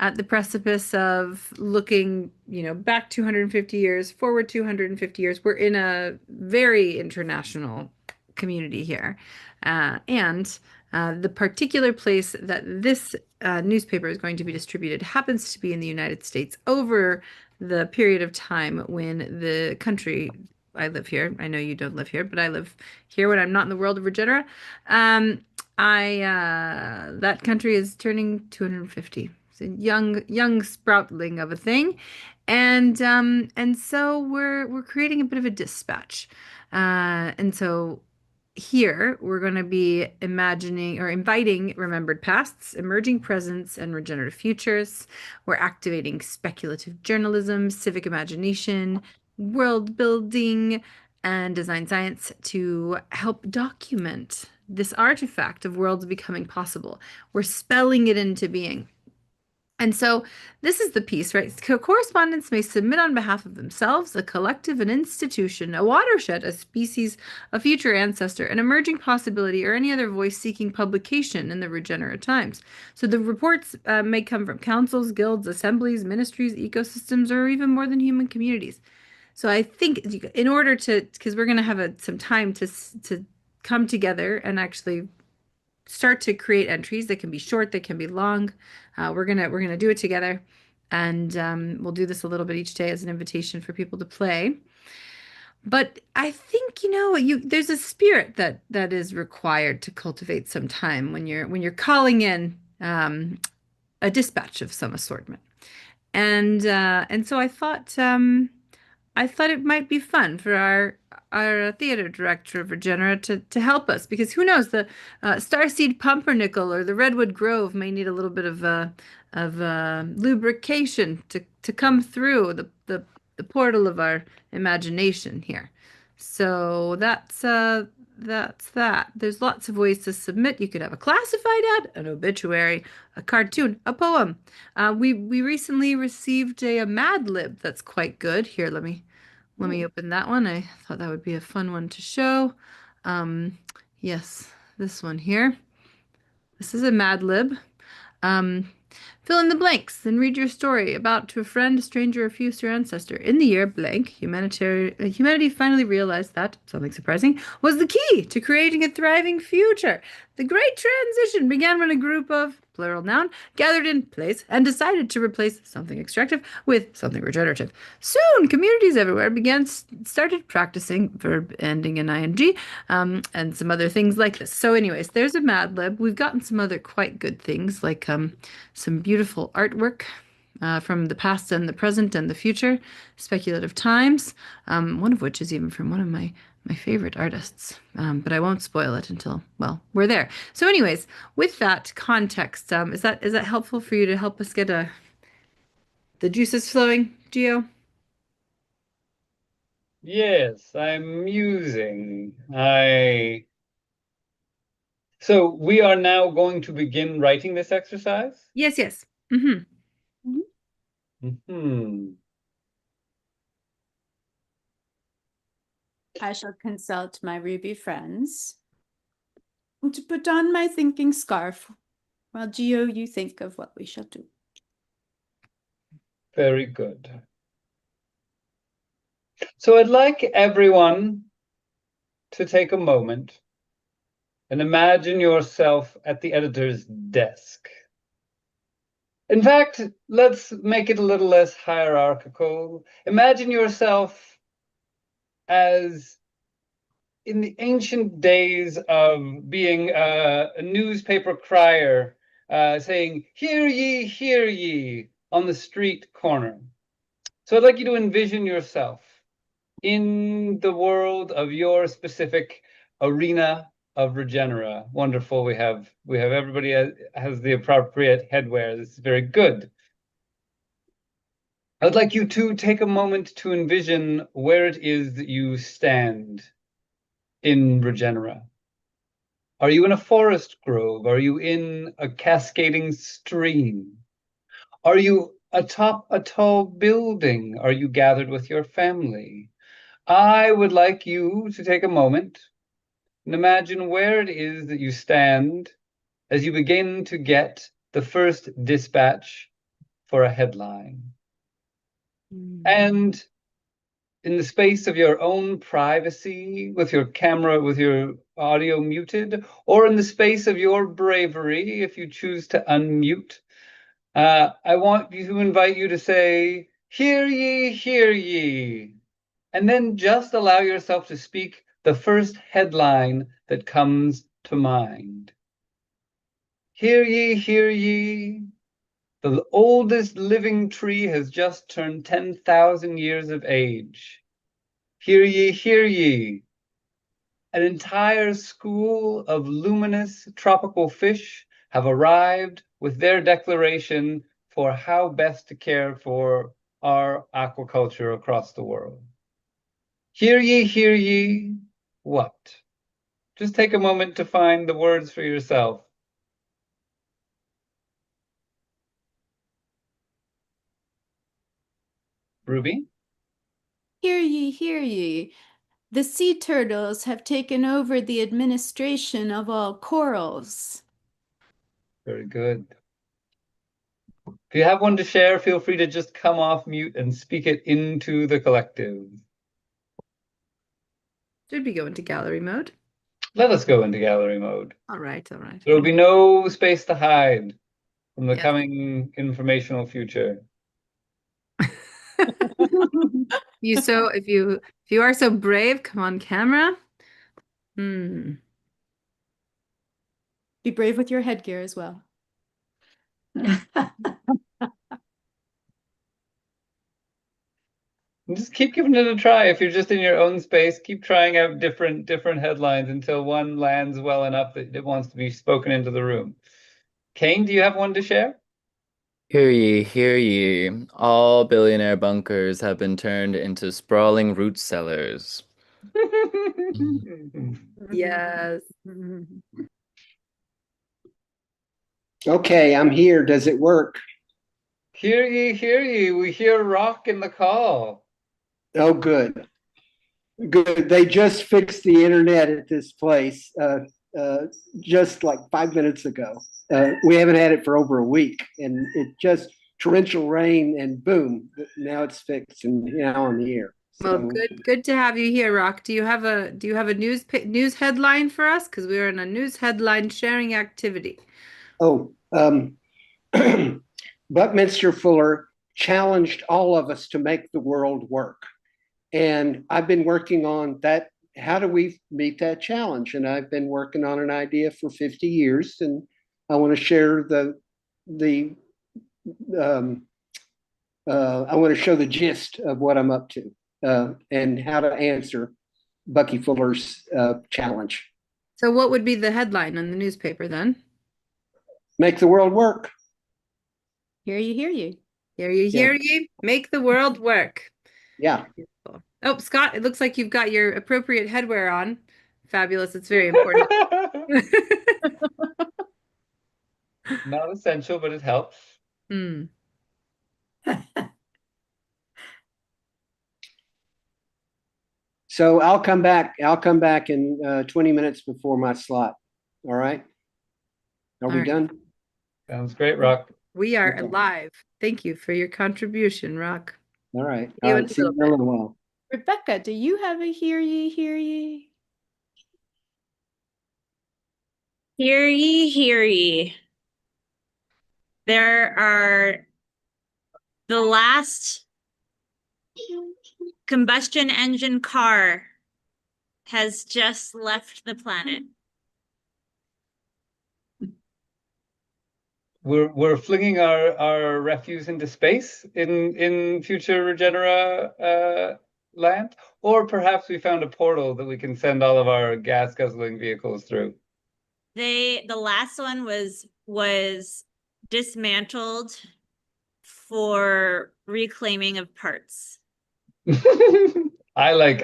at the precipice of looking, back 250 years, forward 250 years, we're in a very international community here. And the particular place that this newspaper is going to be distributed happens to be in the United States over the period of time when the country I live here. I know you don't live here, but I live here when I'm not in the world of Regenera. That country is turning 250. It's a young sproutling of a thing, and so we're creating a bit of a dispatch, and so here we're going to be imagining or inviting remembered pasts, emerging presents, and regenerative futures. We're activating speculative journalism, civic imagination, world building, and design science to help document this artifact of worlds becoming possible. We're spelling it into being. And so this is the piece, right? Correspondents may submit on behalf of themselves, a collective, an institution, a watershed, a species, a future ancestor, an emerging possibility, or any other voice seeking publication in the Regenerate Times. So the reports may come from councils, guilds, assemblies, ministries, ecosystems, or even more than human communities. So I think in order to, because we're going to have some time to come together and actually start to create entries. They can be short, they can be long. We're gonna do it together, and we'll do this a little bit each day as an invitation for people to play. But I think there's a spirit that is required to cultivate some time when you're calling in a dispatch of some assortment, and so I thought it might be fun for our theater director of Regenera to help us, because who knows, the Starseed Pumpernickel or the Redwood Grove may need a little bit of lubrication to come through the portal of our imagination here. So that's that. There's lots of ways to submit. You could have a classified ad, an obituary, a cartoon, a poem. We recently received a Mad Lib that's quite good. Here, let me open that one. I thought that would be a fun one to show. Yes, this one here. This is a Mad Lib. Fill in the blanks and read your story about to a friend, a stranger, or future ancestor. In the year blank, humanity finally realized that, something surprising, was the key to creating a thriving future. The great transition began when a group of, plural noun, gathered in place and decided to replace something extractive with something regenerative. Soon, communities everywhere started practicing verb ending in ing, and some other things like this. So anyways, there's a Mad Lib. We've gotten some other quite good things, like some beautiful artwork from the past and the present and the future, speculative times, one of which is even from one of my favorite artists, but I won't spoil it until, well, we're there. So anyways, with that context, is that helpful for you to help us get the juices flowing, Gio?
Yes, I'm musing. So we are now going to begin writing this exercise?
Yes.
I shall consult my Ruby friends. to put on my thinking scarf, while Geo, you think of what we shall do.
Very good. So I'd like everyone to take a moment and imagine yourself at the editor's desk. In fact, let's make it a little less hierarchical. Imagine yourself as in the ancient days of being a newspaper crier, saying, hear ye, on the street corner. So I'd like you to envision yourself in the world of your specific arena of Regenera. Wonderful. We have everybody has the appropriate headwear. This is very good. I'd like you to take a moment to envision where it is that you stand in Regenera. Are you in a forest grove? Are you in a cascading stream? Are you atop a tall building? Are you gathered with your family? I would like you to take a moment and imagine where it is that you stand as you begin to get the first dispatch for a headline. And in the space of your own privacy, with your camera, with your audio muted, or in the space of your bravery, if you choose to unmute, I want to invite you to say, hear ye, and then just allow yourself to speak the first headline that comes to mind. Hear ye, the oldest living tree has just turned 10,000 years of age. Hear ye, an entire school of luminous tropical fish have arrived with their declaration for how best to care for our aquaculture across the world. Hear ye, what? Just take a moment to find the words for yourself. Ruby?
Hear ye. The sea turtles have taken over the administration of all corals.
Very good. If you have one to share, feel free to just come off mute and speak it into the collective.
Should we go into gallery mode?
Let us go into gallery mode.
All right.
There will be no space to hide from the coming informational future.
If you are so brave, come on camera.
Be brave with your headgear as well.
Just keep giving it a try. If you're just in your own space, keep trying out different headlines until one lands well enough that it wants to be spoken into the room. Kane, do you have one to share?
Hear ye, all billionaire bunkers have been turned into sprawling root cellars.
Yes.
Okay, I'm here. Does it work?
Hear ye. We hear rock in the call.
Oh, good. Good. They just fixed the internet at this place just like 5 minutes ago. We haven't had it for over a week, and it just torrential rain and boom, now it's fixed and now on the air.
Well, good to have you here, Rock. Do you have a news headline for us? Because we are in a news headline sharing activity.
Oh, Buckminster Fuller challenged all of us to make the world work. And I've been working on that. How do we meet that challenge? And I've been working on an idea for 50 years, and I want to share I want to show the gist of what I'm up to and how to answer Bucky Fuller's challenge.
So what would be the headline in the newspaper then?
Make the world work.
Hear ye.
Hear ye. Make the world work.
Yeah.
Oh, Scott, it looks like you've got your appropriate headwear on. Fabulous. It's very important.
Not essential, but it helps.
So I'll come back in 20 minutes before my slot. All right. Are
All
we
right.
done?
Sounds great, Rock.
We are
Okay.
alive. Thank you for your contribution, Rock.
All right.
See
All
you in
right.
a
See you
little
in a
bit.
little while.
Rebecca, do you have a hear ye, hear ye?
Hear ye, hear ye. There are the last combustion engine car has just left the planet.
We're flinging our refuse into space in future Regenera land, or perhaps we found a portal that we can send all of our gas guzzling vehicles through.
The last one was dismantled for reclaiming of parts.
I like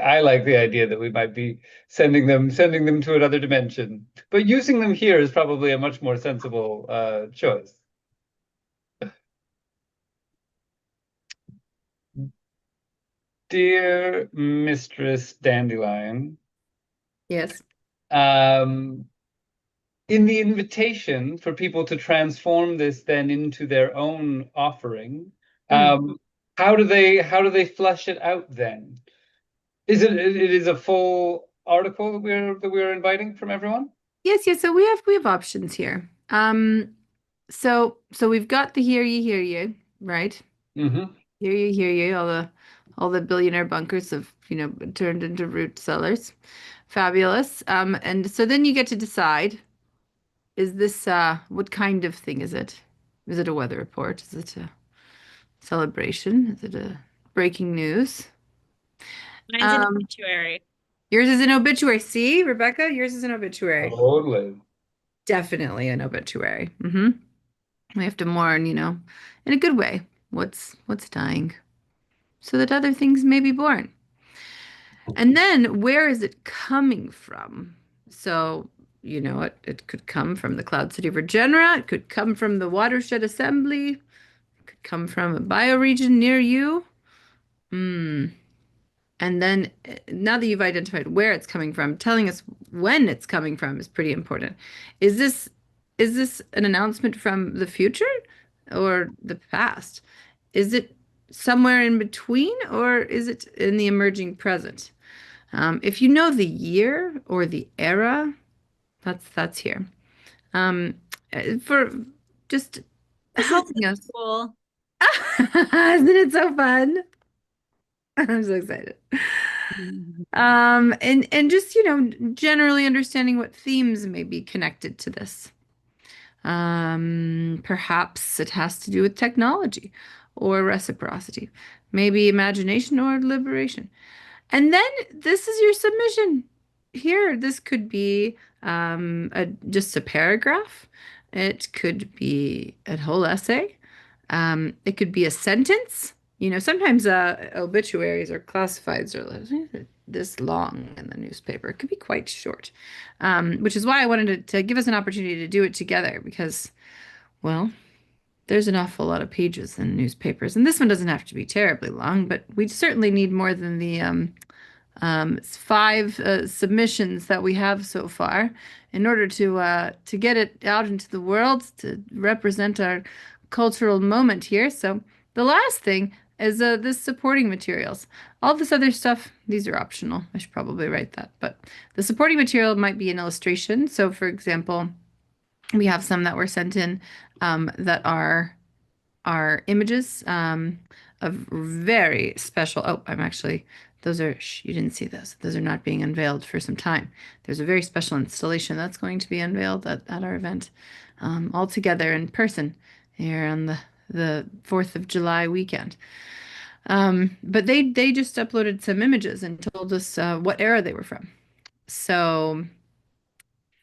the idea that we might be sending them to another dimension, but using them here is probably a much more sensible choice. Dear Mistress Dandelion.
Yes.
In the invitation for people to transform this then into their own offering, how do they flesh it out then? It is a full article that we're inviting from everyone?
Yes, yes. So we have options here. So we've got the hear ye, right?
Mm-hmm.
Hear ye, all the billionaire bunkers have, turned into root cellars. Fabulous. And so then you get to decide, is this what kind of thing is it? Is it a weather report? Is it a celebration? Is it a breaking news?
Mine's an obituary.
Yours is an obituary. See, Rebecca, yours is an obituary.
Totally.
Definitely an obituary. Mm-hmm. We have to mourn, in a good way, what's dying, so that other things may be born. And then where is it coming from? So, it could come from the Cloud City of Regenera. It could come from the Watershed Assembly. It could come from a bioregion near you. And then now that you've identified where it's coming from, telling us when it's coming from is pretty important. Is this an announcement from the future or the past? Is it somewhere in between, or is it in the emerging present? If you know the year or the era, that's here. For just helping us.
Cool.
Isn't it so fun? I'm so excited. And just, generally understanding what themes may be connected to this. Perhaps it has to do with technology or reciprocity, maybe imagination or liberation. And then this is your submission. Here, this could be just a paragraph. It could be a whole essay. It could be a sentence. Sometimes obituaries or classifieds are this long in the newspaper. It could be quite short, which is why I wanted to give us an opportunity to do it together because, well, there's an awful lot of pages in newspapers. And this one doesn't have to be terribly long, but we certainly need more than the 5 submissions that we have so far in order to get it out into the world to represent our cultural moment here. So the last thing is this supporting materials. All this other stuff, these are optional. I should probably write that. But the supporting material might be an illustration. So for example, we have some that were sent in that are images of very special. Oh, those are, you didn't see those. Those are not being unveiled for some time. There's a very special installation that's going to be unveiled at our event all together in person here on the 4th of July weekend. But they just uploaded some images and told us what era they were from. So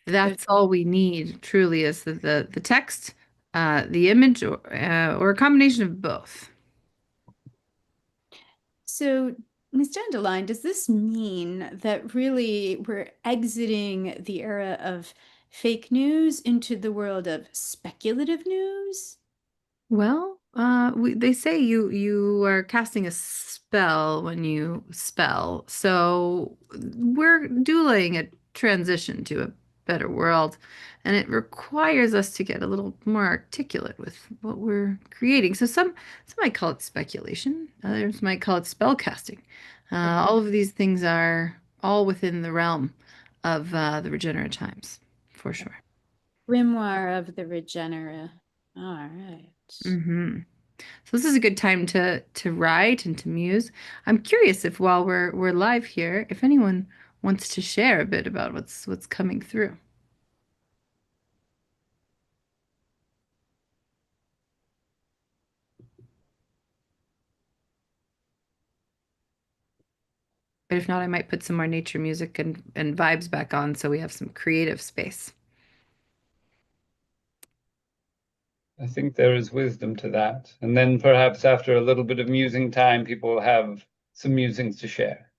that's all we need truly is the text, the image, or a combination of both.
So, Ms. Dandelion, does this mean that really we're exiting the era of fake news into the world of speculative news?
Well, they say you are casting a spell when you spell, so we're doing a transition to a better world. And it requires us to get a little more articulate with what we're creating. So some might call it speculation, others might call it spell casting. All of these things are all within the realm of the regenerative times, for sure.
Grimoire of the Regenera. All right.
So this is a good time to write and to muse. I'm curious if while we're live here, if anyone wants to share a bit about what's coming through. But if not, I might put some more nature music and vibes back on so we have some creative space.
I think there is wisdom to that. And then perhaps after a little bit of musing time, people will have some musings to share.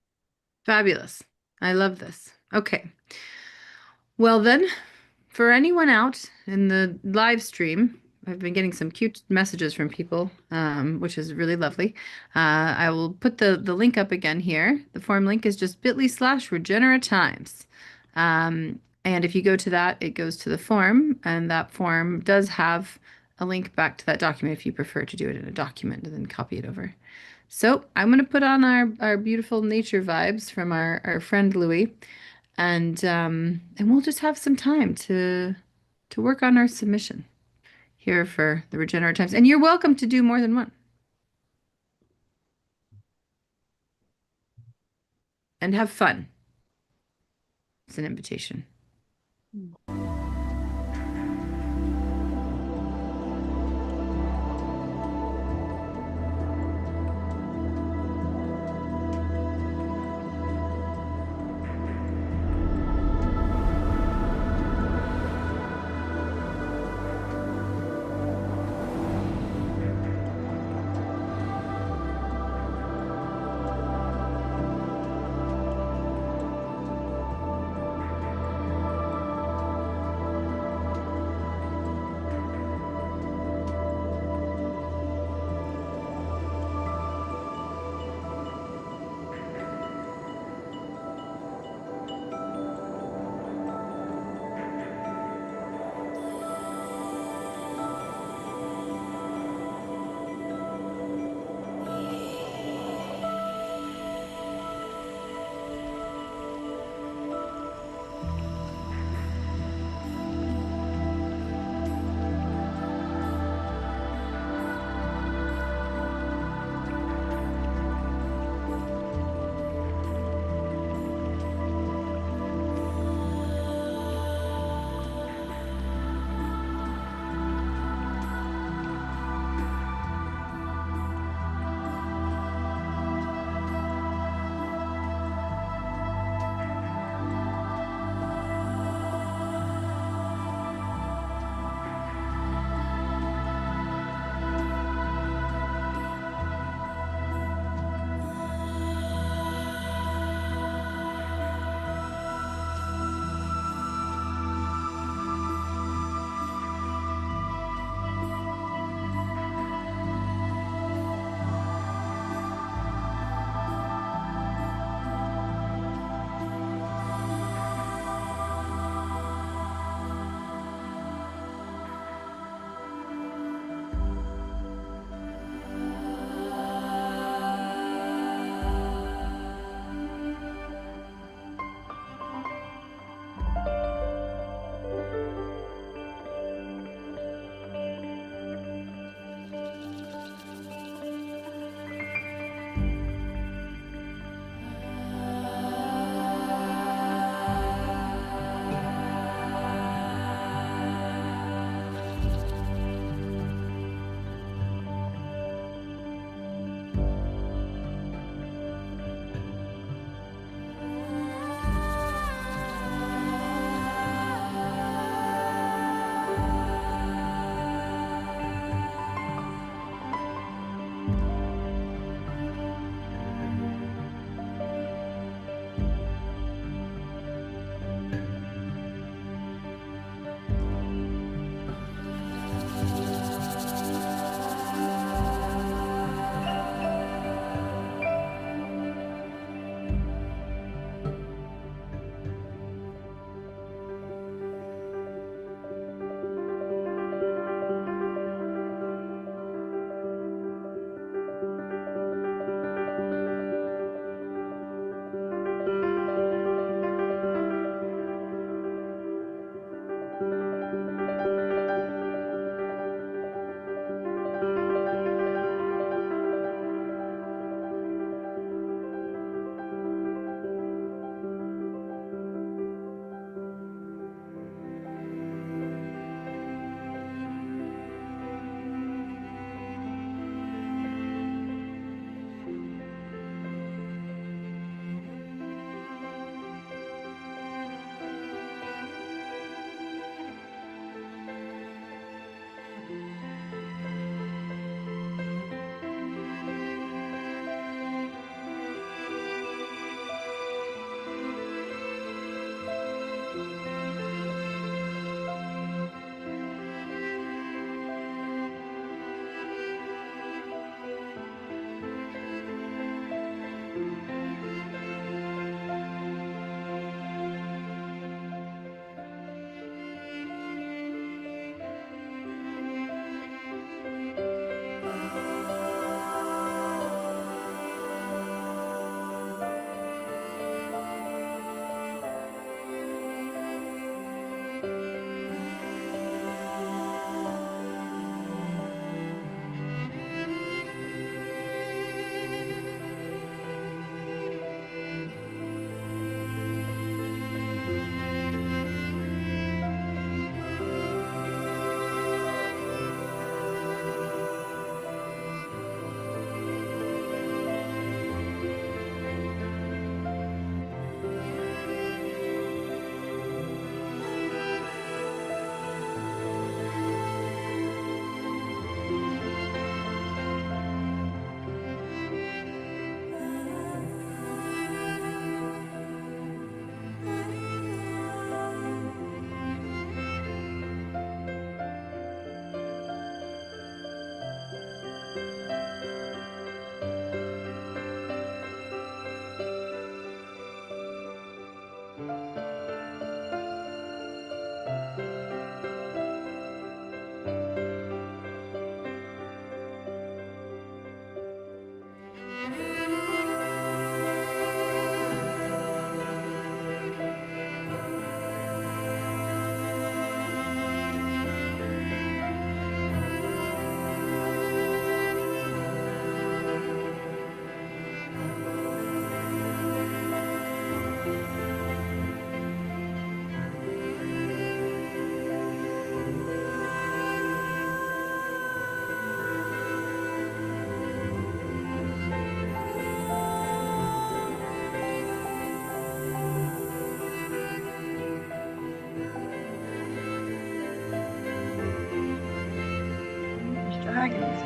Fabulous. I love this. Okay. Well then, for anyone out in the live stream, I've been getting some cute messages from people, which is really lovely. I will put the link up again here. The form link is just bit.ly/regeneratimes. And if you go to that, it goes to the form, and that form does have a link back to that document if you prefer to do it in a document and then copy it over. So I'm going to put on our beautiful nature vibes from our friend Louis, and we'll just have some time to work on our submission here for the regenerative times. And you're welcome to do more than one. And have fun. It's an invitation.
dragons.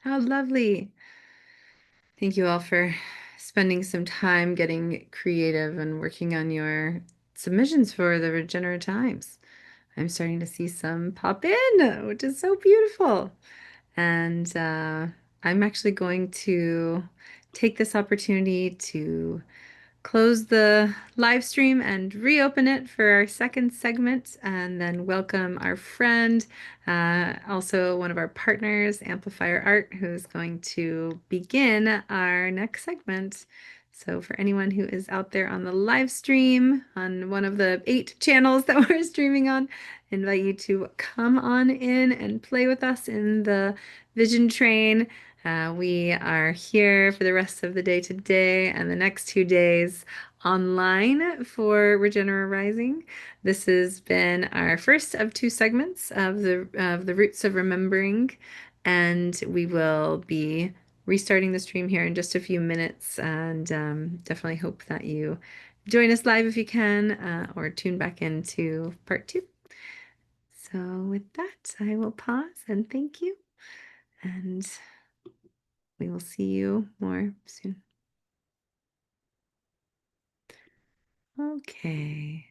How lovely. Thank you all for spending some time getting creative and working on your submissions for the Regenerate Times. I'm starting to see some pop in, which is so beautiful. And I'm actually going to take this opportunity to close the live stream and reopen it for our second segment, and then welcome our friend, also one of our partners, Amplifier Art, who's going to begin our next segment. So for anyone who is out there on the live stream on one of the 8 channels that we're streaming on, I invite you to come on in and play with us in the Vision Train. We are here for the rest of the day today and the next 2 days online for Regenera Rising. This has been our first of two segments of the Roots of Remembering, and we will be restarting the stream here in just a few minutes, and definitely hope that you join us live if you can, or tune back into part two. So with that, I will pause and thank you, and we will see you more soon. Okay.